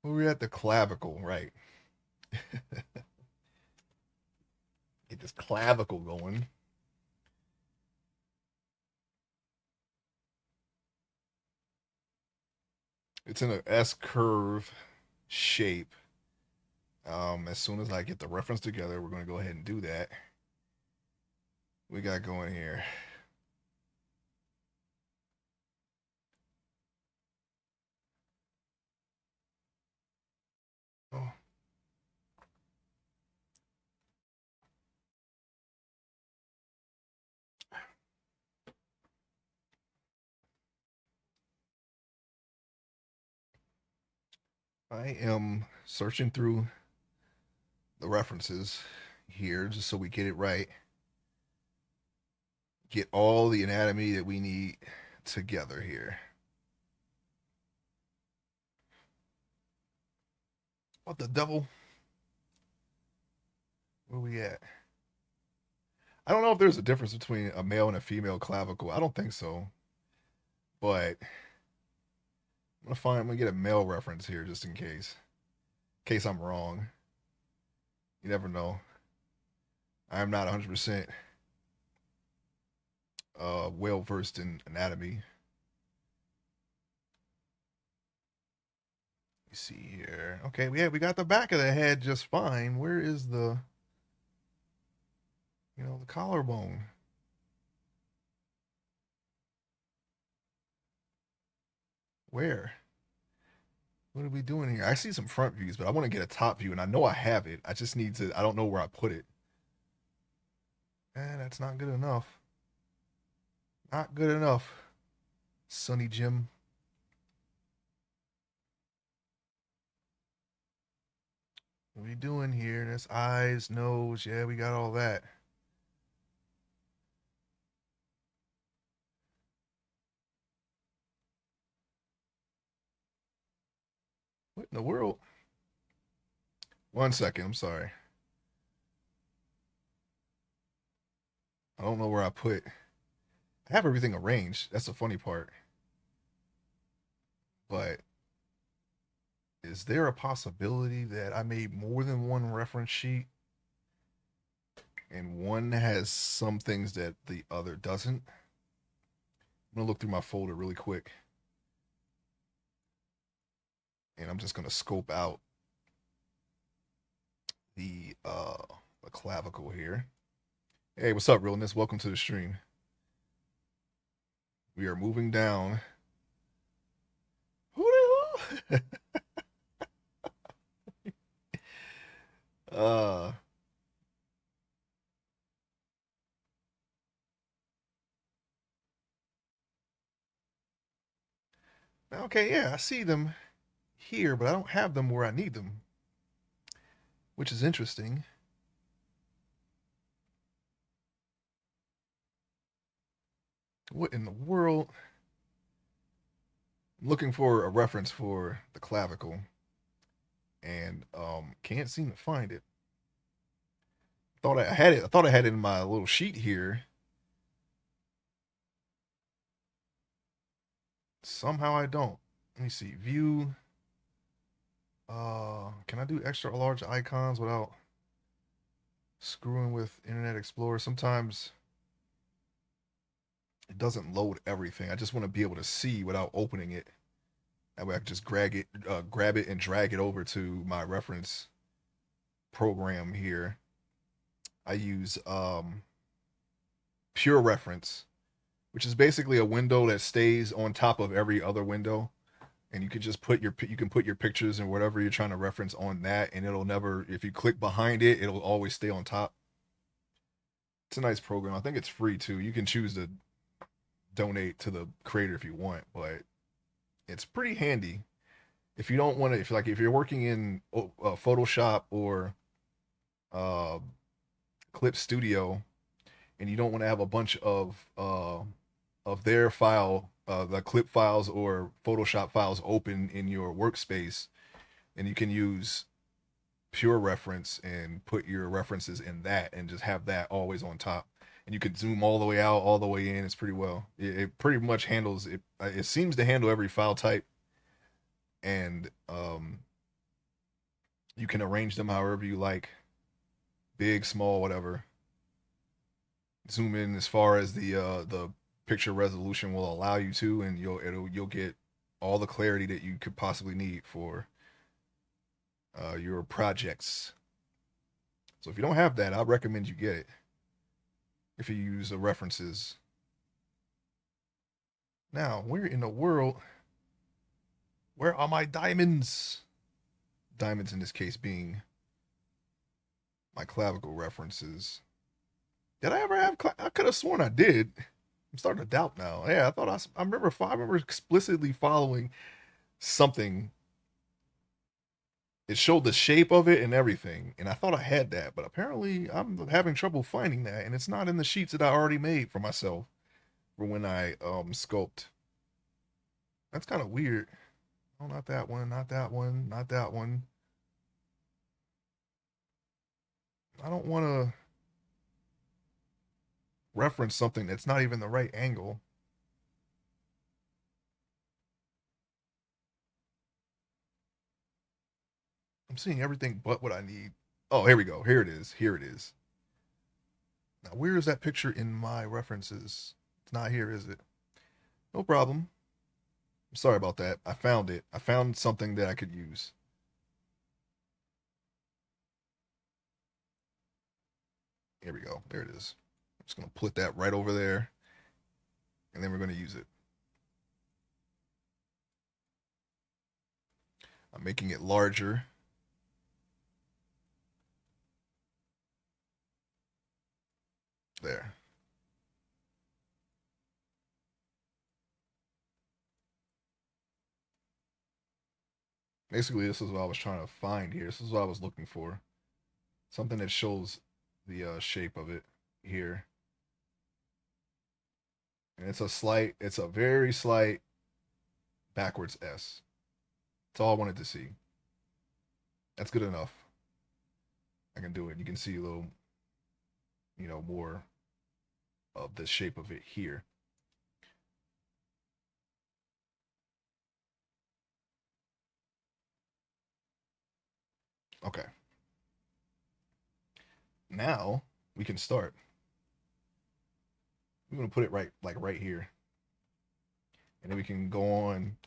we're at the clavicle, right? Get this clavicle going. It's in an S curve shape. As soon as I get the reference together, we're going to go ahead and do that. We got going here. Oh. I am searching through the references here just so we get it right. Get all the anatomy that we need together here. What the devil? Where we at? I don't know if there's a difference between a male and a female clavicle. I don't think so. But I'm gonna get a male reference here just in case. In case I'm wrong. You never know. I'm not 100% well versed in anatomy. You see here. Okay, yeah, we got the back of the head just fine. Where is the collarbone? Where? What are we doing here? I see some front views, but I want to get a top view, and I know I have it. I just need to. I don't know where I put it. That's not good enough. Not good enough. Sonny Jim. What are we doing here? That's eyes, nose. Yeah, we got all that. What in the world? 1 second. I'm sorry. I don't know where I put. I have everything arranged. That's the funny part. But is there a possibility that I made more than one reference sheet and one has some things that the other doesn't? I'm gonna look through my folder really quick. And I'm just gonna scope out the clavicle here. Hey, what's up, realness? Welcome to the stream. We are moving down. uh okay, yeah, I see them here, but I don't have them where I need them, which is interesting. What in the world? I'm looking for a reference for the clavicle and can't seem to find it. Thought I had it. I thought I had it in my little sheet here. Somehow I don't. Let me see. View. Can I do extra large icons without screwing with Internet Explorer? Sometimes it doesn't load everything. I just want to be able to see without opening it. That way I can just grab it and drag it over to my reference program here. I use Pure Reference, which is basically a window that stays on top of every other window, and you can just put your pictures and whatever you're trying to reference on that, and it'll never, if you click behind it, it'll always stay on top. It's a nice program. I think it's free too. You can choose to donate to the creator if you want, but it's pretty handy. If you don't want to, if you're working in Photoshop or uh, Clip Studio, and you don't want to have a bunch of their file, the clip files or Photoshop files open in your workspace, and you can use Pure Reference and put your references in that, and just have that always on top. And you can zoom all the way out, all the way in. It's pretty well. It pretty much handles it. It seems to handle every file type, and you can arrange them however you like, big, small, whatever. Zoom in as far as the picture resolution will allow you to, and you'll get all the clarity that you could possibly need for your projects. So if you don't have that, I recommend you get it. If you use the references. Now, where in the world? Where are my diamonds? Diamonds in this case being my clavicle references. Did I ever have? I could have sworn I did. I'm starting to doubt now. Yeah, I thought I remember. I remember explicitly following something. It showed the shape of it and everything, and I thought I had that, but apparently I'm having trouble finding that, and it's not in the sheets that I already made for myself for when I sculpt. That's kind of weird. Oh, not that one. Not that one. Not that one. I don't want to reference something that's not even the right angle. I'm seeing everything but what I need. Oh, here we go. Here it is. Here it is. Now, where is that picture in my references? It's not here, is it? No problem. I'm sorry about that. I found it. I found something that I could use. Here we go. There it is. I'm just going to put that right over there, and then we're going to use it. I'm making it larger. There. Basically, this is what I was trying to find here. This is what I was looking for. Something that shows the shape of it here. And it's a very slight backwards S. That's all I wanted to see. That's good enough. I can do it. You can see a little, more of the shape of it here. Okay. Now we can start. We're gonna put it right here, and then we can go on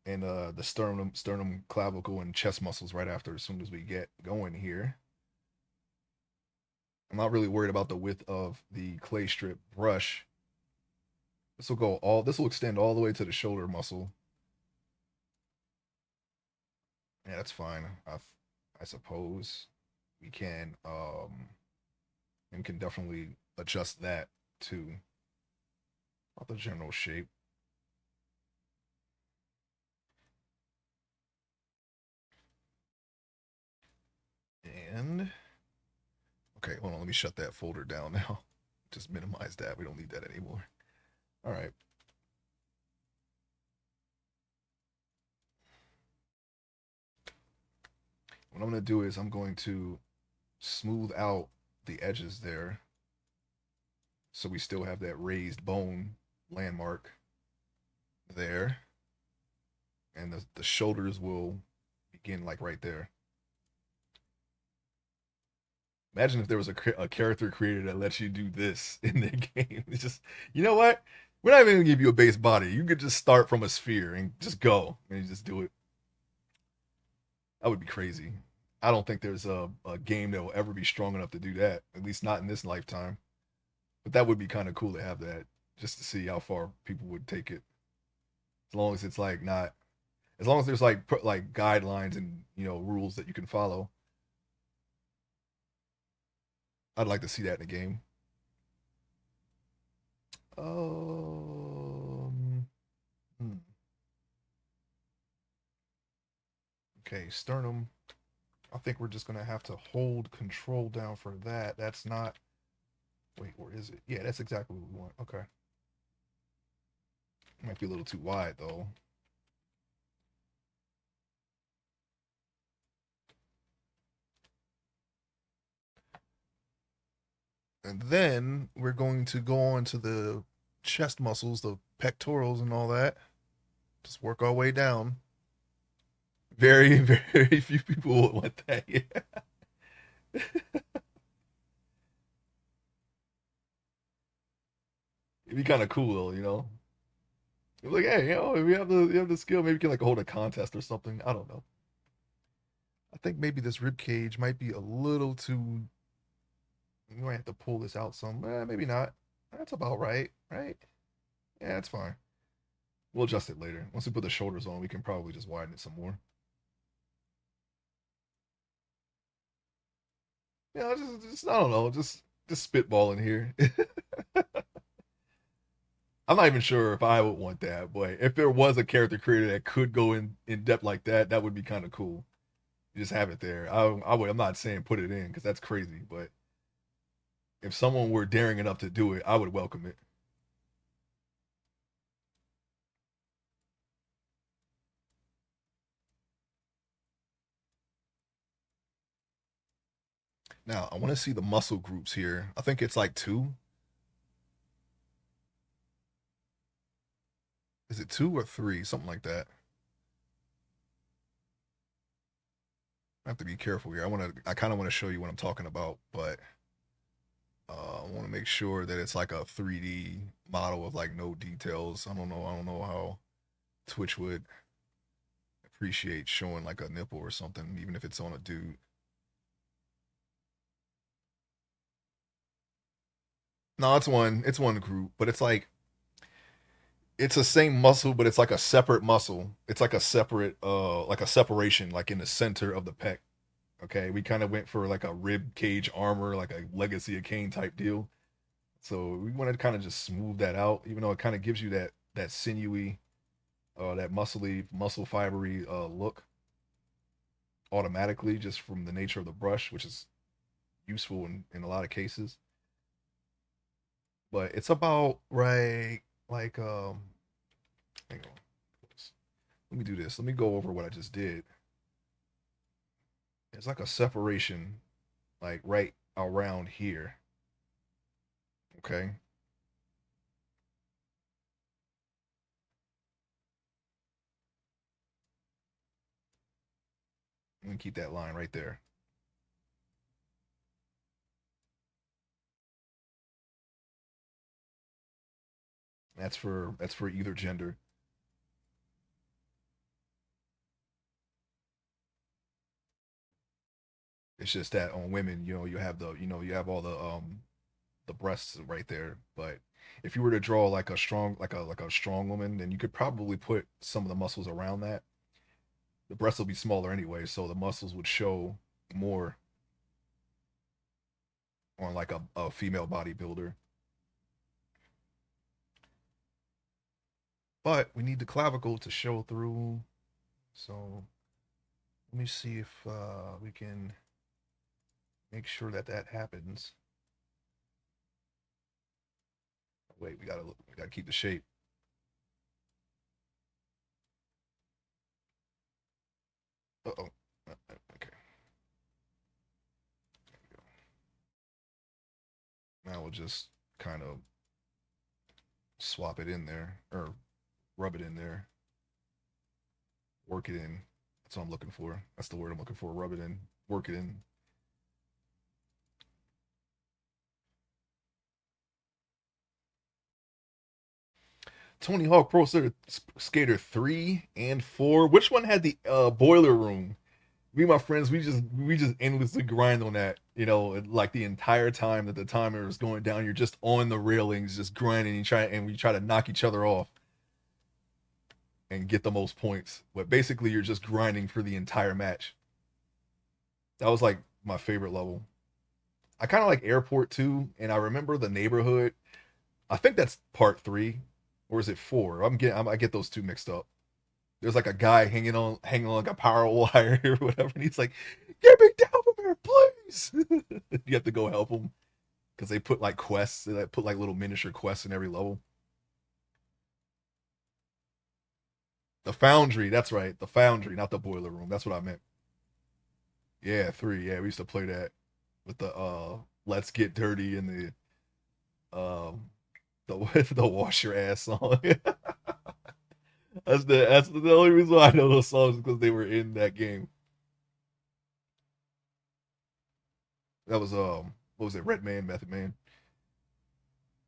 and the sternum, clavicle, and chest muscles right after. As soon as we get going here, I'm not really worried about the width of the clay strip brush. This will extend all the way to the shoulder muscle. Yeah, that's fine. I suppose we can and can definitely adjust that to the general shape. And okay, hold on, let me shut that folder down now. Just minimize that. We don't need that anymore. All right. What I'm going to do is I'm going to smooth out the edges there, so we still have that raised bone landmark there. And the shoulders will begin like right there. Imagine if there was a character creator that lets you do this in the game. It's just, you know what? We're not even gonna give you a base body. You could just start from a sphere and just go and you just do it. That would be crazy. I don't think there's a game that will ever be strong enough to do that. At least not in this lifetime. But that would be kind of cool to have that, just to see how far people would take it. As long as it's like not, as long as there's like guidelines and rules that you can follow. I'd like to see that in a game. Um, hmm. Okay, sternum. I think we're just gonna have to hold control down for that. That's not. Wait, where is it? Yeah, that's exactly what we want. Okay. Might be a little too wide though. And then we're going to go on to the chest muscles, the pectorals, and all that. Just work our way down. Very, very few people would want that. Yeah. It'd be kind of cool though. Like, hey, if you have the skill, maybe you can like hold a contest or something. I don't know. I think maybe this rib cage might be a little too. You might have to pull this out some. Maybe not. That's about right, right? Yeah, that's fine. We'll adjust it later. Once we put the shoulders on, we can probably just widen it some more. Yeah, just I don't know, just spitballing here. I'm not even sure if I would want that, but if there was a character creator that could go in depth like that, that would be kind of cool. You just have it there. I'm not saying put it in because that's crazy, but if someone were daring enough to do it, I would welcome it. Now, I want to see the muscle groups here. I think it's like two. Is it two or three? Something like that. I have to be careful here. I kind of want to show you what I'm talking about, but I want to make sure that it's like a 3D model with like no details. I don't know how Twitch would appreciate showing like a nipple or something, even if it's on a dude. No, it's one group, but it's like it's the same muscle, but it's like a separate muscle. It's like a separate like a separation like in the center of the pec. Okay. We kind of went for like a rib cage armor, like a Legacy of Kane type deal. So we want to kind of just smooth that out, even though it kind of gives you that sinewy, that muscly, muscle fibery look automatically just from the nature of the brush, which is useful in a lot of cases. But it's about right, like hang on, let me do this. Let me go over what I just did. It's like a separation, like right around here. Okay, let me keep that line right there. That's for either gender. It's just that on women, you have all the breasts right there. But if you were to draw like a strong like a strong woman, then you could probably put some of the muscles around that. The breasts will be smaller anyway, so the muscles would show more on like a female bodybuilder. But we need the clavicle to show through. So let me see if we can make sure that that happens. Wait, we gotta keep the shape. Uh oh. Okay. Now we'll just kind of swap it in there or rub it in there, work it in. That's what I'm looking for. That's the word I'm looking for. Rub it in, work it in. Tony Hawk Skater 3 and 4. Which one had the boiler room? Me and my friends, we just endlessly grind on that. Like the entire time that the timer is going down, you're just on the railings, just grinding and we try to knock each other off and get the most points. But basically, you're just grinding for the entire match. That was like my favorite level. I kind of like Airport too, and I remember the neighborhood. I think that's part three, or is it four? I get those two mixed up. There's like a guy hanging on like a power wire or whatever, and he's like, "Get me down from here, please!" You have to go help him because they put like quests. They put like little miniature quests in every level. The Foundry, that's right, the Foundry, not the boiler room. That's what I meant. Yeah, three. Yeah, we used to play that with the "Let's Get Dirty" and the "Wash Your Ass" song. That's the only reason why I know those songs because they were in that game. That was what was it? Red Man, Method Man.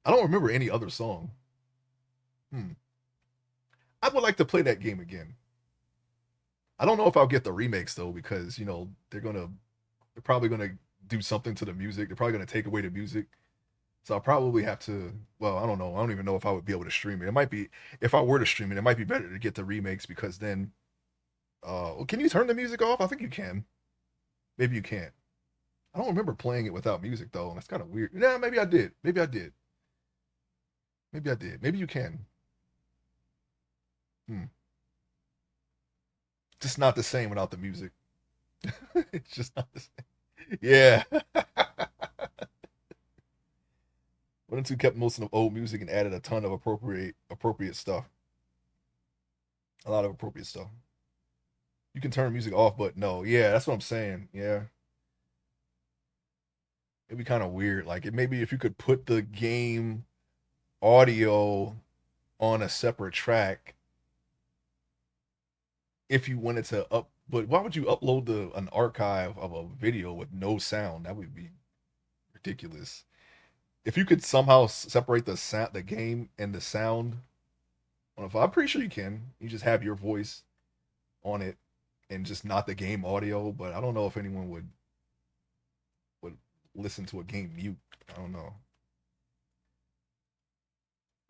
I don't remember any other song. Hmm. I would like to play that game again. I don't know if I'll get the remakes though because they're probably gonna do something to the music. They're probably gonna take away the music. So I'll probably have to. Well, I don't know. I don't even know if I would be able to stream it. It might be if I were to stream it. It might be better to get the remakes because then. Can you turn the music off? I think you can. Maybe you can't. I don't remember playing it without music though, and that's kind of weird. Yeah, maybe I did. Maybe I did. Maybe I did. Maybe you can. Hmm. Just not the same without the music. It's just not the same. Yeah. What if you kept most of the old music and added a ton of appropriate stuff? A lot of appropriate stuff. You can turn music off, but no. Yeah, that's what I'm saying. Yeah. It'd be kind of weird. Like it maybe if you could put the game audio on a separate track if you wanted to up but why would you upload an archive of a video with no sound? That would be ridiculous. If you could somehow separate the game and the sound on a file, I'm pretty sure you can. You just have your voice on it and just not the game audio. But I don't know if anyone would listen to a game mute. I don't know.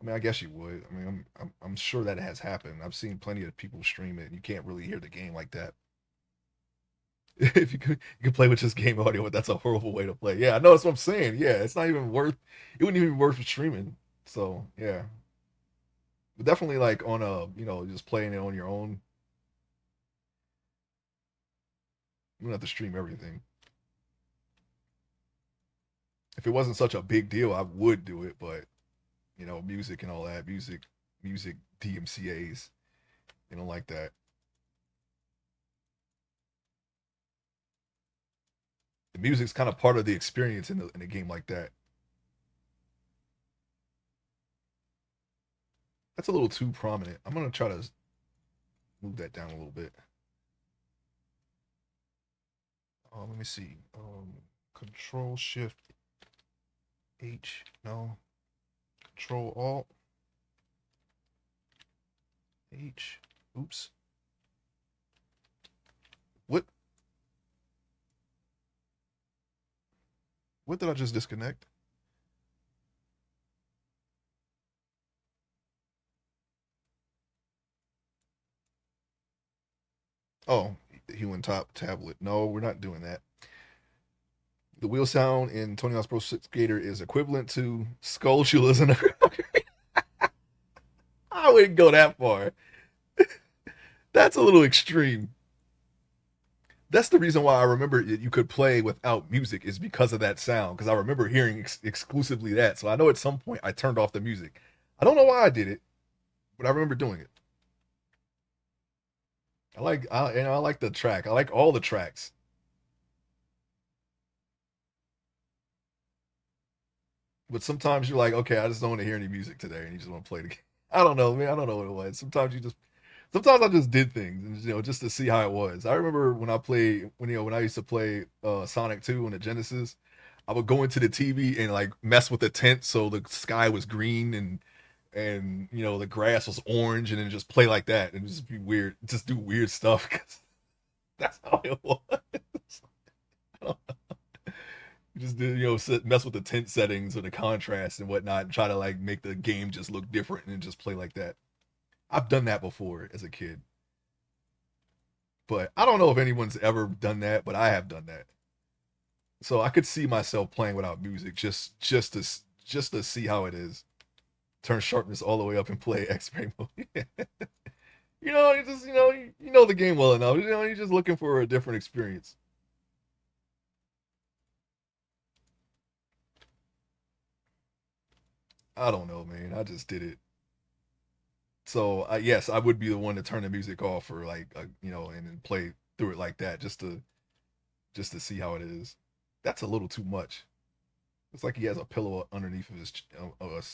I mean, I guess you would. I mean, I'm sure that has happened. I've seen plenty of people stream it, and you can't really hear the game like that. If you could play with just game audio, but that's a horrible way to play. Yeah, I know that's what I'm saying. Yeah, it's not even worth. It wouldn't even be worth streaming. So yeah, but definitely like on a just playing it on your own. You don't have to stream everything. If it wasn't such a big deal, I would do it. But music and all that, music DMCA's, they don't like that. The music's kind of part of the experience in a game like that. That's a little too prominent. I'm gonna try to move that down a little bit. Let me see. Control Shift H. No. Control Alt H. Oops. What? What did I just disconnect? Oh, Human Top Tablet. No, we're not doing that. The wheel sound in Tony Hawk's Pro Skater is equivalent to Skulltulas in a. I wouldn't go that far. That's a little extreme. That's the reason why I remember you could play without music is because of that sound. Because I remember hearing exclusively that. So I know at some point I turned off the music. I don't know why I did it, but I remember doing it. I like the track. I like all the tracks. But sometimes you're like, okay, I just don't want to hear any music today, and you just want to play the game. I don't know, man. I don't know what it was. Sometimes I just did things, just to see how it was. I remember when I used to play Sonic 2 on the Genesis, I would go into the TV and like mess with the tint so the sky was green and and the grass was orange, and then just play like that and just be weird, just do weird stuff because that's how it was. You just did, mess with the tint settings or the contrast and whatnot, and try to like make the game just look different and just play like that. I've done that before as a kid, but I don't know if anyone's ever done that, but I have done that. So I could see myself playing without music just to see how it is. Turn sharpness all the way up and play X-ray mode. You just you know the game well enough. You're just looking for a different experience. I don't know, man. I just did it. So yes, I would be the one to turn the music off or like and then play through it like that just to see how it is. That's a little too much. It's like he has a pillow underneath of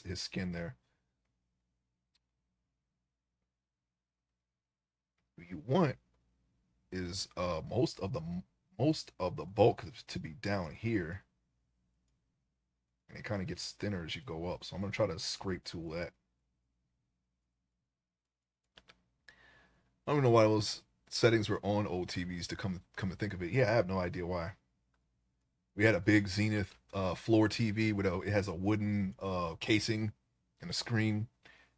his skin there. What you want is most of the bulk to be down here, and it kind of gets thinner as you go up. So I'm gonna try to scrape tool that. I don't know why those settings were on old TVs to come to think of it. Yeah, I have no idea why. We had a big Zenith floor TV with it has a wooden casing and a screen,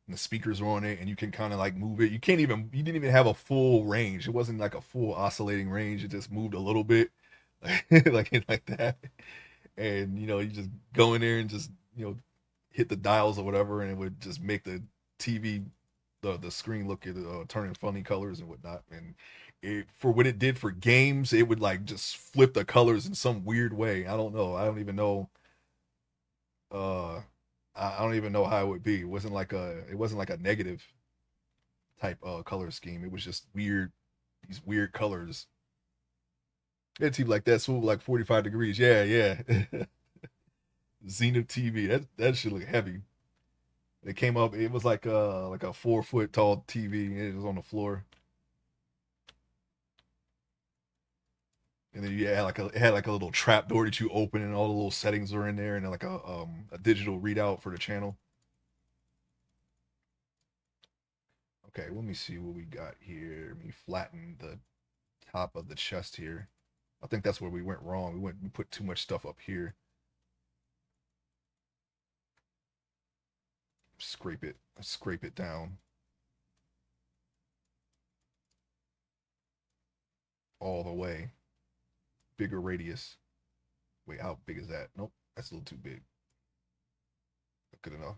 and the speakers are on it, and you can kind of like move it. You didn't even have a full range. It wasn't like a full oscillating range. It just moved a little bit, like that. And you just go in there and just hit the dials or whatever, and it would just make the TV, the screen look at turning funny colors and whatnot. And for what it did for games, it would like just flip the colors in some weird way. I don't know. I don't even know. Uh, I don't even know how it would be. It wasn't like a negative type color scheme. It was just weird. These weird colors. It's TV like that, swoop like 45 degrees. Yeah, yeah. Zenith TV. That should look heavy. It came up. It was like a 4 foot tall TV. And it was on the floor, and then it had like a little trap door that you open, and all the little settings are in there, and then like a digital readout for the channel. Okay, let me see what we got here. Let me flatten the top of the chest here. I think that's where we went wrong. We put too much stuff up here. Scrape it down all the way. Bigger radius. Wait, how big is that? Nope, that's a little too big. Good enough.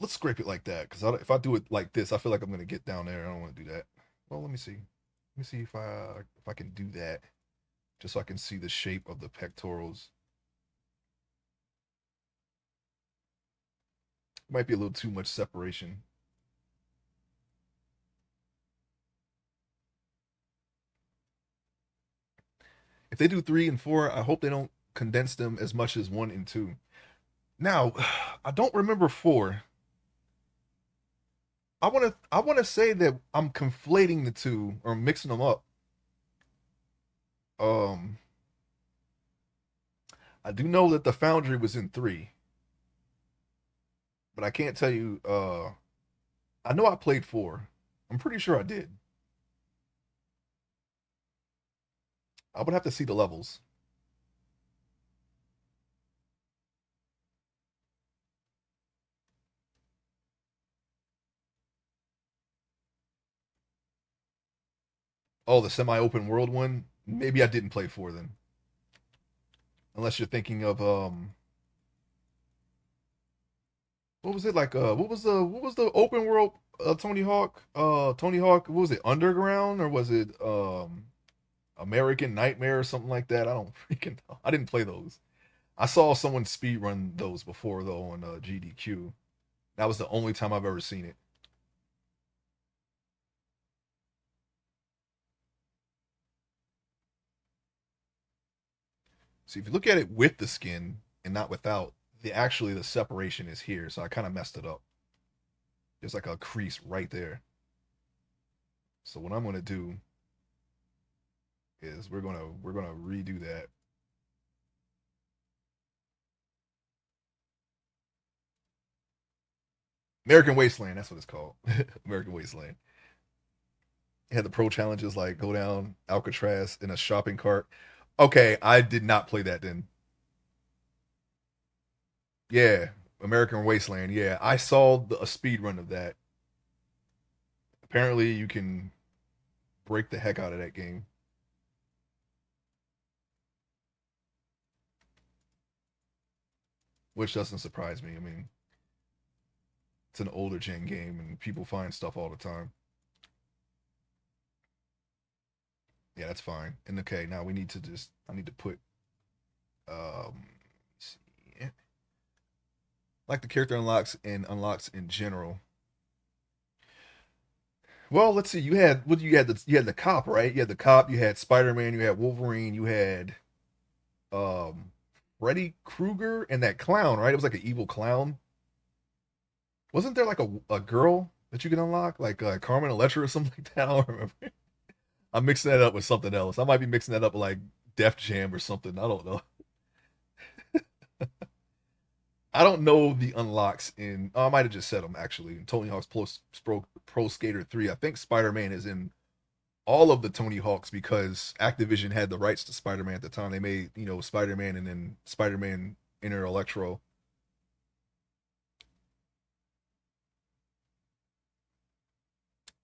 Let's scrape it like that, because if I do it like this, I feel like I'm gonna get down there. I don't want to do that. Well, let me see. Let me see if I can do that, just so I can see the shape of the pectorals. Might be a little too much separation. If they do 3 and 4, I hope they don't condense them as much as 1 and 2. Now, I don't remember 4. I want to say that I'm conflating the two or mixing them up. Um, I do know that the Foundry was in 3, but I can't tell you. I know I played 4. I'm pretty sure I did. I would have to see the levels. Oh, the semi-open world one. Maybe I didn't play 4 then, unless you're thinking of what was it like? What was the open world Tony Hawk? Tony Hawk. What was it? Underground, or was it American Nightmare or something like that? I don't freaking know. I didn't play those. I saw someone speed run those before though on GDQ. That was the only time I've ever seen it. See, if you look at it with the skin and not without, the separation is here. So I kind of messed it up. There's like a crease right there. So what I'm gonna do is we're gonna redo that. American Wasteland. That's what it's called. American Wasteland. It had the pro challenges like go down Alcatraz in a shopping cart. Okay, I did not play that then. Yeah, American Wasteland. Yeah, I saw a speed run of that. Apparently, you can break the heck out of that game, which doesn't surprise me. I mean, it's an older gen game, and people find stuff all the time. Yeah, that's fine. And okay, now we need to just I need to put let's see, like the character unlocks in general. Well, let's see. You had the cop, right? You had the cop. You had Spider Man. You had Wolverine. You had um Freddy Krueger and that clown, right? It was like an evil clown. Wasn't there like a girl that you can unlock, like Carmen Electra or something like that? I don't remember. I'm mixing that up with something else. I might be mixing that up with like Def Jam or something. I don't know. I don't know the unlocks in. Oh, I might have just said them actually. Tony Hawk's Pro Skater 3. I think Spider Man is in all of the Tony Hawks because Activision had the rights to Spider Man at the time. They made Spider Man and then Spider Man Inner Electro.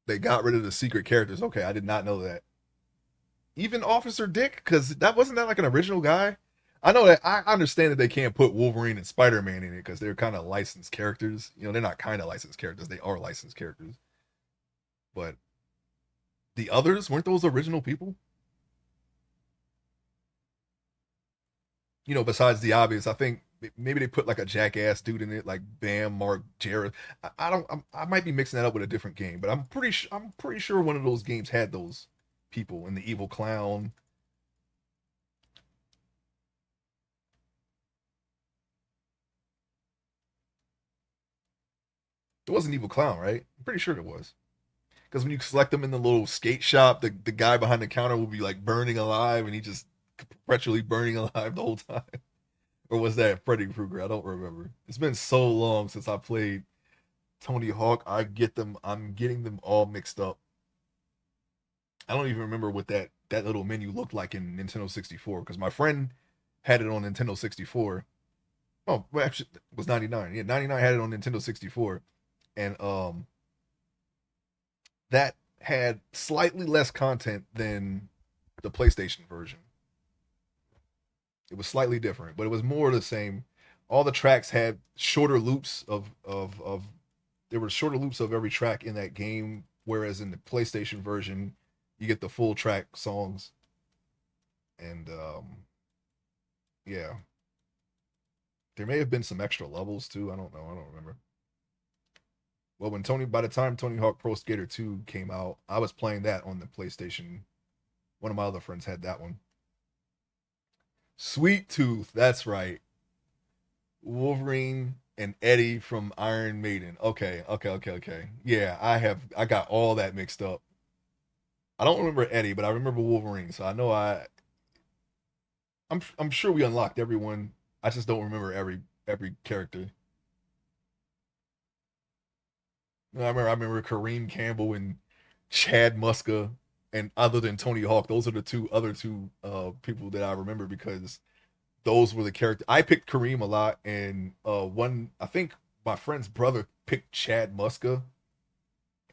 They got rid of the secret characters. Okay, I did not know that. Even Officer Dick, because that wasn't that like an original guy. I know that I understand that they can't put Wolverine and Spider Man in it because they're kind of licensed characters. They're not kind of licensed characters; they are licensed characters. But the others weren't those original people. Besides the obvious, I think maybe they put like a jackass dude in it, like Bam Mark Jared. I don't. I might be mixing that up with a different game, but I'm pretty sure one of those games had those people and the evil clown. It wasn't evil clown, right? I'm pretty sure it was. Because when you select them in the little skate shop, the guy behind the counter will be like burning alive, and he just perpetually burning alive the whole time. Or was that Freddy Krueger? I don't remember. It's been so long since I played Tony Hawk. I'm getting them all mixed up. I don't even remember what that little menu looked like in Nintendo 64 because my friend had it on Nintendo 64. Oh, well, actually, it was 99. Yeah, 99 had it on Nintendo 64, and that had slightly less content than the PlayStation version. It was slightly different, but it was more the same. All the tracks had shorter loops of there were shorter loops of every track in that game, whereas in the PlayStation version, you get the full track songs. And yeah, there may have been some extra levels too. I don't know. I don't remember. Well, by the time Tony Hawk Pro Skater 2 came out, I was playing that on the PlayStation. One of my other friends had that one. Sweet Tooth, that's right. Wolverine and Eddie from Iron Maiden. Okay, okay, okay, okay. Yeah, I got all that mixed up. I don't remember Eddie, but I remember Wolverine. So I know I'm sure we unlocked everyone. I just don't remember every character. I remember Kareem Campbell and Chad Muska, and other than Tony Hawk, those are the other two people that I remember because those were the characters. I picked Kareem a lot, and one I think my friend's brother picked Chad Muska.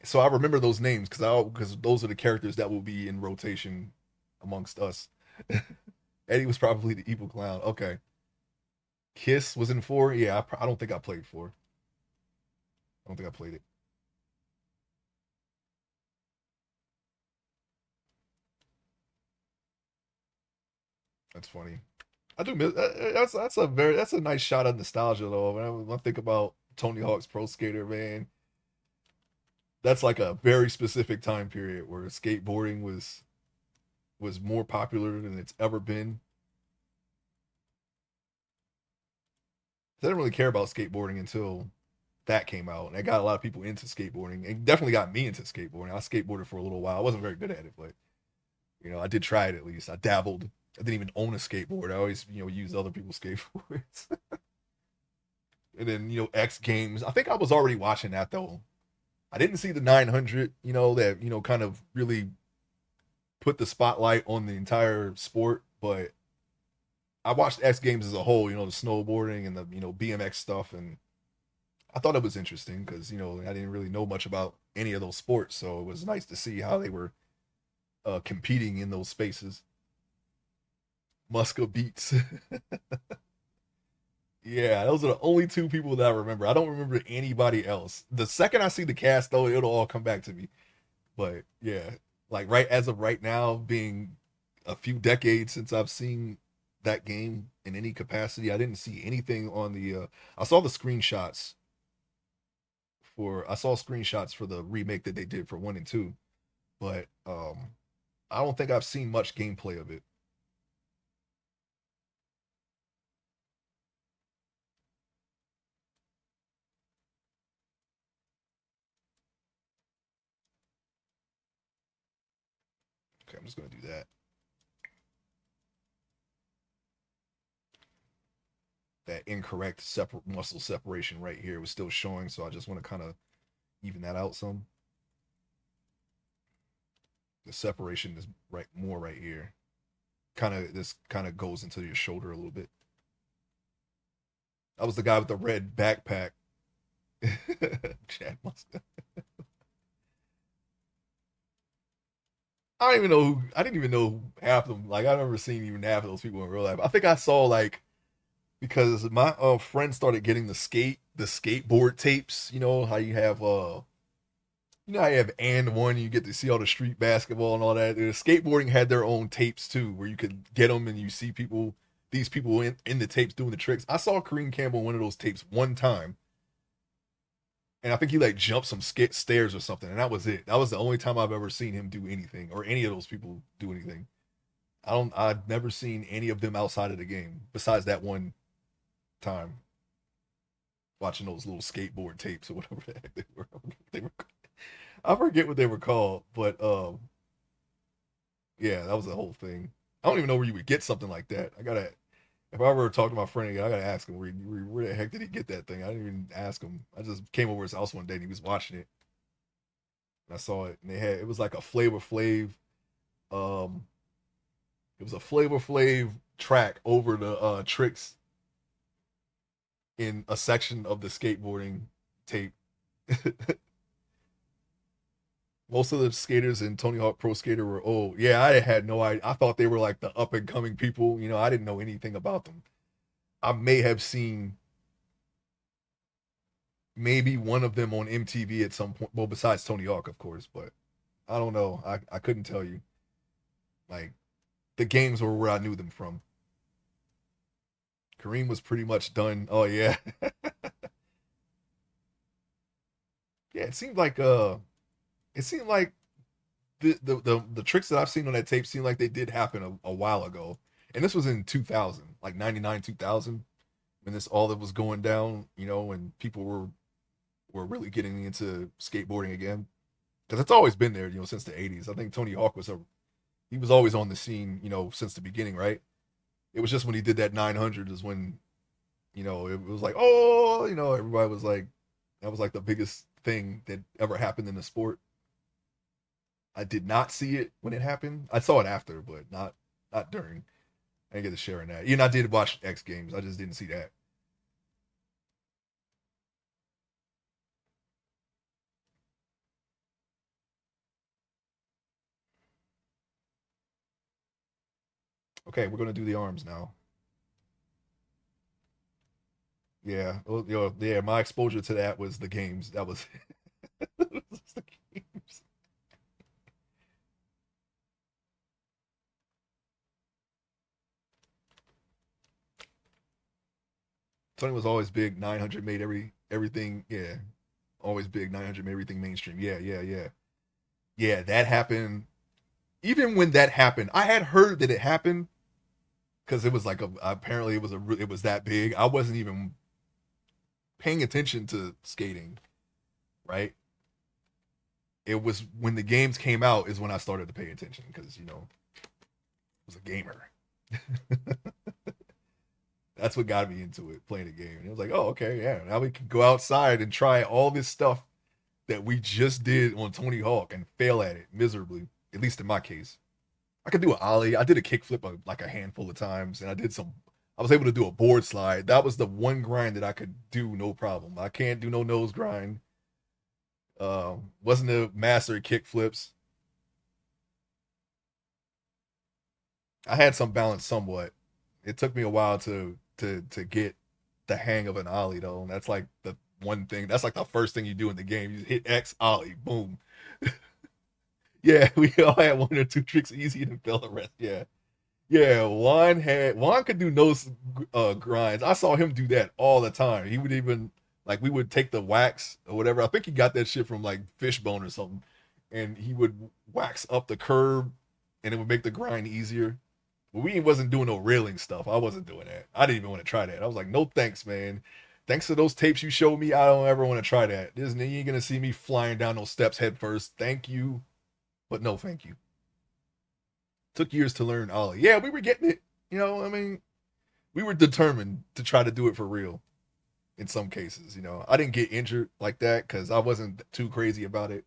So I remember those names because those are the characters that will be in rotation amongst us. Eddie was probably the evil clown. Okay, Kiss was in 4. Yeah, I don't think I played 4. I don't think I played it. That's funny. I do miss that's a nice shot of nostalgia though. When I think about Tony Hawk's Pro Skater, man, that's like a very specific time period where skateboarding was more popular than it's ever been. I didn't really care about skateboarding until that came out, and it got a lot of people into skateboarding. It definitely got me into skateboarding. I skateboarded for a little while. I wasn't very good at it, but I did try it at least. I dabbled. I didn't even own a skateboard. I always used other people's skateboards. And then X Games. I think I was already watching that though. I didn't see the 900. That kind of really put the spotlight on the entire sport, but I watched X Games as a whole. The snowboarding and the BMX stuff, and I thought it was interesting because I didn't really know much about any of those sports, so it was nice to see how they were competing in those spaces. Muska beats. Yeah, those are the only two people that I remember. I don't remember anybody else. The second I see the cast, though, it'll all come back to me. But yeah, like right as of right now, being a few decades since I've seen that game in any capacity, I didn't see anything on the. I saw the screenshots for the remake that they did for 1 and 2, but I don't think I've seen much gameplay of it. Okay, I'm just gonna do that. That incorrect separate muscle separation right here was still showing, so I just want to kind of even that out some. The separation is right here. This kind of goes into your shoulder a little bit. I was the guy with the red backpack. Chad Muska. I didn't even know half of them. Like I never seen even half of those people in real life. I think I saw like because my friend started getting the skateboard tapes. You know how you have how you have and one, you get to see all the street basketball and all that. The skateboarding had their own tapes too, where you could get them and you see these people in the tapes doing the tricks. I saw Kareem Campbell in one of those tapes one time, and I think he like jumped some stairs or something, and that was it. That was the only time I've ever seen him do anything or any of those people do anything. I've never seen any of them outside of the game besides that one time watching those little skateboard tapes or whatever the heck they were. They were I forget what they were called, but yeah, that was the whole thing. I don't even know where you would get something like that. If I ever talk to my friend again, I gotta ask him where the heck did he get that thing? I didn't even ask him. I just came over his house one day and he was watching it, and I saw it, and it was like a Flavor Flav, um, it was a Flavor Flav track over the tricks in a section of the skateboarding tape. Most of the skaters in Tony Hawk Pro Skater were old. Yeah, I had no idea. I thought they were like the up and coming people. I didn't know anything about them. I may have seen maybe one of them on MTV at some point. Well, besides Tony Hawk, of course, but I don't know. I couldn't tell you. Like the games were where I knew them from. Kareem was pretty much done. Oh yeah, yeah. It seemed like the tricks that I've seen on that tape seem like they did happen a while ago, and this was in 2000, like 99, 2000, when this all that was going down, when people were really getting into skateboarding again, because it's always been there, since the 80s. I think Tony Hawk he was always on the scene, since the beginning, right? It was just when he did that 900 is when it was like, oh, everybody was like, that was like the biggest thing that ever happened in the sport. I did not see it when it happened. I saw it after, but not during. I didn't get to share in that. I did watch X Games. I just didn't see that. Okay, we're gonna do the arms now. Yeah, well, yeah. My exposure to that was the games. That was, the games. Tony was always big. 900 made everything. Yeah, always big. 900 made everything mainstream. Yeah, yeah, yeah, yeah. That happened. Even when that happened, I had heard that it happened because it was like apparently it was that big. I wasn't even paying attention to skating, right? It was when the games came out is when I started to pay attention because I was a gamer. That's what got me into it, playing the game. And it was like, oh, okay, yeah. Now we can go outside and try all this stuff that we just did on Tony Hawk and fail at it miserably. At least in my case, I could do an ollie. I did a kickflip like a handful of times, and I did some. I was able to do a board slide. That was the one grind that I could do no problem. I can't do no nose grind. Wasn't a master at kickflips. I had some balance somewhat. It took me a while to get the hang of an ollie though. And that's like the one thing. That's like the first thing you do in the game. You hit X ollie, boom. Yeah, we all had one or two tricks easy to fail the rest. Yeah, yeah. Juan could do nose grinds. I saw him do that all the time. He would even like we would take the wax or whatever. I think he got that shit from like Fishbone or something, and he would wax up the curb, and it would make the grind easier. But we wasn't doing no railing stuff. I wasn't doing that. I didn't even want to try that. I was like, no thanks, man. Thanks to those tapes you showed me, I don't ever want to try that. You ain't gonna see me flying down those steps head first. Thank you, but no, thank you. Took years to learn Ollie. Yeah, we were getting it. I mean, we were determined to try to do it for real. In some cases, I didn't get injured like that because I wasn't too crazy about it.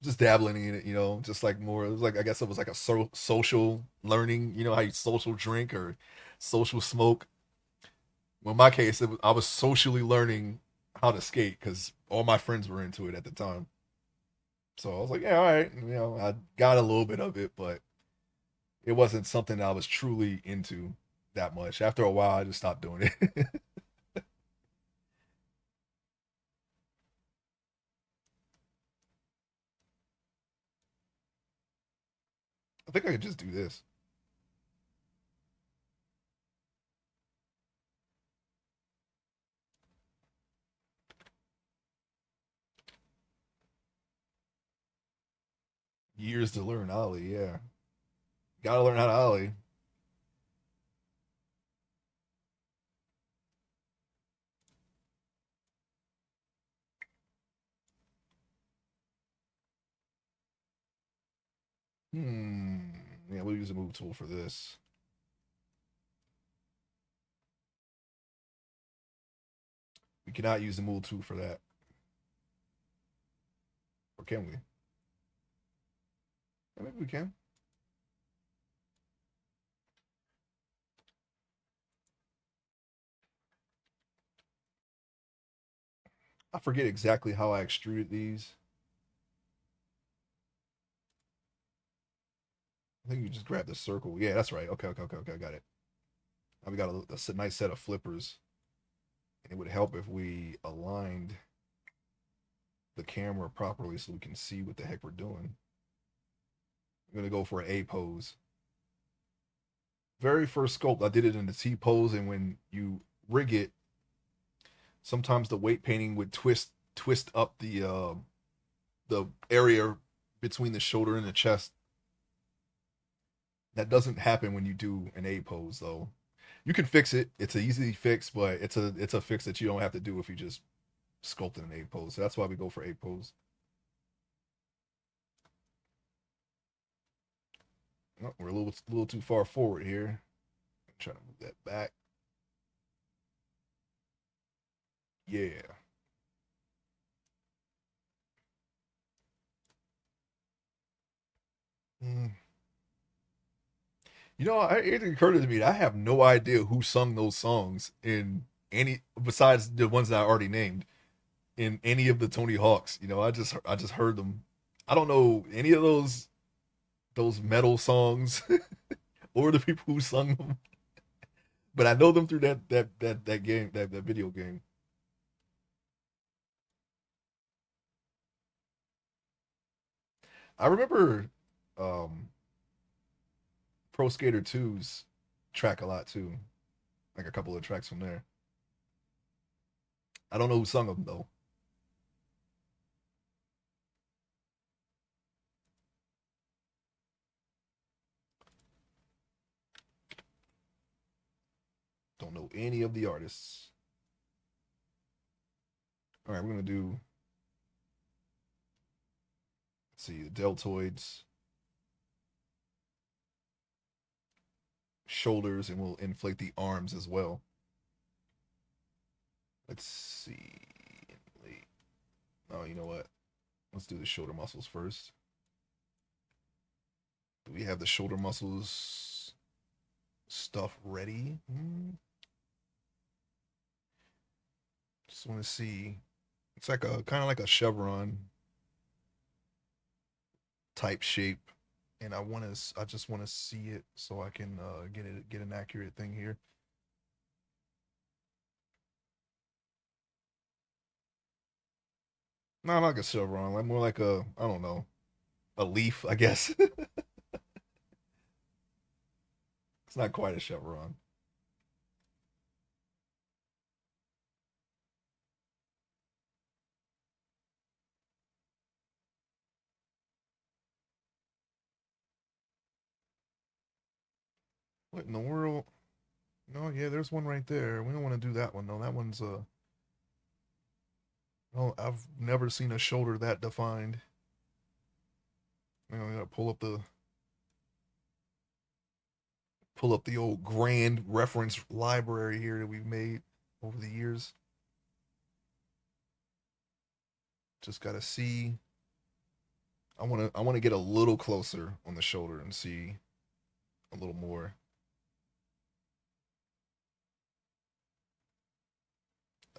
Just dabbling in it, just like more. It was like I guess it was like a social learning. You know how you social drink or social smoke. Well, in my case, I was socially learning how to skate because all my friends were into it at the time. So I was like, yeah, all right. I got a little bit of it, but it wasn't something that I was truly into that much. After a while, I just stopped doing it. I think I could just do this. Years to learn ollie. Yeah, gotta learn how to ollie. Hmm. Yeah, we'll use a move tool for this. We cannot use the move tool for that, or can we? Yeah, maybe we can. I forget exactly how I extruded these. I think you just grab the circle. Yeah, that's right. Okay, okay, okay, okay. I got it. Now we got a nice set of flippers. And it would help if we aligned the camera properly so we can see what the heck we're doing. I'm gonna go for an A pose. Very first sculpt, I did it in the T pose, and when you rig it, sometimes the weight painting would twist up the area between the shoulder and the chest. That doesn't happen when you do an A pose though. You can fix it. It's an easy fix, but it's a fix that you don't have to do if you just sculpt in an A pose. So that's why we go for A pose. Oh, we're a little too far forward here. I'm trying to move that back. Yeah. Mm. It occurred to me that I have no idea who sung those songs in any besides the ones that I already named in any of the Tony Hawks. I just heard them. I don't know any of those metal songs or the people who sung them, but I know them through that game that video game. I remember um, Pro Skater 2's track a lot too, like a couple of tracks from there. I don't know who sung them though. Don't know any of the artists. All right, we're gonna do. Let's see the deltoids, shoulders, and we'll inflate the arms as well. Let's see. Wait. Oh, you know what? Let's do the shoulder muscles first. Do we have the shoulder muscles stuff ready? Just want to see. It's like a kind of like a chevron type shape, and I just want to see it so I can get an accurate thing here. Not like a chevron, like more like a, I don't know, a leaf, I guess. It's not quite a chevron. What in the world? No, yeah, there's one right there. We don't want to do that one though. That one's oh, I've never seen a shoulder that defined. You know, I gotta pull up the old grand reference library here that we've made over the years. Just gotta see. I wanna get a little closer on the shoulder and see a little more.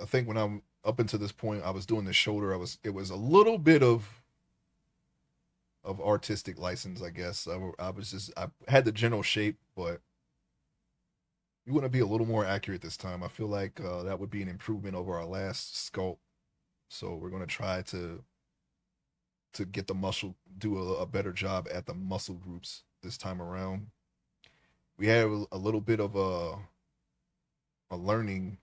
I think when I'm up until this point, I was doing the shoulder. It was a little bit of artistic license, I guess. I was just I had the general shape, but you want to be a little more accurate this time. I feel like that would be an improvement over our last sculpt. So we're gonna try to get the muscle, do a better job at the muscle groups this time around. We had a little bit of a learning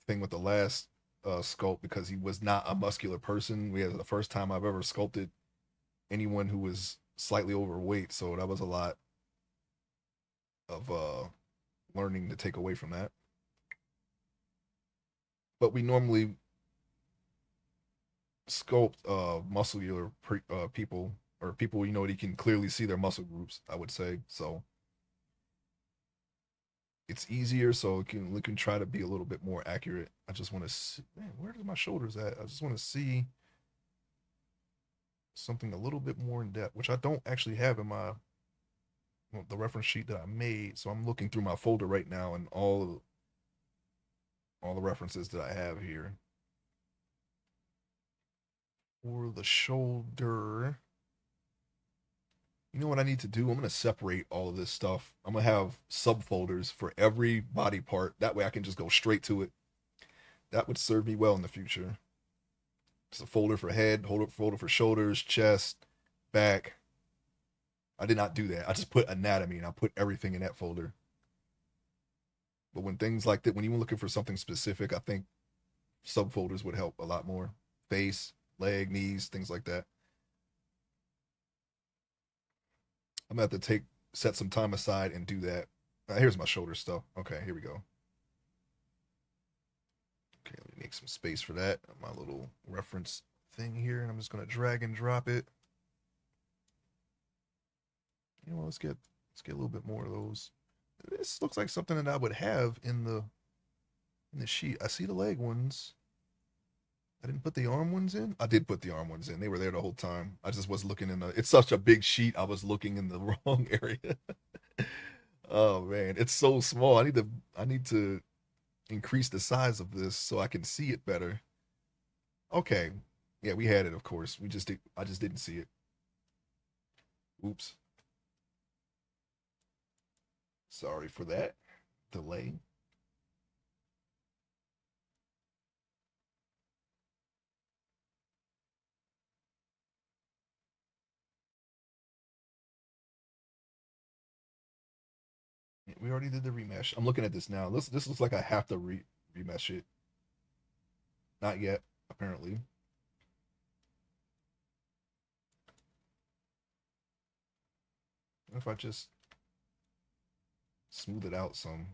thing with the last sculpt because he was not a muscular person. We had the first time I've ever sculpted anyone who was slightly overweight, so that was a lot of learning to take away from that. But we normally sculpt muscular people or people you know that you can clearly see their muscle groups. I would say so. It's easier, so we can try to be a little bit more accurate. I just want to see, man, where are my shoulders at? I just want to see something a little bit more in depth, which I don't actually have in my well, the reference sheet that I made. So I'm looking through my folder right now and all the references that I have here for the shoulder. You know what I need to do? I'm going to separate all of this stuff. I'm going to have subfolders for every body part. That way I can just go straight to it. That would serve me well in the future. Just a folder for head, folder for shoulders, chest, back. I did not do that. I just put anatomy and I put everything in that folder. But when things like that, when you're looking for something specific, I think subfolders would help a lot more. Face, leg, knees, things like that. I'm gonna have to set some time aside and do that. Here's my shoulder stuff. Okay, here we go. Okay, let me make some space for that. My little reference thing here, and I'm just gonna drag and drop it. You know, let's get a little bit more of those. This looks like something that I would have in the sheet. I see the leg ones. I didn't put the arm ones in. I did put the arm ones in. They were there the whole time. I just was looking in the. It's such a big sheet. I was looking in the wrong area. Oh man, it's so small. I need to increase the size of this so I can see it better. Okay. Yeah, we had it, of course. I just didn't see it. Oops. Sorry for that delay. We already did the remesh. I'm looking at this now. This looks like I have to remesh it. Not yet, apparently. What if I just smooth it out some?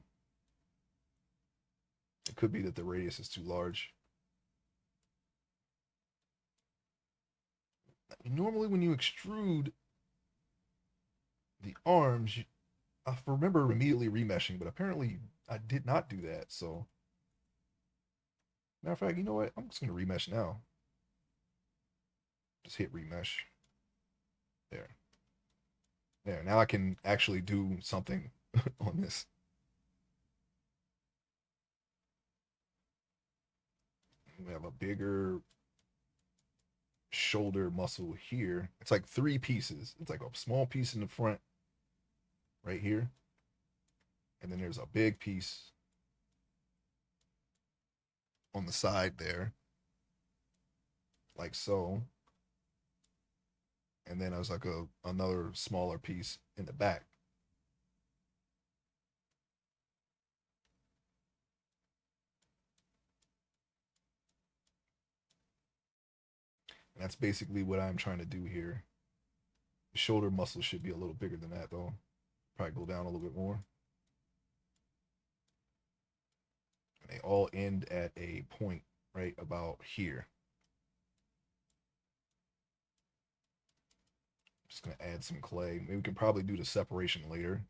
It could be that the radius is too large. Normally, when you extrude the arms, I remember immediately remeshing, but apparently I did not do that. So Matter of fact, you know what? I'm just gonna remesh now. Just hit remesh. There. There. Now I can actually do something on this. We have a bigger shoulder muscle here. It's like three pieces. It's like a small piece in the front right here. And then there's a big piece on the side there, like so. And then there's like another smaller piece in the back. And that's basically what I'm trying to do here. The shoulder muscle should be a little bigger than that though. Probably go down a little bit more. And they all end at a point right about here. Just gonna add some clay. Maybe we can probably do the separation later.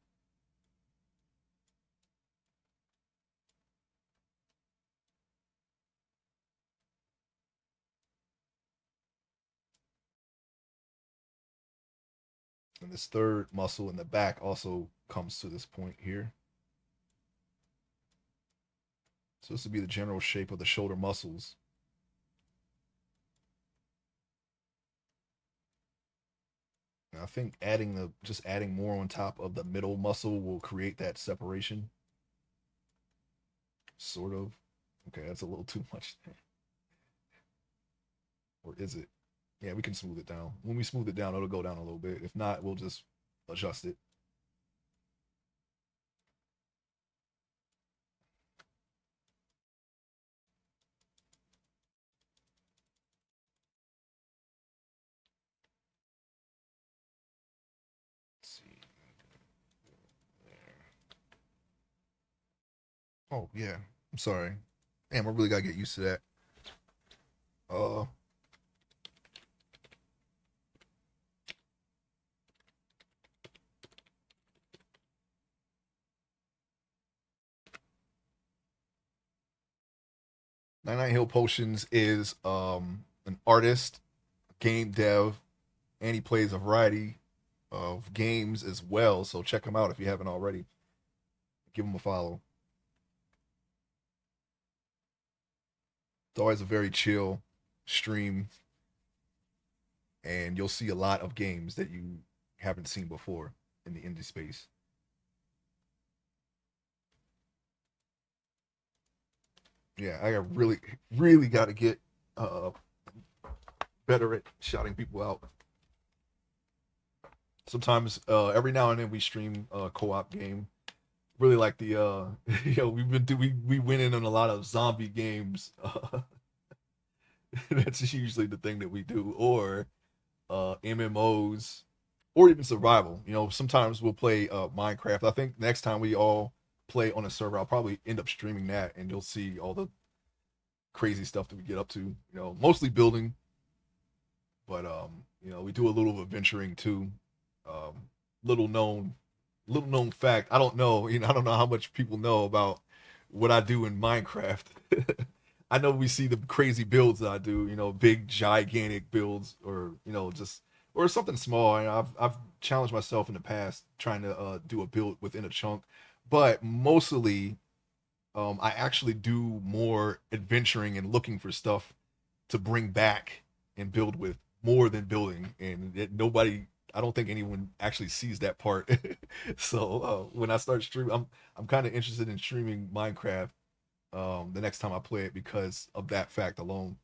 And this third muscle in the back also comes to this point here. So this would be the general shape of the shoulder muscles. And I think just adding more on top of the middle muscle will create that separation. Sort of. Okay, that's a little too much. Or is it? Yeah, we can smooth it down. When we smooth it down, it'll go down a little bit. If not, we'll just adjust it. Let's see. Oh yeah. I'm sorry. Damn, I really gotta get used to that. 99 Hill Potions is an artist, game dev, and he plays a variety of games as well. So check him out if you haven't already. Give him a follow. It's always a very chill stream, and you'll see a lot of games that you haven't seen before in the indie space. Yeah, I got really got to get uh, better at shouting people out. Sometimes, every now and then, we stream a co-op game. Really like the we went in on a lot of zombie games. That's usually the thing that we do, or MMOs, or even survival. Sometimes we'll play Minecraft. I think next time we all play on a server, I'll probably end up streaming that, and you'll see all the crazy stuff that we get up to. Mostly building, but we do a little of adventuring too. Um, little known, little known fact. I don't know. I don't know how much people know about what I do in Minecraft. I know we see the crazy builds that I do. Big gigantic builds, or just or something small. I've challenged myself in the past trying to do a build within a chunk, but mostly I actually do more adventuring and looking for stuff to bring back and build with more than building. And nobody, I don't think anyone actually sees that part. So when I start streaming, I'm kind of interested in streaming Minecraft the next time I play it because of that fact alone.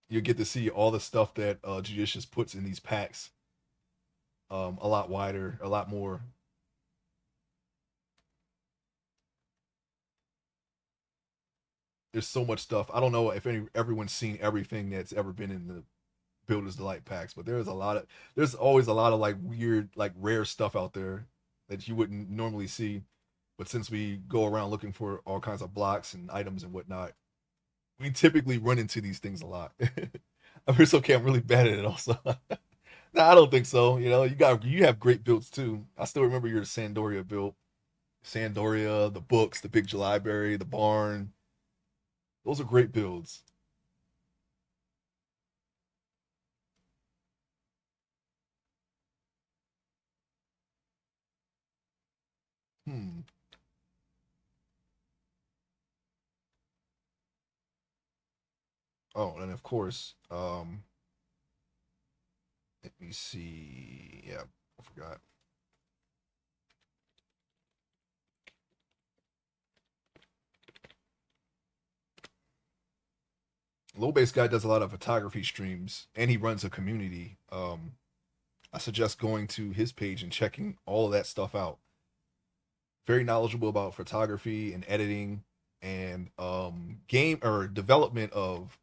You get to see all the stuff that Judicious puts in these packs a lot wider, a lot more. There's so much stuff. I don't know if everyone's seen everything that's ever been in the Builder's Delight packs, but there's always a lot of like weird, like rare stuff out there that you wouldn't normally see. But since we go around looking for all kinds of blocks and items and whatnot, we typically run into these things a lot. I mean, it's okay. I'm really bad at it also. No, I don't think so. You have great builds too. I still remember your Sandoria build. Sandoria, the books, the big July berry, the barn. Those are great builds. Hmm. Oh, and of course, let me see. Yeah, I forgot. Low Base Guy does a lot of photography streams, and he runs a community. I suggest going to his page and checking all of that stuff out. Very knowledgeable about photography and editing and game or development of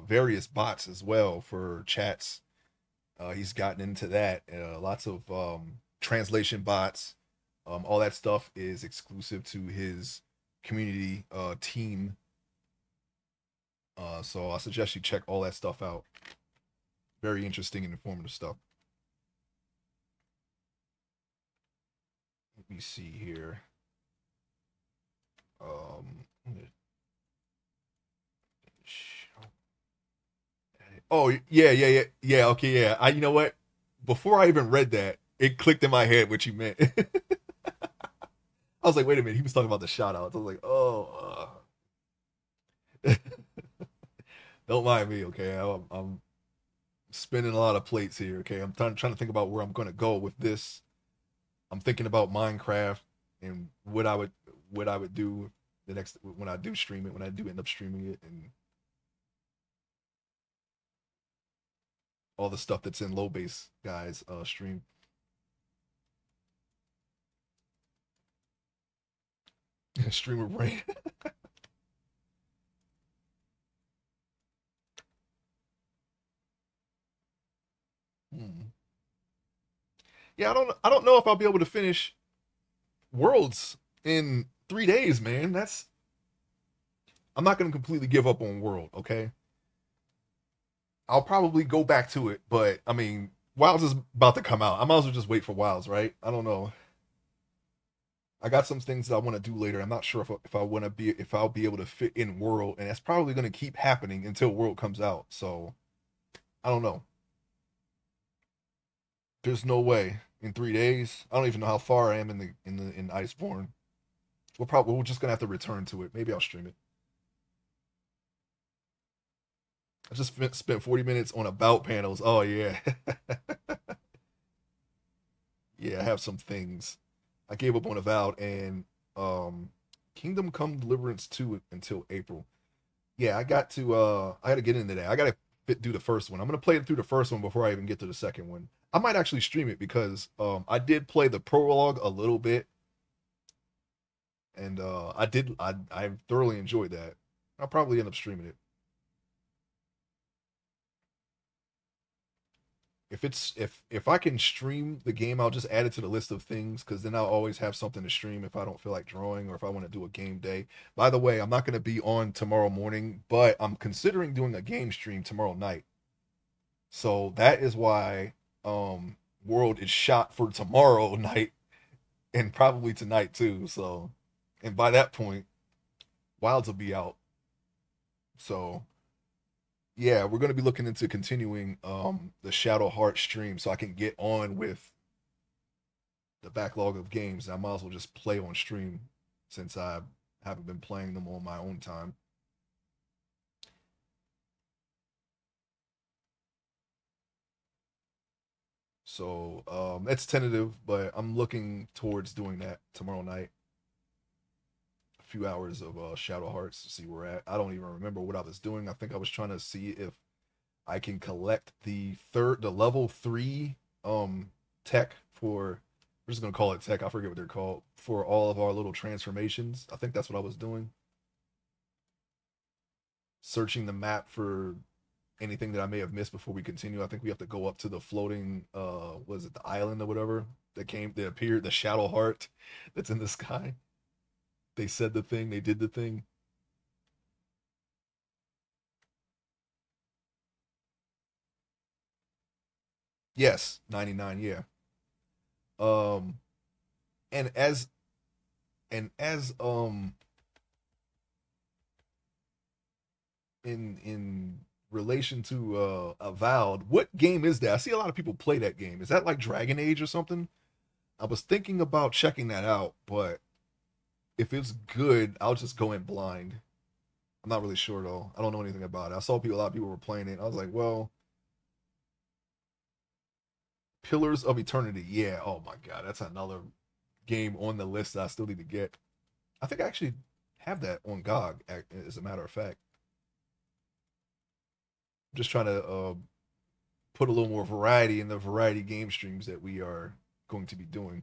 various bots as well for chats. He's gotten into that. Lots of translation bots. All that stuff is exclusive to his community team. So I suggest you check all that stuff out. Very interesting and informative stuff. Let me see here. Um, oh yeah. Okay, yeah. You know what? Before I even read that, it clicked in my head what you meant. I was like, wait a minute. He was talking about the shout outs. I was like, oh, don't mind me, okay? I'm spinning a lot of plates here, okay? I'm trying to think about where I'm going to go with this. I'm thinking about Minecraft and what I would do the next when I do stream it, when I do end up streaming it, and all the stuff that's in low base guys stream. Streamer brain. Hmm. Yeah, I don't know if I'll be able to finish Worlds in 3 days, man. That's I'm not gonna completely give up on World, okay? I'll probably go back to it, but I mean, Wilds is about to come out. I might as well just wait for Wilds, right? I don't know. I got some things that I want to do later. I'm not sure if I want to be if I'll be able to fit in World, and that's probably going to keep happening until World comes out. So I don't know. There's no way in 3 days. I don't even know how far I am in Iceborne. We're just gonna have to return to it. Maybe I'll stream it. I just spent 40 minutes on about panels. Oh yeah, yeah. I have some things. I gave up on Avowed and um, Kingdom Come Deliverance 2 until April. Yeah, I got to get into that. I got to do the first one. I'm gonna play it through the first one before I even get to the second one. I might actually stream it because I did play the prologue a little bit, and I thoroughly enjoyed that. I'll probably end up streaming it. If I can stream the game, I'll just add it to the list of things because then I'll always have something to stream if I don't feel like drawing or if I want to do a game day. By the way, I'm not going to be on tomorrow morning, but I'm considering doing a game stream tomorrow night. So that is why World is shot for tomorrow night and probably tonight too. So and by that point, Wilds will be out. So yeah, we're going to be looking into continuing the Shadow Heart stream so I can get on with the backlog of games. I might as well just play on stream since I haven't been playing them on my own time. So it's tentative, but I'm looking towards doing that tomorrow night. A few hours of Shadow Hearts to see where we're at. I don't even remember what I was doing. I think I was trying to see if I can collect the level 3 tech for. We're just gonna call it tech. I forget what they're called for all of our little transformations. I think that's what I was doing. Searching the map for anything that I may have missed before we continue. I think we have to go up to the floating was it the island or whatever that appeared, the shadow heart that's in the sky. They said the thing, they did the thing. Yes, 99, yeah. Um and as in relation to Avowed, what game is that? I see a lot of people play that game. Is that like Dragon Age or something? I was thinking about checking that out, but if it's good, I'll just go in blind. I'm not really sure though. I don't know anything about it. I saw people, a lot of people were playing it. I was like, well, Pillars of Eternity. Yeah. Oh my god, that's another game on the list that I still need to get. I think I actually have that on GOG. As a matter of fact, I'm just trying to put a little more variety in the variety game streams that we are going to be doing.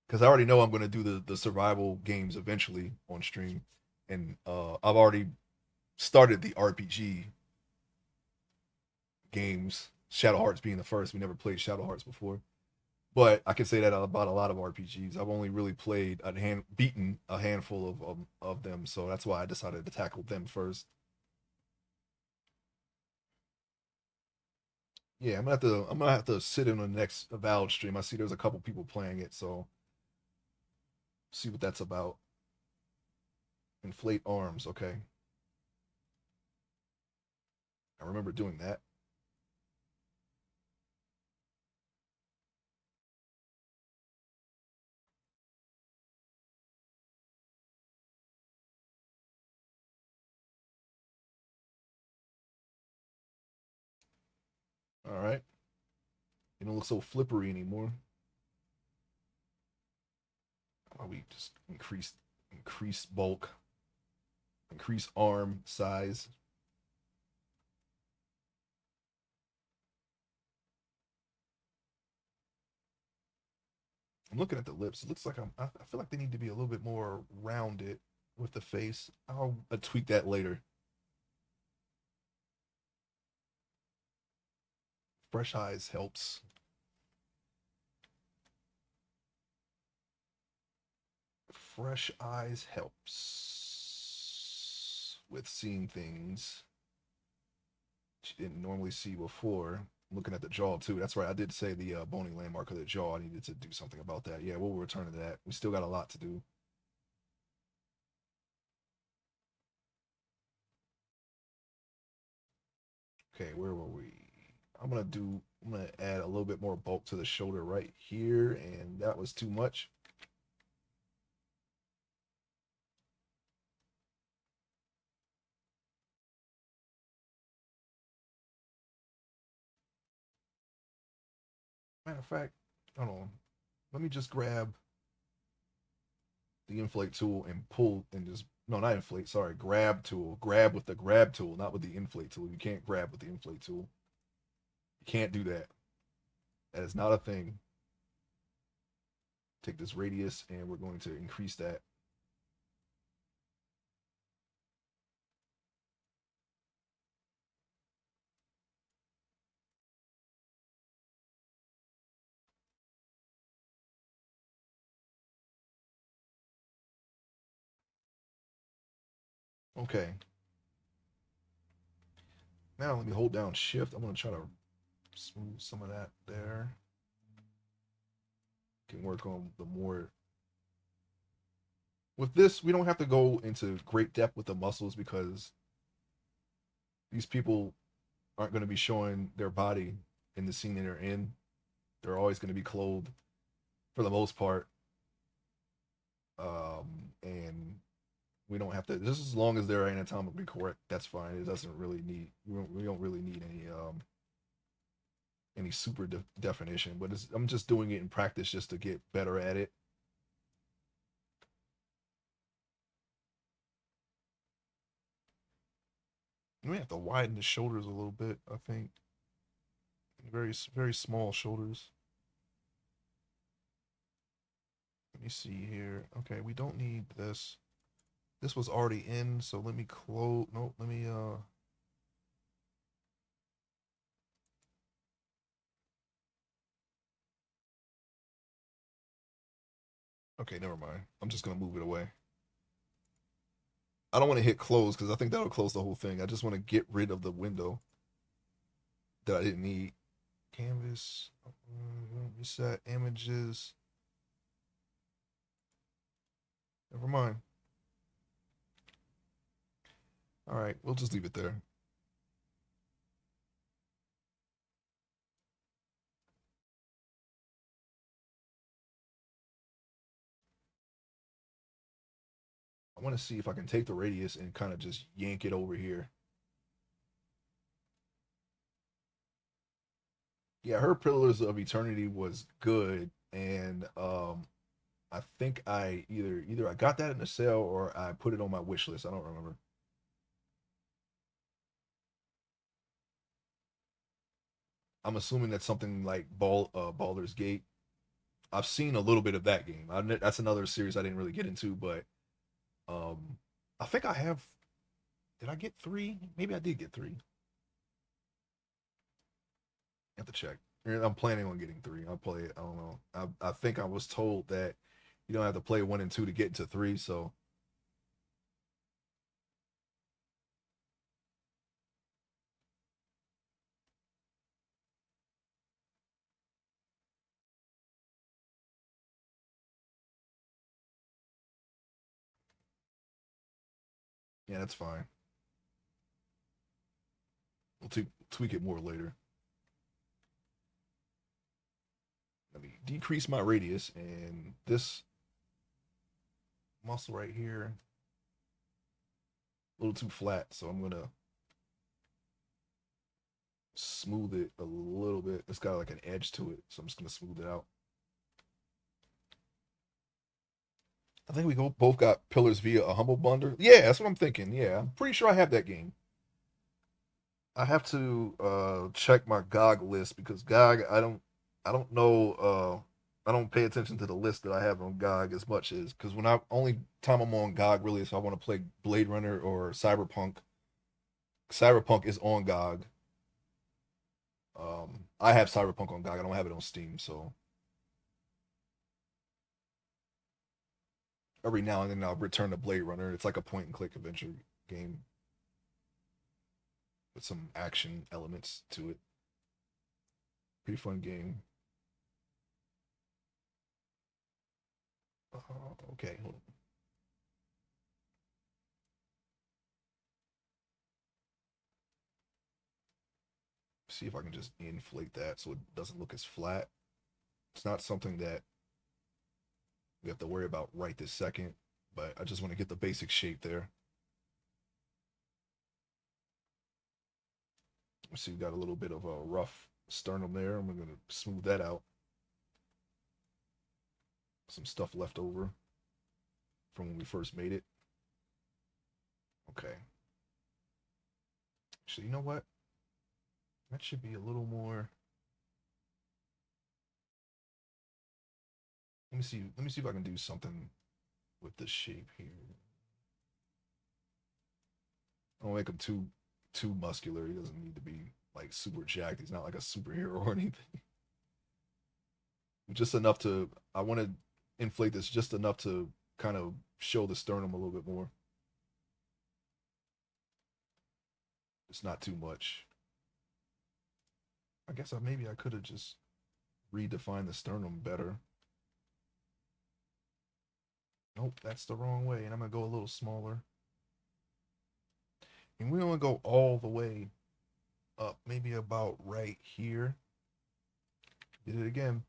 Because I already know I'm going to do the survival games eventually on stream, and I've already started the RPG games. Shadow Hearts being the first. We never played Shadow Hearts before, but I can say that about a lot of RPGs. I've only really beaten a handful of them, so that's why I decided to tackle them first. Yeah, I'm gonna have to sit in on the next Avowed stream. I see there's a couple people playing it, so see what that's about. Inflate arms, okay. I remember doing that. All right. You don't look so flippery anymore. Oh, we just increase bulk, increase arm size. I'm looking at the lips. It looks like I feel like they need to be a little bit more rounded with the face. I'll tweak that later. Fresh eyes helps. Fresh eyes helps with seeing things you didn't normally see before. Looking at the jaw too. That's right. I did say the bony landmark of the jaw. I needed to do something about that. Yeah, we'll return to that. We still got a lot to do. Okay, where were we? I'm gonna add a little bit more bulk to the shoulder right here, and that was too much. Matter of fact, hold on. Let me just grab the inflate tool and pull and just no, not inflate, sorry, grab tool. Grab with the grab tool, not with the inflate tool. You can't grab with the inflate tool. You can't do that. That is not a thing. Take this radius and we're going to increase that. Okay. Now let me hold down shift. I'm gonna try to smooth some of that there. Can work on the more with this, we don't have to go into great depth with the muscles because these people aren't going to be showing their body in the scene that they're in. They're always going to be clothed for the most part. And we don't have to, just as long as they're anatomically correct, that's fine. It doesn't really need, we don't really need any super definition, but I'm just doing it in practice just to get better at it. We have to widen the shoulders a little bit, I think. Very small shoulders. Let me see here. Okay, we don't need this. This was already in, so let me close. No, let me okay, never mind. I'm just gonna move it away. I don't want to hit close because I think that'll close the whole thing. I just want to get rid of the window that I didn't need. Canvas, reset images. Never mind. All right, we'll just leave it there. I want to see if I can take the radius and kind of just yank it over here. Yeah, her Pillars of Eternity was good, and I think I either I got that in the sale or I put it on my wish list. I don't remember. I'm assuming that's something like Baldur's Gate. I've seen a little bit of that game. That's another series I didn't really get into, but um, I think I have. Did I get three? Maybe I did get three. I have to check. I'm planning on getting three. I'll play it. I don't know. I think I was told that you don't have to play one and two to get into three. So yeah, that's fine. We'll tweak it more later. Let me decrease my radius, and this muscle right here a little too flat, so I'm gonna smooth it a little bit. It's got like an edge to it, so I'm just gonna smooth it out. I think we both got Pillars via a humble bundle. Yeah, that's what I'm thinking. Yeah, I'm pretty sure I have that game. I have to check my GOG list because GOG I don't know I don't pay attention to the list that I have on GOG as much as because when I only time I'm on GOG really is if I want to play Blade Runner or Cyberpunk. Cyberpunk is on GOG. I have Cyberpunk on GOG. I don't have it on Steam, so every now and then I'll return to Blade Runner. It's like a point and click adventure game with some action elements to it. Pretty fun game. Okay, hold on. See if I can just inflate that so it doesn't look as flat. It's not something that we have to worry about right this second, but I just want to get the basic shape there. See, we got a little bit of a rough sternum there. I'm going to smooth that out. Some stuff left over from when we first made it. Okay. So you know what? That should be a little more. Let me see. Let me see if I can do something with this shape here. I don't make him too muscular. He doesn't need to be like super jacked. He's not like a superhero or anything. Just enough to. I want to inflate this just enough to kind of show the sternum a little bit more. It's not too much. I guess maybe I could have just redefined the sternum better. Nope, that's the wrong way, and I'm gonna go a little smaller. And we want to go all the way up, maybe about right here. Did it again.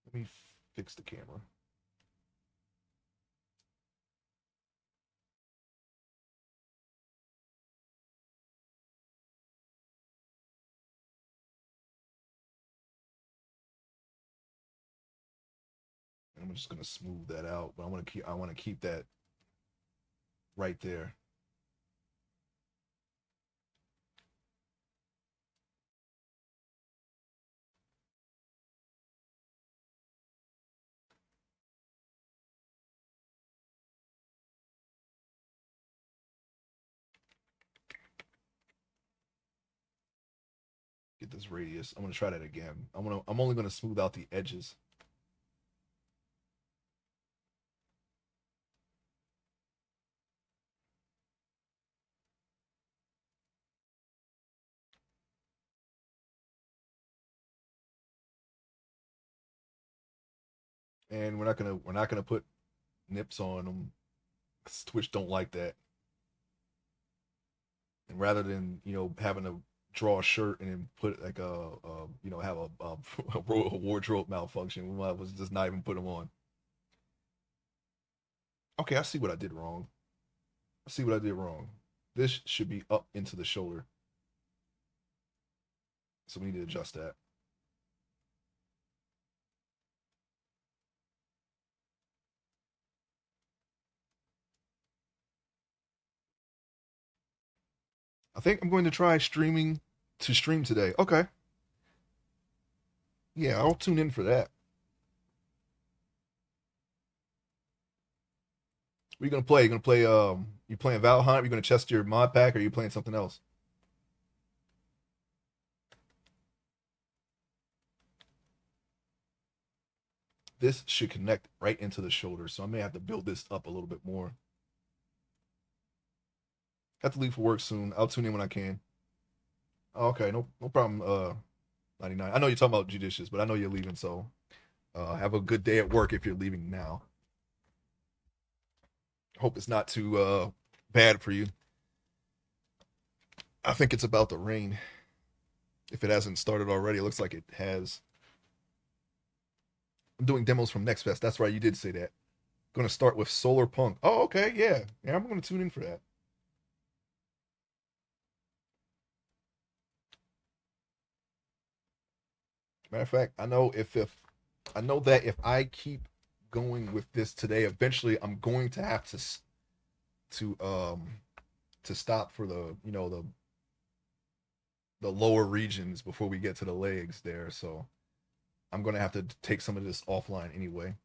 Let me fix the camera. And I'm just gonna smooth that out, but I want to keep that right there. Get this radius. I'm gonna try that again. I'm only gonna smooth out the edges. And we're not gonna put nips on them. Twitch don't like that. And rather than having to draw a shirt and then put like have a wardrobe malfunction, we might was just not even put them on. Okay, I see what I did wrong. I see what I did wrong. This should be up into the shoulder, so we need to adjust that. I think I'm going to try streaming to stream today. Okay, yeah, I'll tune in for that. What are you gonna play? You gonna play you playing Valheim? Are you gonna test your mod pack or are you playing something else? This should connect right into the shoulder, so I may have to build this up a little bit more. I have to leave for work soon. I'll tune in when I can. Okay, no problem. 99. I know you're talking about judicious, but I know you're leaving, so have a good day at work if you're leaving now. Hope it's not too bad for you. I think it's about to rain. If it hasn't started already, it looks like it has. I'm doing demos from Next Fest. That's right, you did say that. Going to start with Solar Punk. Oh, okay, yeah. Yeah, I'm going to tune in for that. Matter of fact, I know that if I keep going with this today, eventually I'm going to have to to stop for the lower regions before we get to the legs there. So I'm going to have to take some of this offline anyway.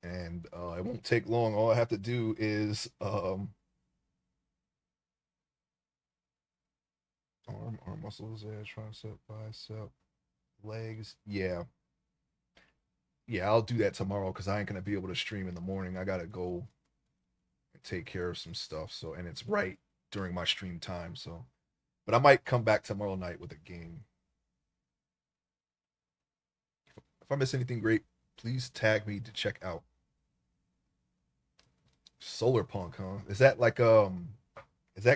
And it won't take long. All I have to do is arm muscles, tricep, bicep, legs. Yeah, yeah, I'll do that tomorrow because I ain't gonna be able to stream in the morning. I gotta go and take care of some stuff. So, and it's right during my stream time. So, but I might come back tomorrow night with a game. If I miss anything great, please tag me to check out. Solar Punk, huh? Is that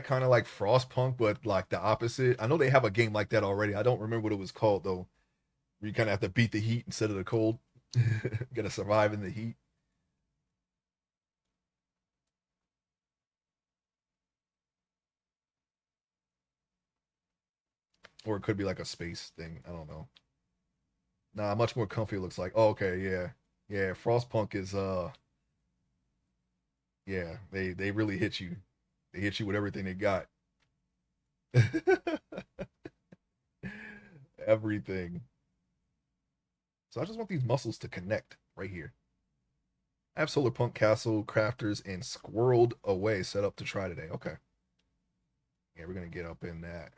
kind of like Frostpunk, but like the opposite? I know they have a game like that already. I don't remember what it was called though. Where you kind of have to beat the heat instead of the cold. Gotta survive in the heat. Or it could be like a space thing. I don't know. Nah, much more comfy it looks like. Oh, okay, yeah. Yeah, Frostpunk is yeah, they really hit you. They hit you with everything they got. Everything. So I just want these muscles to connect right here. I have Solar Punk Castle, Crafters, and Squirreled Away set up to try today. Okay. Yeah, we're gonna get up in that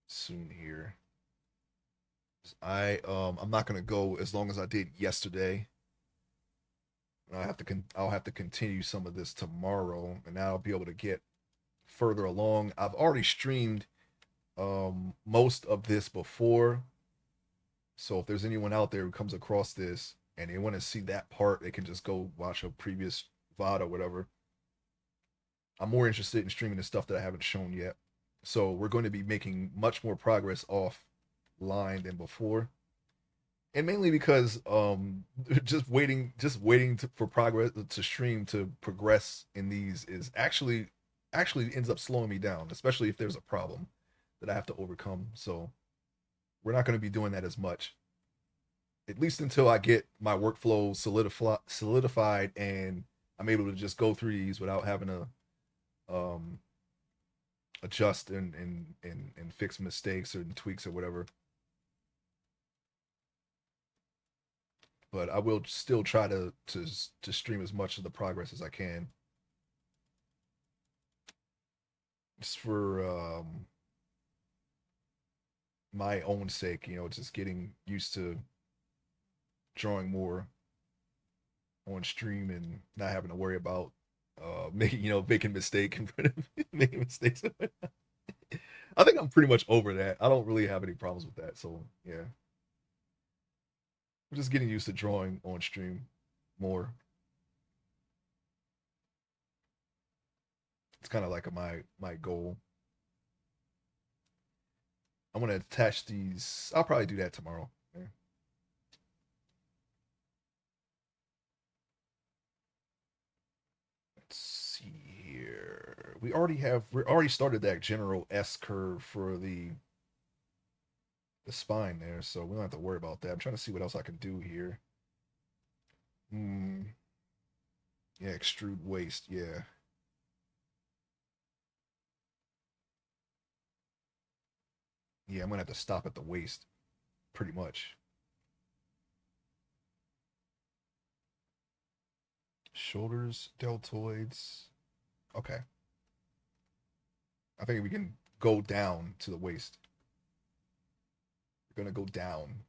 soon here. I'm not gonna go as long as I did yesterday. I'll have to continue some of this tomorrow, and now I'll be able to get further along. I've already streamed most of this before, so if there's anyone out there who comes across this and they want to see that part, they can just go watch a previous VOD or whatever. I'm more interested in streaming the stuff that I haven't shown yet. So we're going to be making much more progress offline than before. And mainly because just waiting for progress to stream to progress in these is actually ends up slowing me down, especially if there's a problem that I have to overcome. So we're not going to be doing that as much, at least until I get my workflow solidified and I'm able to just go through these without having to um, adjust and fix mistakes or tweaks or whatever. But I will still try to stream as much of the progress as I can, just for my own sake. Just getting used to drawing more on stream and not having to worry about making mistake in front of me, making mistakes. I think I'm pretty much over that. I don't really have any problems with that. So yeah, I'm just getting used to drawing on stream more. It's kind of like my goal. I'm gonna attach these. I'll probably do that tomorrow. Yeah. Let's see here. We already started that general S curve for the spine there, so we don't have to worry about that. I'm trying to see what else I can do here. Hmm. Yeah, extrude waist. Yeah. Yeah, I'm gonna have to stop at the waist, pretty much. Shoulders, deltoids. Okay. I think we can go down to the waist. We're gonna go down.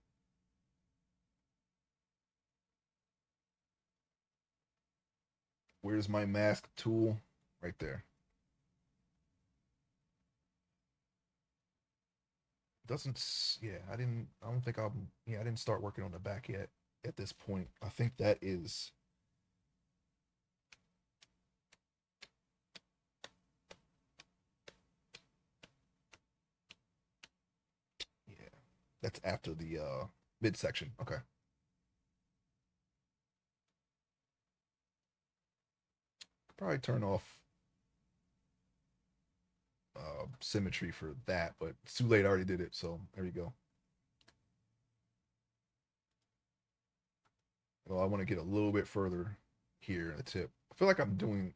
Where's my mask tool? Right there. Doesn't yeah, I don't think I'm yeah, I didn't start working on the back yet at this point. I think that is yeah. That's after the midsection. Okay. Could probably turn off symmetry for that, but it's too late. I already did it, so there you go. Well, I want to get a little bit further here in the tip. I feel like I'm doing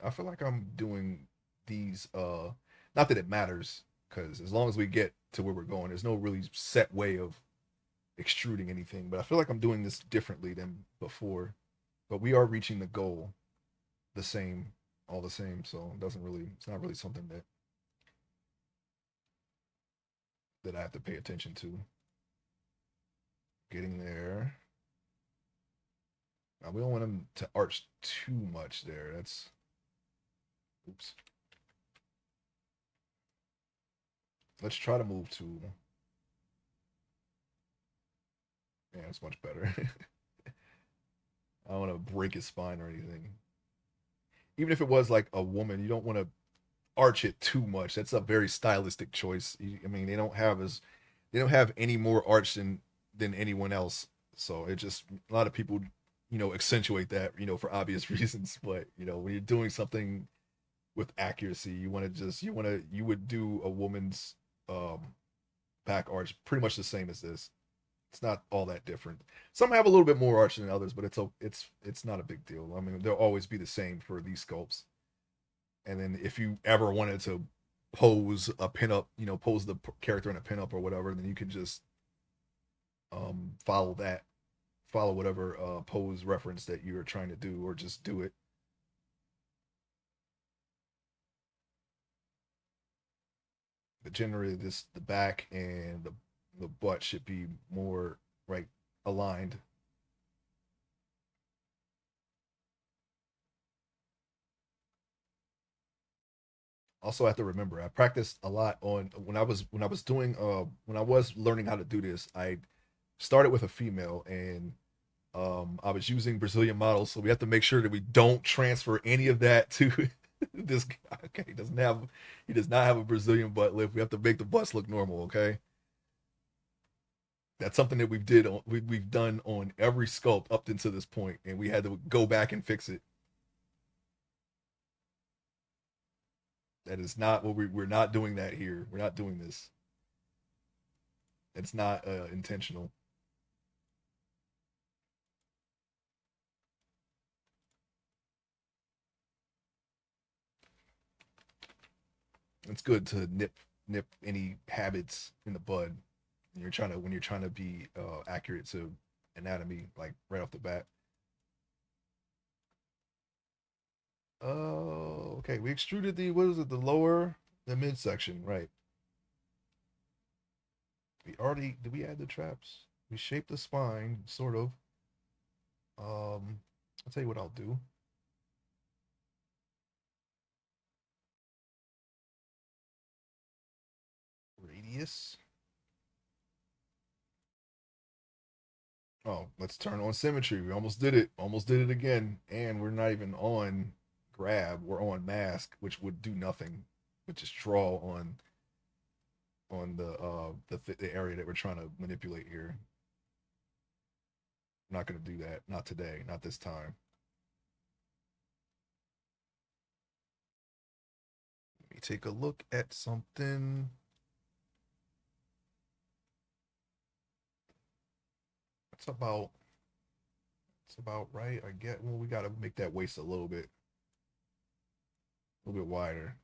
these not that it matters, because as long as we get to where we're going, there's no really set way of extruding anything, but I feel like I'm doing this differently than before. But we are reaching the goal the same, all the same, so it's not really something that I have to pay attention to. Getting there. Now, we don't want him to arch too much there. That's oops. Let's try to move to yeah, it's much better. I don't want to break his spine or anything. Even if it was like a woman, you don't want to arch it too much. That's a very stylistic choice. I mean, they don't have any more arch than anyone else. So it just a lot of people, accentuate that, for obvious reasons. But when you're doing something with accuracy, you would do a woman's um, back arch pretty much the same as this. It's not all that different. Some have a little bit more arch than others, but it's not a big deal. I mean, they'll always be the same for these sculpts. And then if you ever wanted to pose a pinup, pose the character in a pinup or whatever, then you can just follow that, follow whatever pose reference that you're trying to do, or just do it. But generally, this the back and the butt should be more right aligned. Also, I have to remember I practiced a lot on when I was learning how to do this. I started with a female and I was using Brazilian models, so we have to make sure that we don't transfer any of that to this guy. Okay, he does not have a Brazilian butt lift. We have to make the butts look normal. Okay, that's something that we've done on every sculpt up until this point, and we had to go back and fix it. That is not what we're not doing that here. We're not doing this. It's not intentional. It's good to nip any habits in the bud. When you're trying to be accurate to anatomy, like right off the bat. Oh, okay. We extruded the what is it? The midsection, right? We already did. We add the traps. We shaped the spine, sort of. I'll tell you what I'll do. Radius. Oh, let's turn on symmetry. We almost did it. Almost did it again, and we're not even on grab or on mask, which would do nothing, but just draw on the area that we're trying to manipulate here. I'm not going to do that. Not today. Not this time. Let me take a look at something. It's about it's about right. I get. Well, we got to make that waist a little bit wider.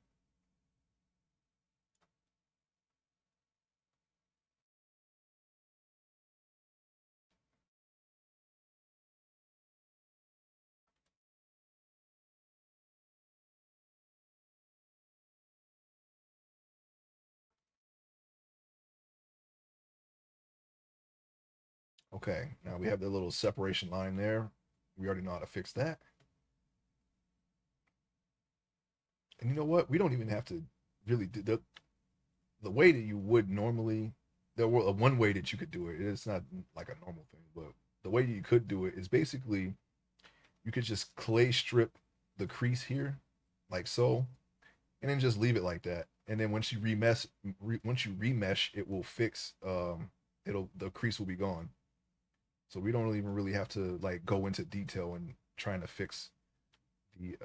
Okay, now we have the little separation line there. We already know how to fix that. And you know what? We don't even have to really do the way that you would normally. There were one way that you could do it. It's not like a normal thing, but the way you could do it is basically you could just clay strip the crease here, like so, and then just leave it like that. And then once you remesh, it will fix. It'll the crease will be gone. So we don't even really have to like go into detail and trying to fix the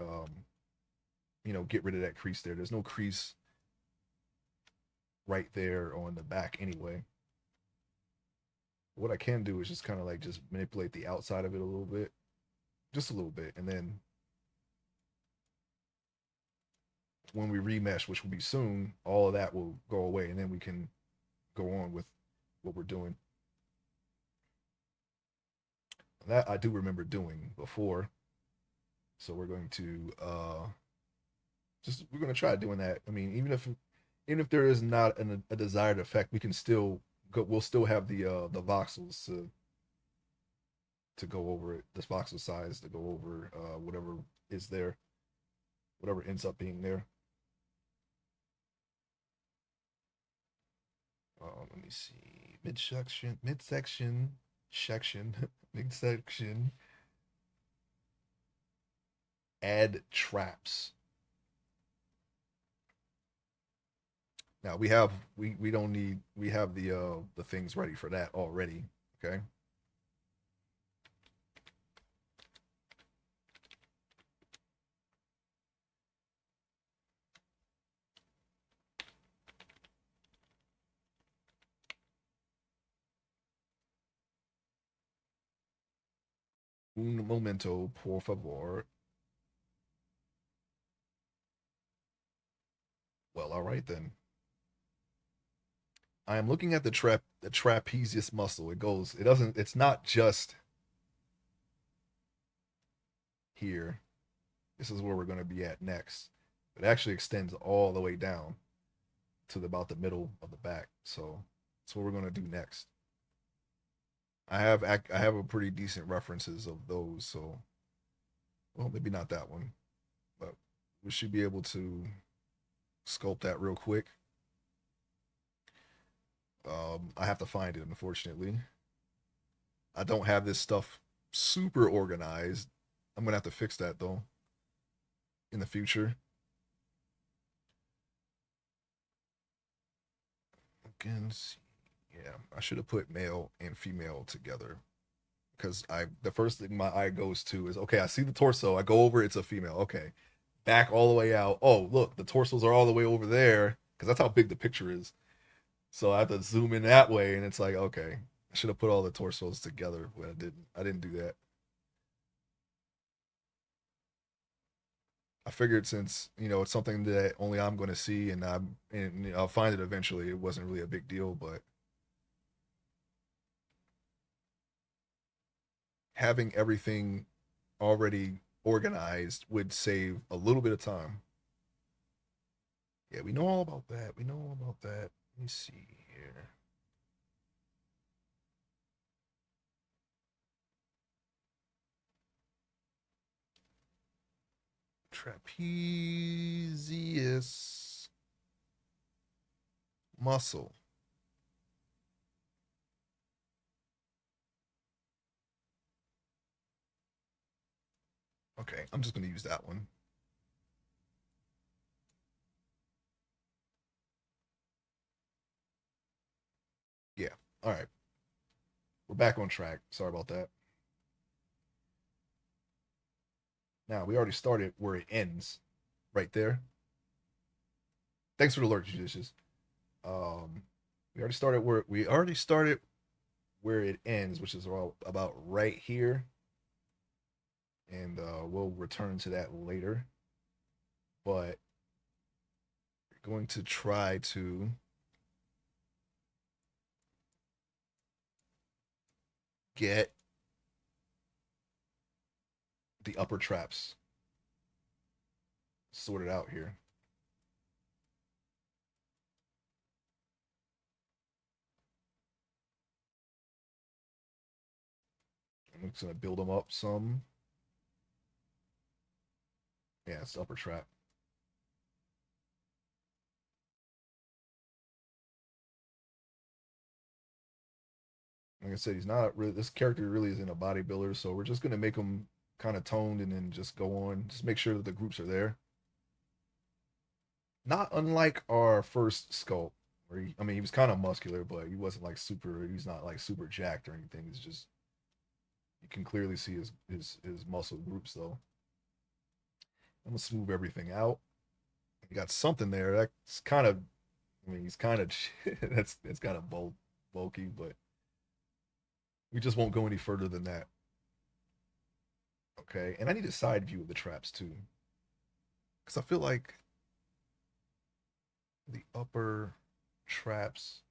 get rid of that crease there. There's no crease right there on the back anyway. What I can do is just kind of like just manipulate the outside of it a little bit, just a little bit, and then when we remesh, which will be soon, all of that will go away, and then we can go on with what we're doing. That I do remember doing before, so we're going to we're going to try doing that. I mean, even if there is not a desired effect, we can still go. We'll still have the voxels to go over it. This voxel size to go over whatever is there, whatever ends up being there. Let me see. Section, midsection. Add traps. Now we don't need we have the things ready for that already. Okay. Un momento, por favor. Well, all right then. I am looking at the trapezius muscle. It's not just here. This is where we're going to be at next. It actually extends all the way down to about the middle of the back. So that's what we're going to do next. I have a pretty decent references of those. So well, maybe not that one, but we should be able to sculpt that real quick. I have to find it, unfortunately. I don't have this stuff super organized. I'm gonna have to fix that though in the future. Again, yeah, I should have put male and female together because I the first thing my eye goes to is okay. I see the torso. I go over. It's a female. Okay, back all the way out. Oh, look, the torsos are all the way over there because that's how big the picture is. So I have to zoom in that way, and it's like okay, I should have put all the torsos together, but I didn't. I didn't do that. I figured since it's something that only I'm going to see, and I'll find it eventually. It wasn't really a big deal, but having everything already organized would save a little bit of time. Yeah, we know all about that. We know all about that. Let me see here. Trapezius muscle. Okay, I'm just going to use that one. All right, we're back on track. Sorry about that. Now we already started where it ends, right there. Thanks for the alert, Judicious. Um, we already started where it ends, which is all about right here, and we'll return to that later. But we're going to try to get the upper traps sorted out here. I'm just gonna build them up some. Yeah, it's the upper trap. Like I said, he's not really. This character really isn't a bodybuilder, so we're just gonna make him kind of toned and then just go on. Just make sure that the groups are there. Not unlike our first sculpt, where I mean, he was kind of muscular, but he wasn't like super. He's not like super jacked or anything. It's just you can clearly see his muscle groups though. I'm gonna smooth everything out. You got something there. That's kind of. I mean, he's kind of. That's kind of bulky, but we just won't go any further than that. Okay, and I need a side view of the traps too, because I feel like the upper traps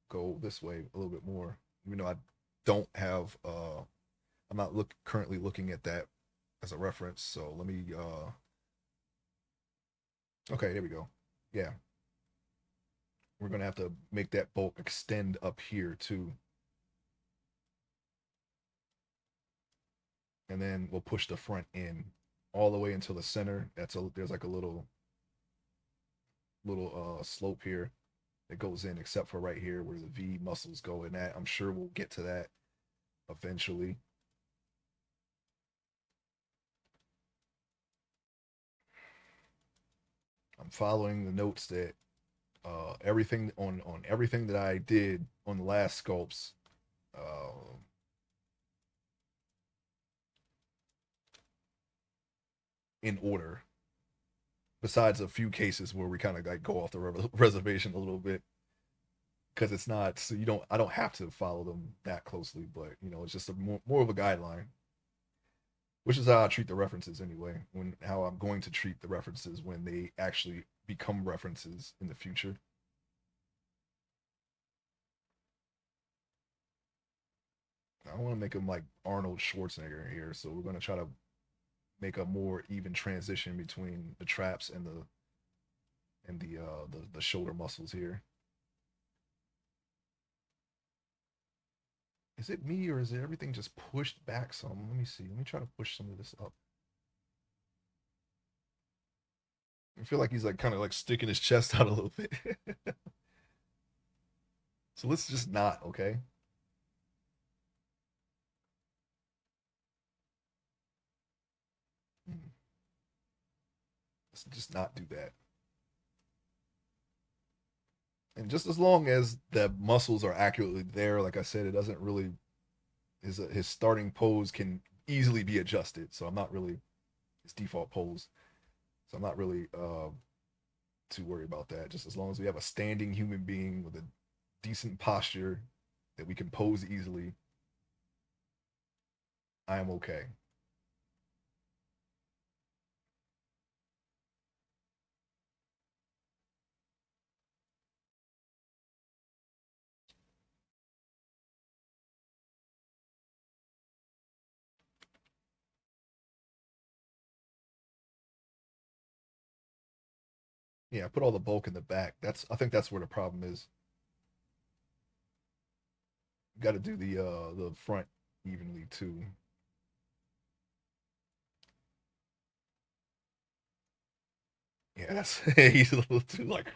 go this way a little bit more. Even though I don't have I'm not currently looking at that as a reference. So let me okay, there we go. Yeah. We're gonna have to make that bulk extend up here too. And then we'll push the front in all the way until the center. There's like a little slope here that goes in, except for right here where the V muscles go in that. I'm sure we'll get to that eventually. I'm following the notes that everything that I did on the last sculpts, uh, in order. Besides a few cases where we kind of like go off the reservation a little bit because it's not so you don't I don't have to follow them that closely, but it's just more of a guideline, which is how I treat the references anyway. When how I'm going to treat the references when they actually become references in the future. I want to make them like Arnold Schwarzenegger here, so we're going to try to make a more even transition between the traps and the shoulder muscles here. Is it me or is it everything just pushed back some? Let me see. Let me try to push some of this up. I feel like he's like kind of like sticking his chest out a little bit. So let's just not, okay? Hmm. Let's just not do that. And just as long as the muscles are accurately there, like I said, it doesn't really his starting pose can easily be adjusted. So I'm not really his default pose. So I'm not really too worried about that. Just as long as we have a standing human being with a decent posture that we can pose easily, I am okay. Yeah, put all the bulk in the back. I think that's where the problem is. You got to do the front evenly too. Yeah, that's he's a little too like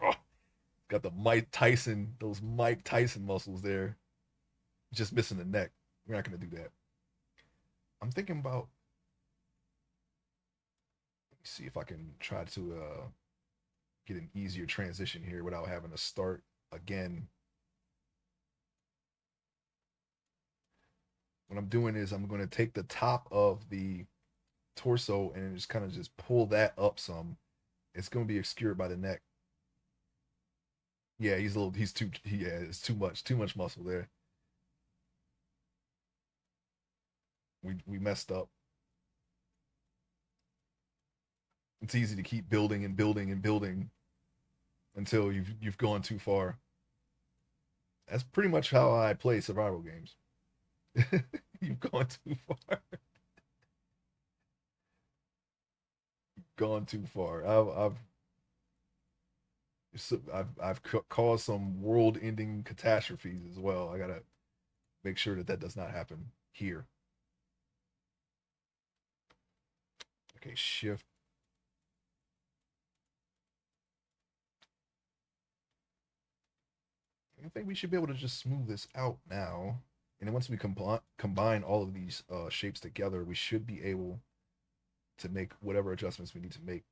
got the Mike Tyson those Mike Tyson muscles there. Just missing the neck. We're not gonna do that. I'm thinking about let me see if I can try to get an easier transition here without having to start again what I'm doing is I'm going to take the top of the torso and just kind of just pull that up some. It's going to be obscured by the neck. Yeah, he's a little. He's too. Yeah, it's too much. Too much muscle there. We messed up. It's easy to keep building and building and building until you've gone too far. That's pretty much how I play survival games. You've gone too far. Gone too far. I've caused some world-ending catastrophes as well. I gotta make sure that that does not happen here. Okay, shift. I think we should be able to just smooth this out now. And then once we combine all of these shapes together, we should be able to make whatever adjustments we need to make.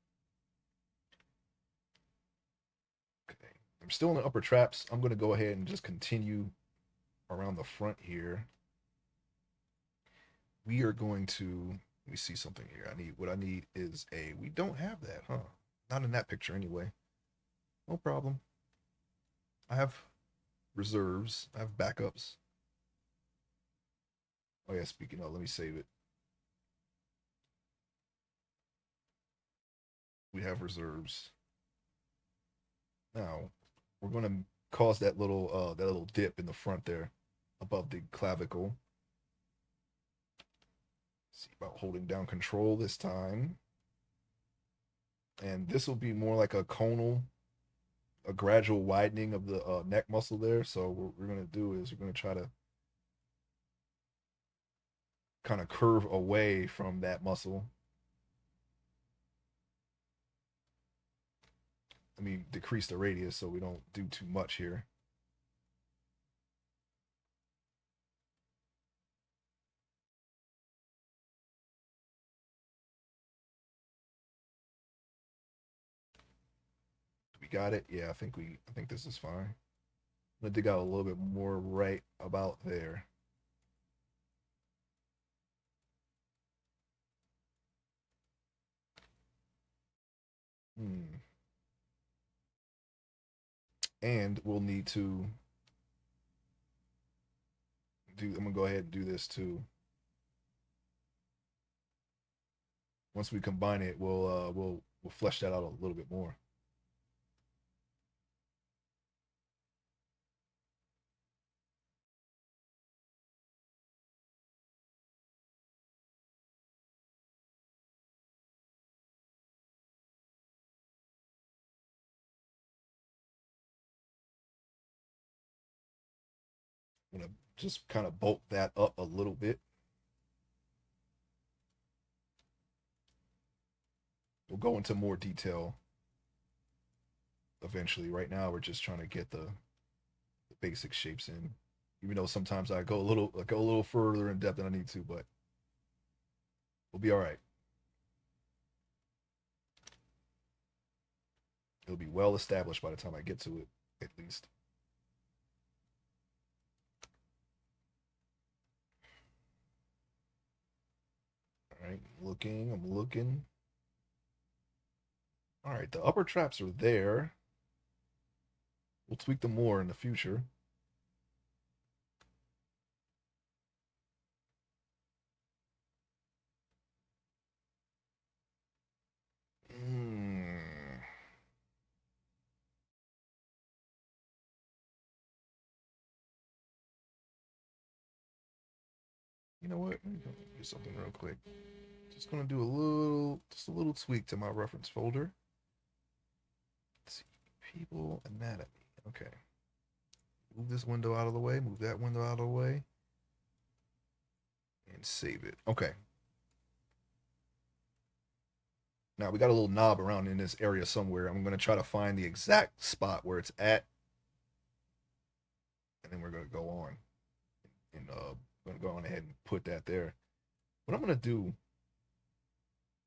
Okay, I'm still in the upper traps. I'm going to go ahead and just continue around the front here. We are going to, let me see something here. What I need is we don't have that, huh? Not in that picture anyway. No problem. I have reserves. I have backups. Oh yeah, speaking of, let me save it. We have reserves. Now, we're going to cause that little dip in the front there above the clavicle. See about holding down control this time. And this will be more like a conal, a gradual widening of the neck muscle there. So what we're going to do is we're going to try to kind of curve away from that muscle. Let me decrease the radius so we don't do too much here. We got it. Yeah, I think this is fine. I'm gonna dig out a little bit more right about there. Hmm. And we'll need to do. I'm gonna go ahead and do this too. Once we combine it, we'll flesh that out a little bit more. I'm gonna just kind of bulk that up a little bit. We'll go into more detail eventually. Right now, we're just trying to get the basic shapes in. Even though sometimes I go a little further in depth than I need to, but we'll be all right. It'll be well established by the time I get to it, at least. All right, looking, I'm looking. All right, the upper traps are there. We'll tweak them more in the future. Mm. You know what? Let me do something real quick. Just gonna do just a little tweak to my reference folder. Let's see, people anatomy. Okay. Move this window out of the way. Move that window out of the way. And save it. Okay. Now we got a little knob around in this area somewhere. I'm going to try to find the exact spot where it's at. And then we're going to go on. And I'm going to go on ahead and put that there. What I'm going to do,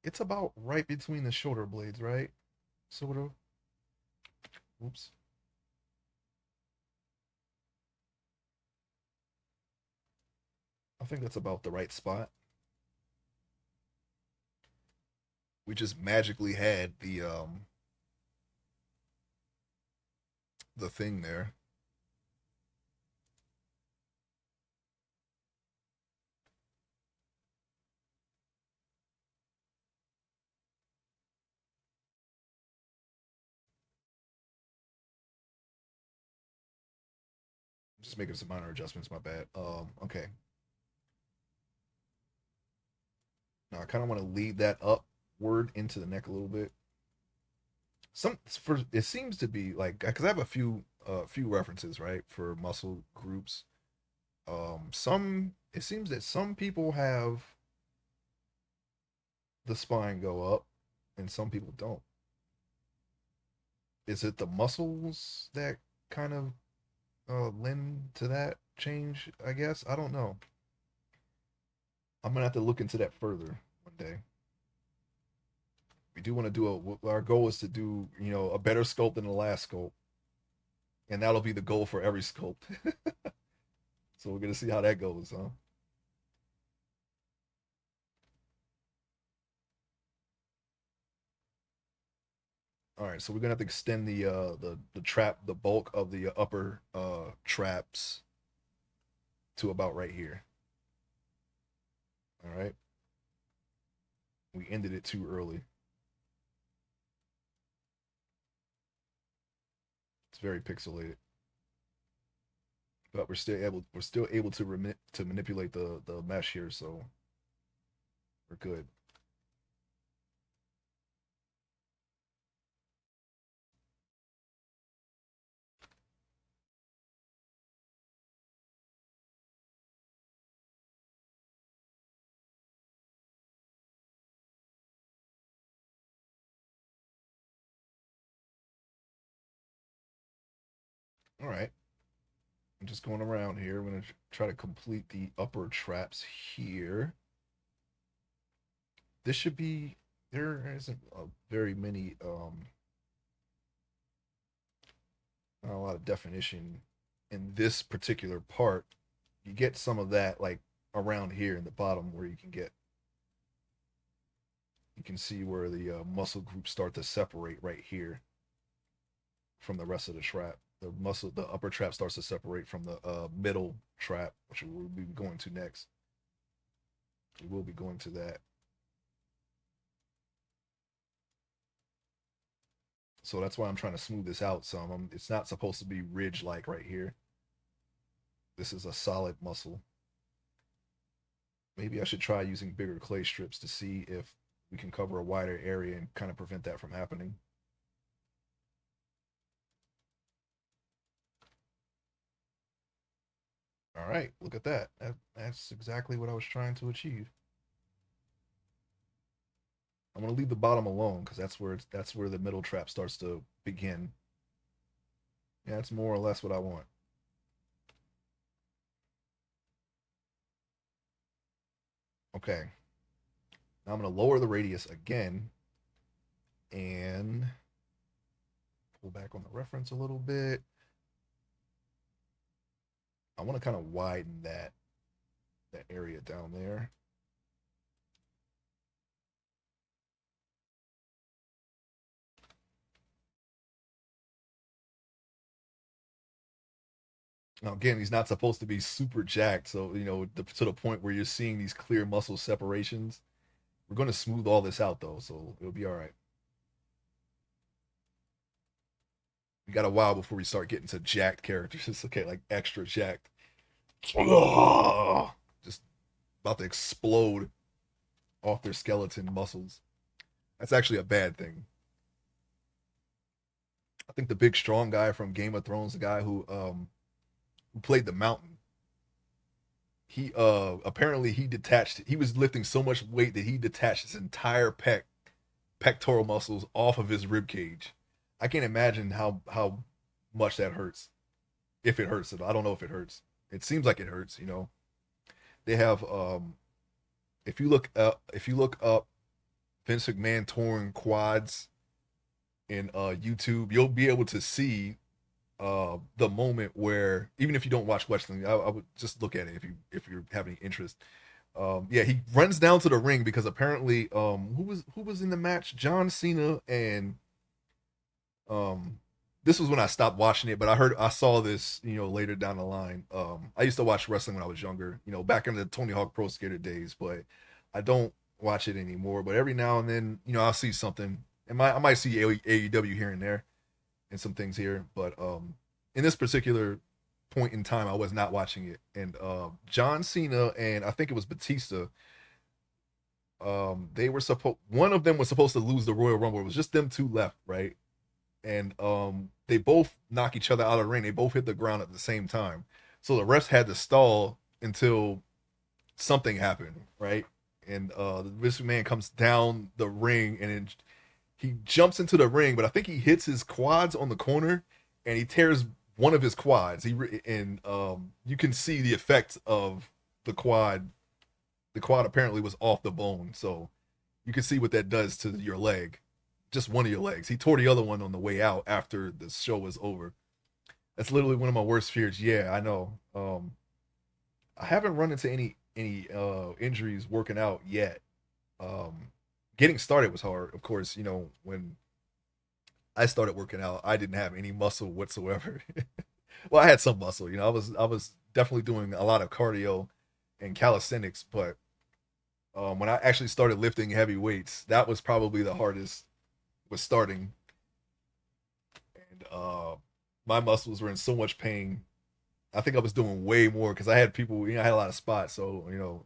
it's about right between the shoulder blades, right? Sort of. Oops. I I think that's about the right spot. We just magically had the thing there. Just making some minor adjustments, my bad. Okay. Now I kind of want to lead that upward into the neck a little bit. Some for it seems to be like because I have a few references, right, for muscle groups. Some it seems that some people have the spine go up and some people don't. Is it the muscles that kind of lend to that change? I guess I don't know. I'm gonna have to look into that further one day. We do want to do our goal is to do a better sculpt than the last sculpt, and that'll be the goal for every sculpt. So we're gonna see how that goes, huh? All right, so we're gonna have to extend the bulk of the upper traps to about right here. All right, we ended it too early. It's very pixelated, but we're still able to manipulate the mesh here, so we're good. All right, I'm just going around here. I'm gonna try to complete the upper traps here. This should be there isn't very many not a lot of definition in this particular part. You get some of that like around here in the bottom where you can see where the muscle groups start to separate right here from the rest of the trap. The upper trap starts to separate from the middle trap, which we'll be going to next. We will be going to that. So that's why I'm trying to smooth this out some. It's not supposed to be ridge like right here. This is a solid muscle. Maybe I should try using bigger clay strips to see if we can cover a wider area and kind of prevent that from happening. All right, look at that's exactly what I was trying to achieve. I'm gonna leave the bottom alone because that's where the middle trap starts to begin. Yeah, that's more or less what I want. Okay, now I'm gonna lower the radius again and pull back on the reference a little bit. I want to kind of widen that area down there. Now, again, he's not supposed to be super jacked, so to the point where you're seeing these clear muscle separations. We're going to smooth all this out though, so it'll be all right. We got a while before we start getting to jacked characters. It's okay, like extra jacked. Just about to explode off their skeleton muscles. That's actually a bad thing. I think the big strong guy from Game of Thrones, the guy who played the Mountain, he apparently he was lifting so much weight that he detached his entire pectoral muscles off of his rib cage. I can't imagine how much that hurts. If it hurts at all. I don't know if it hurts. It seems like it hurts. They have if you look up Vince McMahon torn quads in YouTube, you'll be able to see the moment where, even if you don't watch wrestling, I would just look at it if you have any interest. Yeah, he runs down to the ring because apparently, who was in the match? John Cena and um, this was when I stopped watching it, but I saw this, later down the line. I used to watch wrestling when I was younger, back in the Tony Hawk Pro Skater days, but I don't watch it anymore. But every now and then, I'll see something, and I might see AEW here and there, and some things here. But in this particular point in time, I was not watching it. And John Cena and I think it was Batista, they were supposed one of them was supposed to lose the Royal Rumble. It was just them two left, right? And they both knock each other out of the ring. They both hit the ground at the same time. So the refs had to stall until something happened, right? And this man comes down the ring and he jumps into the ring, but I think he hits his quads on the corner and he tears one of his quads. And you can see the effect of the quad. The quad apparently was off the bone, so you can see what that does to your leg. Just one of your legs. He tore the other one on the way out after the show was over. That's literally one of my worst fears. Yeah, I know. I haven't run into any injuries working out yet. Um, Getting started was hard. Of course, when I started working out, I didn't have any muscle whatsoever. Well, I had some muscle. I was definitely doing a lot of cardio and calisthenics, but when I actually started lifting heavy weights, that was probably the hardest. Was starting, and my muscles were in so much pain. I think I was doing way more because I had people. I had a lot of spots, so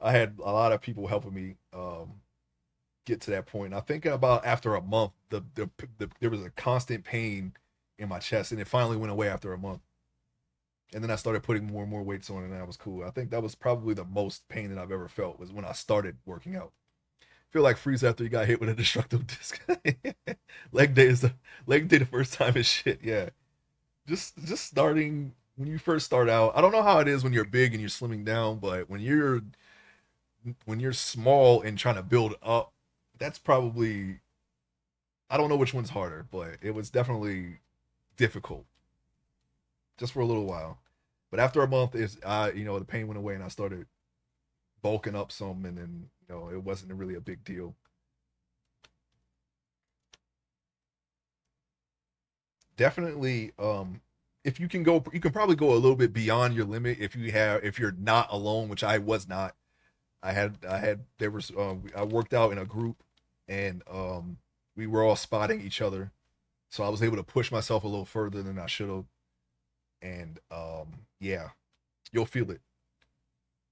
I had a lot of people helping me get to that point. And I think about after a month, there was a constant pain in my chest, and it finally went away after a month. And then I started putting more and more weights on, and that was cool. I think that was probably the most pain that I've ever felt was when I started working out. Feel like Freeze after he got hit with a destructive disc. leg day is the leg day the first time is shit. Yeah, just starting when you first start out. I don't know how it is when you're big and you're slimming down, but when you're small and trying to build up, that's probably, I don't know which one's harder, but it was definitely difficult just for a little while. But after a month, the pain went away and I started bulking up some, and then it wasn't really a big deal. Definitely, if you can probably go a little bit beyond your limit if you're not alone, which I was not. There was I worked out in a group, and we were all spotting each other, so I was able to push myself a little further than I should have. And yeah, you'll feel it.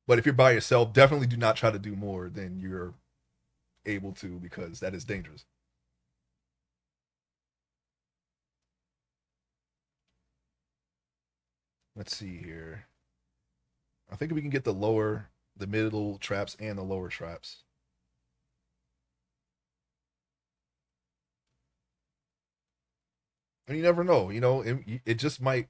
But if you're by yourself, definitely do not try to do more than you're able to, because that is dangerous. Let's see here. I think we can get the middle traps and the lower traps. And you never know. It just might,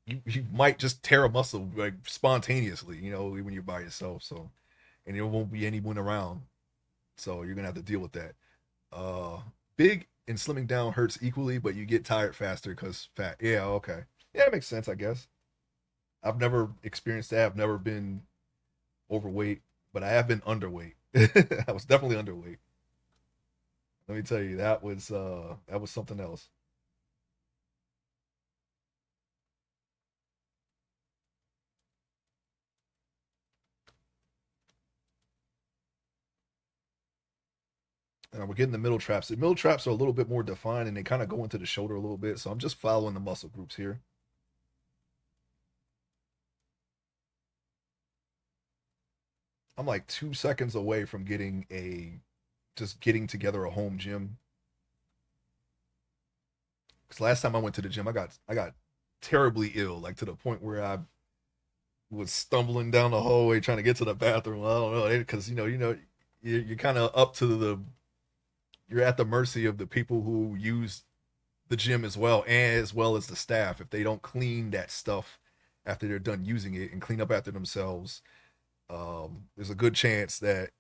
you might just tear a muscle like spontaneously. When you're by yourself. So, and there won't be anyone around. So you're gonna have to deal with that. Uh, Big and slimming down hurts equally, but you get tired faster because fat. Yeah, okay. Yeah, that makes sense, I guess. I've never experienced that. I've never been overweight, but I have been underweight. I was definitely underweight. Let me tell you, that was something else. And we're getting the middle traps. The middle traps are a little bit more defined and they kind of go into the shoulder a little bit. So I'm just following the muscle groups here. I'm like 2 seconds away from getting together a home gym. Because last time I went to the gym, I got terribly ill, like to the point where I was stumbling down the hallway trying to get to the bathroom. I don't know, because you're kind of up to you're at the mercy of the people who use the gym as well as the staff. If they don't clean that stuff after they're done using it and clean up after themselves, there's a good chance that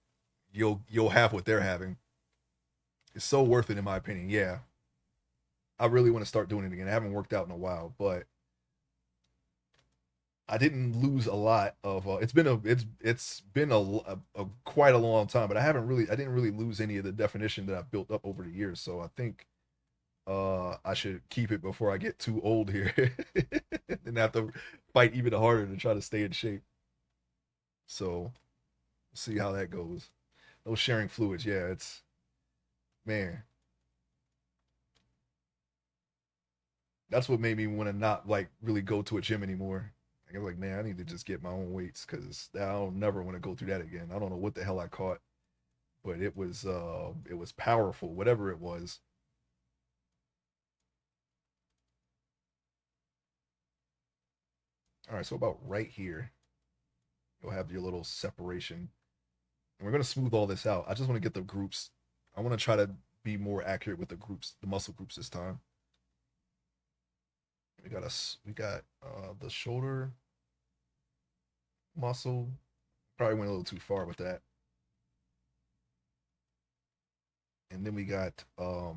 you'll have what they're having. It's so worth it, in my opinion. Yeah, I really want to start doing it again. I haven't worked out in a while, but I didn't lose a lot of. It's been a quite a long time, but I didn't really lose any of the definition that I've built up over the years. So I think I should keep it before I get too old here and have to fight even harder to try to stay in shape. So see how that goes. Those sharing fluids, yeah, it's man, that's what made me want to not like really go to a gym anymore. I was like, man, I need to just get my own weights because I don't never want to go through that again. I don't know what the hell I caught, but it was powerful, whatever it was. All right, so about right here, you'll have your little separation. And we're gonna smooth all this out. I just want to get the groups. I want to try to be more accurate with the groups, the muscle groups this time. We got the shoulder muscle. Probably went a little too far with that. And then we got let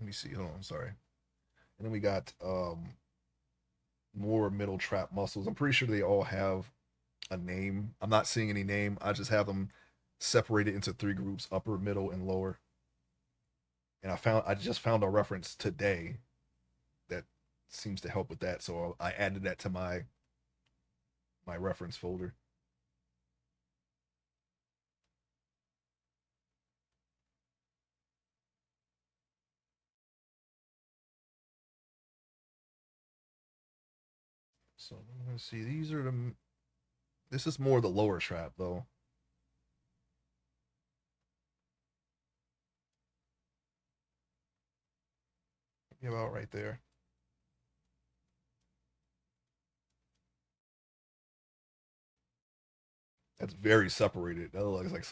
me see. Hold on, I'm sorry. And then we got more middle trap muscles. I'm pretty sure they all have a name. I'm not seeing any name. I just have them separated into three groups: upper, middle, and lower. And I just found a reference today that seems to help with that. So I added that to my reference folder. So let's see. These are the. This is more the lower trap though. Yeah, about right there. That's very separated. That looks like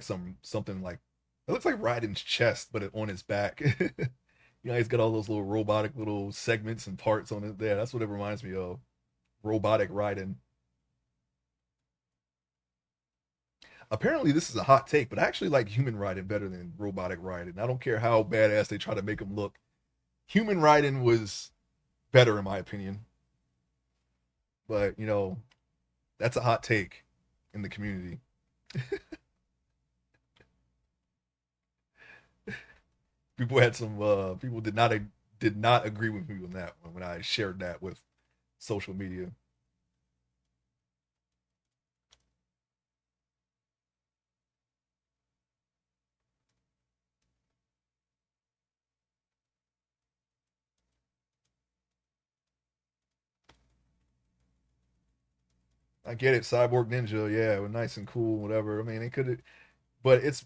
something like it looks like Raiden's chest, but on his back. He's got all those little robotic little segments and parts on it. There, that's what it reminds me of. Robotic Raiden. Apparently, this is a hot take, but I actually like human Raiden better than robotic Raiden. I don't care how badass they try to make him look. Human Raiden was better in my opinion, but that's a hot take in the community. People had some people did not agree with me on that one when I shared that with social media. I get it, Cyborg Ninja, yeah, well, nice and cool, whatever. I mean, it could, but it's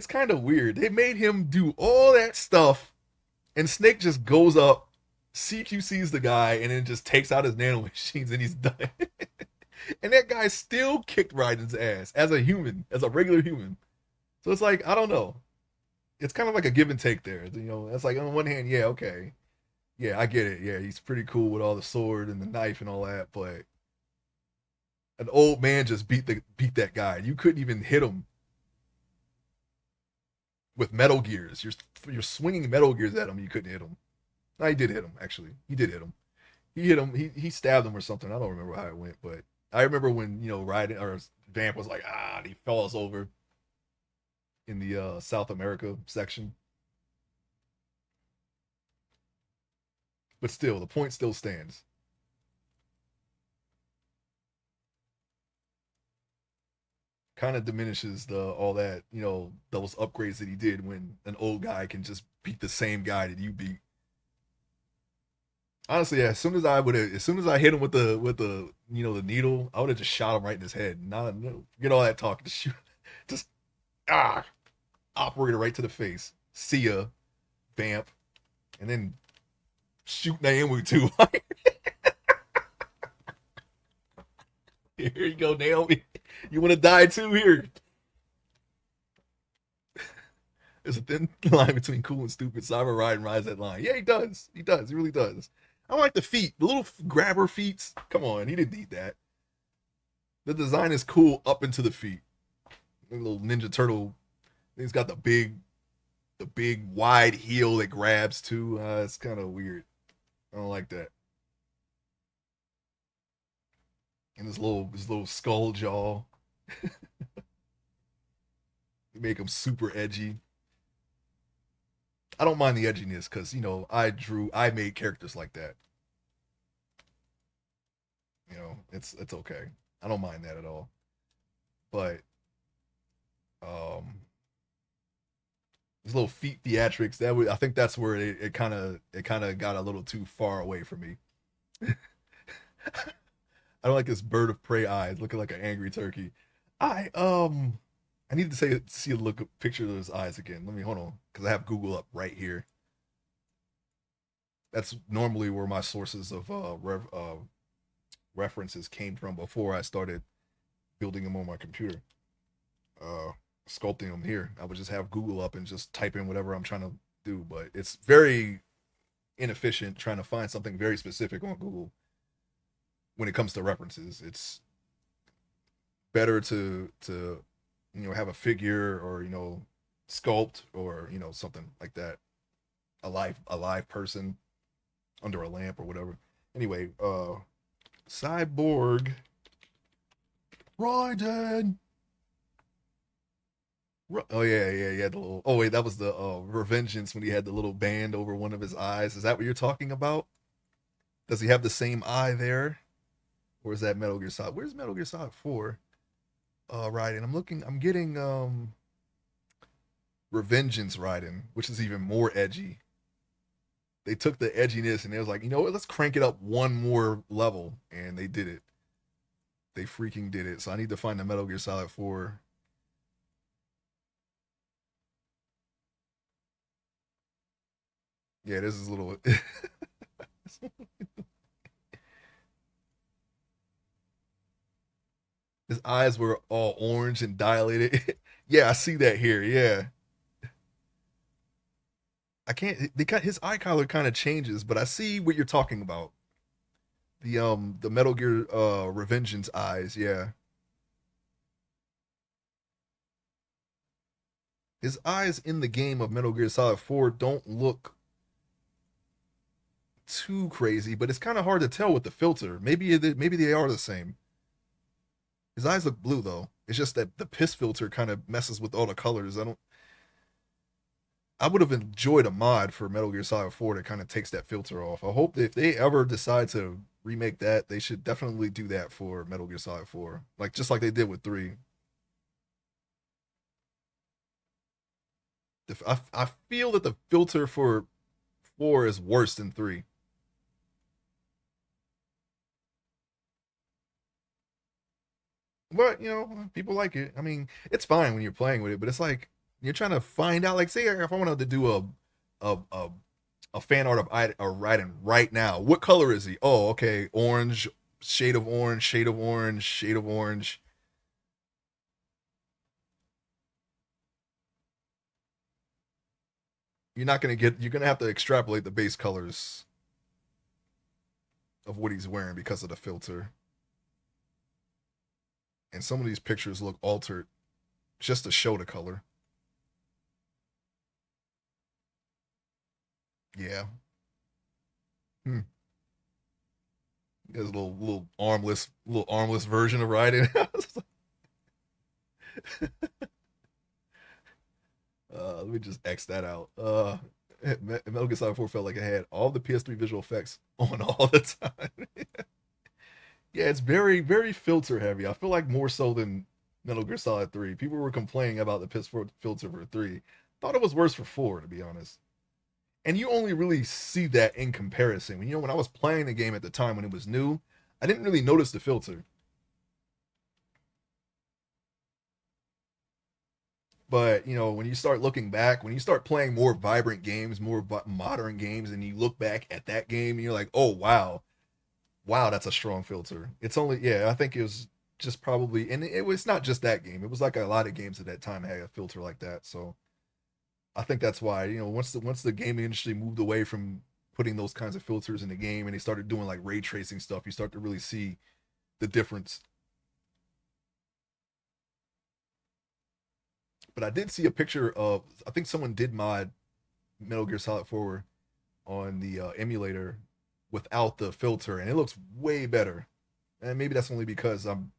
kind of weird. They made him do all that stuff, and Snake just goes up, CQC's the guy, and then just takes out his nano machines, and he's done. And that guy still kicked Raiden's ass as a human, as a regular human. So it's like I don't know. It's kind of like a give and take there. It's like on one hand, yeah, okay, yeah, I get it. Yeah, he's pretty cool with all the sword and the knife and all that, but an old man just beat that guy. You couldn't even hit him with Metal Gears. You're swinging Metal Gears at him. You couldn't hit him. No, he did hit him. Actually, he did hit him. He hit him. He stabbed him or something. I don't remember how it went, but I remember when Raiden or Vamp was like and he fell us over in the South America section. But still, the point still stands. Kind of diminishes the all that those upgrades that he did when an old guy can just beat the same guy that you beat. Honestly, yeah, as soon as I hit him with the the needle, I would have just shot him right in his head. Not get all that talk, just shoot, just ah, operator right to the face. See ya, vamp, and then shoot Naomi too. Here you go, Naomi. You want to die too? Here. There's a thin line between cool and stupid. Cyber Ride rides that line. Yeah, he does. He does. He really does. I like the feet, the little grabber feet. Come on, he didn't need that. The design is cool up into the feet. little Ninja Turtle. He's got the big wide heel that grabs too. It's kind of weird. I don't like that. And his little skull jaw. You make him super edgy. I don't mind the edginess because I made characters like that. It's okay. I don't mind that at all. But um, his little feet theatrics, I think that's where it kind of got a little too far away from me. I don't like this bird of prey eyes looking like an angry turkey. I I need to see a look picture of those eyes again. Let me hold on because I have Google up right here. That's normally where my sources of references came from before I started building them on my computer. Uh, Sculpting them here. I would just have Google up and just type in whatever I'm trying to do, but it's very inefficient trying to find something very specific on Google when it comes to references. It's better to have a figure or sculpt or something like that. A live person under a lamp or whatever. Anyway, Cyborg Raiden. Oh yeah, yeah, yeah. The little. Oh wait, that was the Revengeance when he had the little band over one of his eyes. Is that what you're talking about? Does he have the same eye there, or is that Metal Gear Solid? Where's Metal Gear Solid 4? Raiden. I'm looking. I'm getting Revengeance Raiden, which is even more edgy. They took the edginess and they was like, you know what? Let's crank it up one more level, and they did it. They freaking did it. So I need to find the Metal Gear Solid 4. Yeah, this is a little. His eyes were all orange and dilated. Yeah, I see that here. Yeah, I can't. They got his eye color kind of changes, but I see what you're talking about. The Metal Gear Revengeance eyes. Yeah, his eyes in the game of Metal Gear Solid 4 don't look too crazy, but it's kind of hard to tell with the filter. Maybe they are the same. His eyes look blue though. It's just that the piss filter kind of messes with all the colors. I would have enjoyed a mod for Metal Gear Solid 4 that kind of takes that filter off. I hope that if they ever decide to remake that, they should definitely do that for Metal Gear Solid 4. Like just like they did with 3. I feel that the filter for 4 is worse than 3. But, people like it. I mean, it's fine when you're playing with it, but it's like you're trying to find out like say if I wanted to do a a a fan art of Raiden right now. What color is he? Oh, okay, orange, shade of orange, shade of orange, shade of orange. You're gonna have to extrapolate the base colors of what he's wearing because of the filter. And some of these pictures look altered just to show the color. Yeah. Hmm. There's a little armless version of Raiden. Let me just X that out. Metal Gear Solid 4 felt like it had all the PS3 visual effects on all the time. Yeah, it's very, very filter heavy. I feel like more so than Metal Gear Solid 3. People were complaining about the PS4 filter for 3. Thought it was worse for 4, to be honest. And you only really see that in comparison. When I was playing the game at the time when it was new, I didn't really notice the filter. But when you start looking back, when you start playing more vibrant games, more modern games, and you look back at that game, and you're like, oh wow, wow, that's a strong filter. It's only yeah, I think it was just probably, and it was not just that game. It was like a lot of games at that time had a filter like that. So I think that's why once the gaming industry moved away from putting those kinds of filters in the game, and they started doing like ray tracing stuff, you start to really see the difference. But I did see a picture of, I think someone did mod Metal Gear Solid 4 on the emulator without the filter, and it looks way better. And maybe that's only because I'm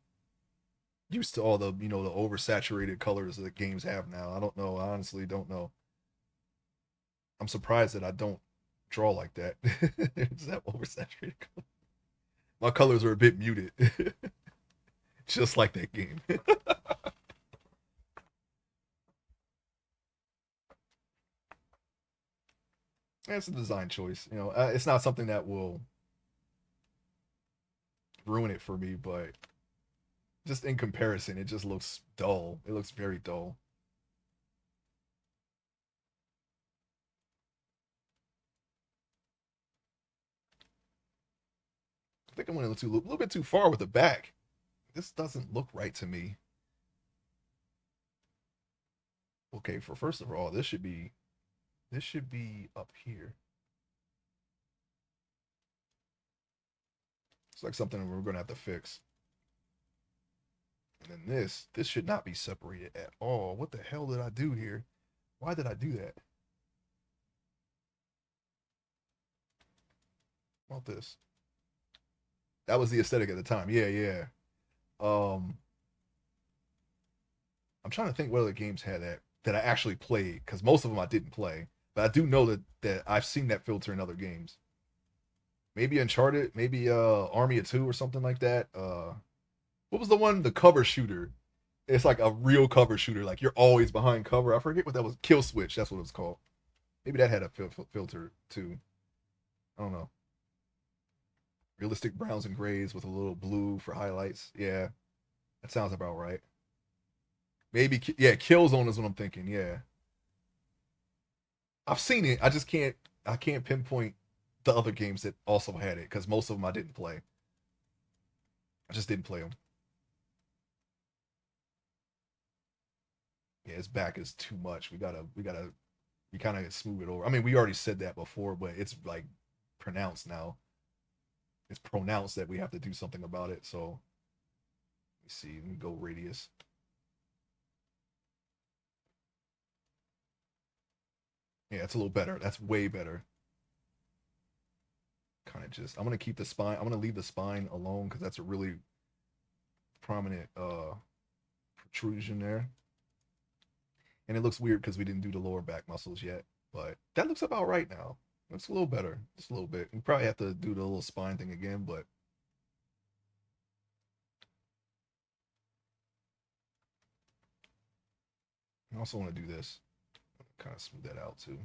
used to all the the oversaturated colors that games have now. I don't know. I honestly don't know. I'm surprised that I don't draw like that. Just have oversaturated colors. My colors are a bit muted, just like that game. It's a design choice. It's not something that will ruin it for me, but just in comparison, it just looks dull. It looks very dull. I think I'm going a little bit too far with the back. This doesn't look right to me. Okay, for first of all, this should be up here. It's like something we're going to have to fix. And then this should not be separated at all. What the hell did I do here? Why did I do that? How about this? That was the aesthetic at the time. Yeah, yeah. Um, I'm trying to think what other games had that I actually played because most of them I didn't play, but I do know that I've seen that filter in other games. Maybe Uncharted, maybe Army of Two or something like that. What was the one? The cover shooter. It's like a real cover shooter. Like you're always behind cover. I forget what that was. Kill Switch. That's what it was called. Maybe that had a filter too. I don't know. Realistic browns and grays with a little blue for highlights. Yeah, that sounds about right. Maybe yeah, Killzone is what I'm thinking. Yeah, I've seen it. I can't pinpoint the other games that also had it because most of them I didn't play. I just didn't play them. Yeah, his back is too much. We kind of smooth it over. I mean, we already said that before, but it's like pronounced now. It's pronounced that we have to do something about it. So let me see. Let me go radius. Yeah, it's a little better. That's way better. Kind of just. I'm gonna keep the spine. I'm gonna leave the spine alone because that's a really prominent protrusion there, and it looks weird because we didn't do the lower back muscles yet. But that looks about right now. Looks a little better, just a little bit. We probably have to do the little spine thing again, but I also want to do this. Kind of smooth that out too.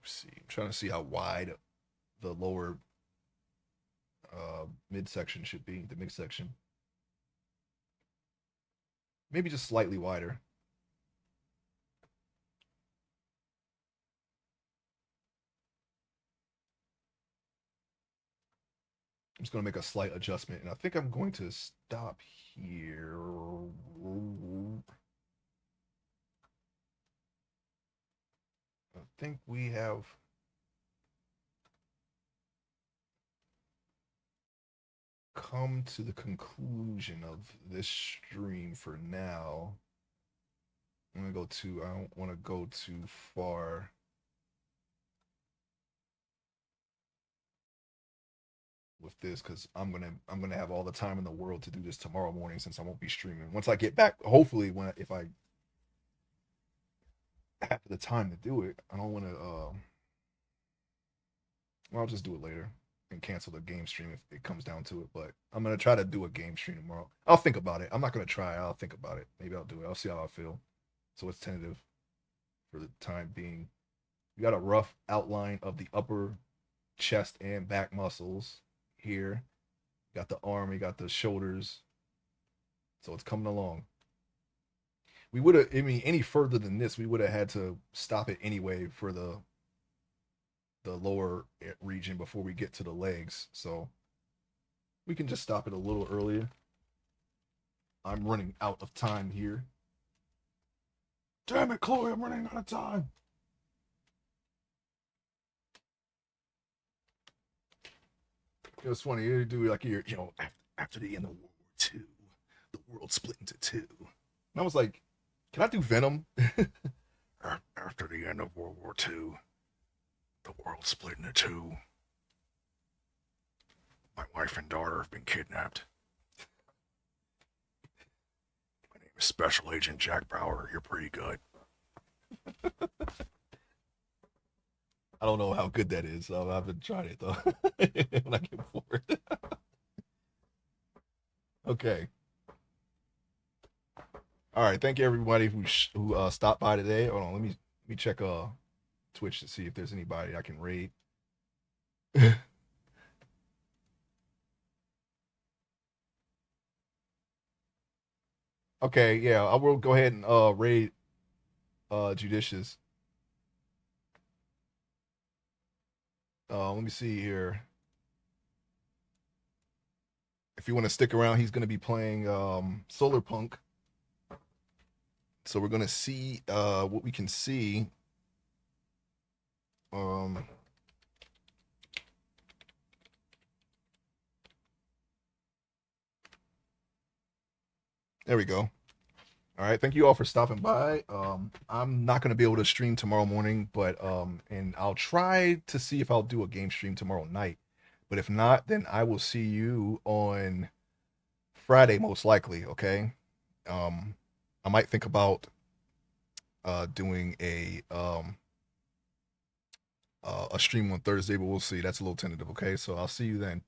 Let's see, I'm trying to see how wide the lower midsection should be. The midsection, maybe just slightly wider. I'm just gonna make a slight adjustment, and I think I'm going to stop here. I think we have come to the conclusion of this stream for now. I'm gonna go too. I don't want to go too far. With this because I'm gonna have all the time in the world to do this tomorrow morning since I won't be streaming. Once I get back, hopefully when if I have the time to do it, I don't want to. I'll just do it later and cancel the game stream if it comes down to it. But I'm gonna try to do a game stream tomorrow. I'll think about it. I'm not gonna try. I'll think about it. Maybe I'll do it. I'll see how I feel. So it's tentative for the time being. We got a rough outline of the upper chest and back muscles here. Got the arm, we got the shoulders. So it's coming along. We would have, I mean, any further than this, we would have had to stop it anyway for the lower region before we get to the legs. So we can just stop it a little earlier. I'm running out of time here. Damn it, Chloe, I'm running out of time. It was funny. You do like after the end of World War II, the world split into two. And I was like, can I do Venom? After the end of World War II, the world split into two. My wife and daughter have been kidnapped. My name is Special Agent Jack Bauer. You're pretty good. I don't know how good that is. I haven't tried it though. When I get bored. Okay. All right. Thank you everybody who stopped by today. Hold on. Let me check Twitch to see if there's anybody I can raid. Okay. Yeah. I will go ahead and raid Judicious. Let me see here. If you want to stick around, he's going to be playing Solar Punk. So we're going to see what we can see. There we go. All right, thank you all for stopping by. I'm not going to be able to stream tomorrow morning, but and I'll try to see if I'll do a game stream tomorrow night. But if not, then I will see you on Friday most likely. Okay. Um, I might think about doing a stream on Thursday, but we'll see. That's a little tentative. Okay, so I'll see you then.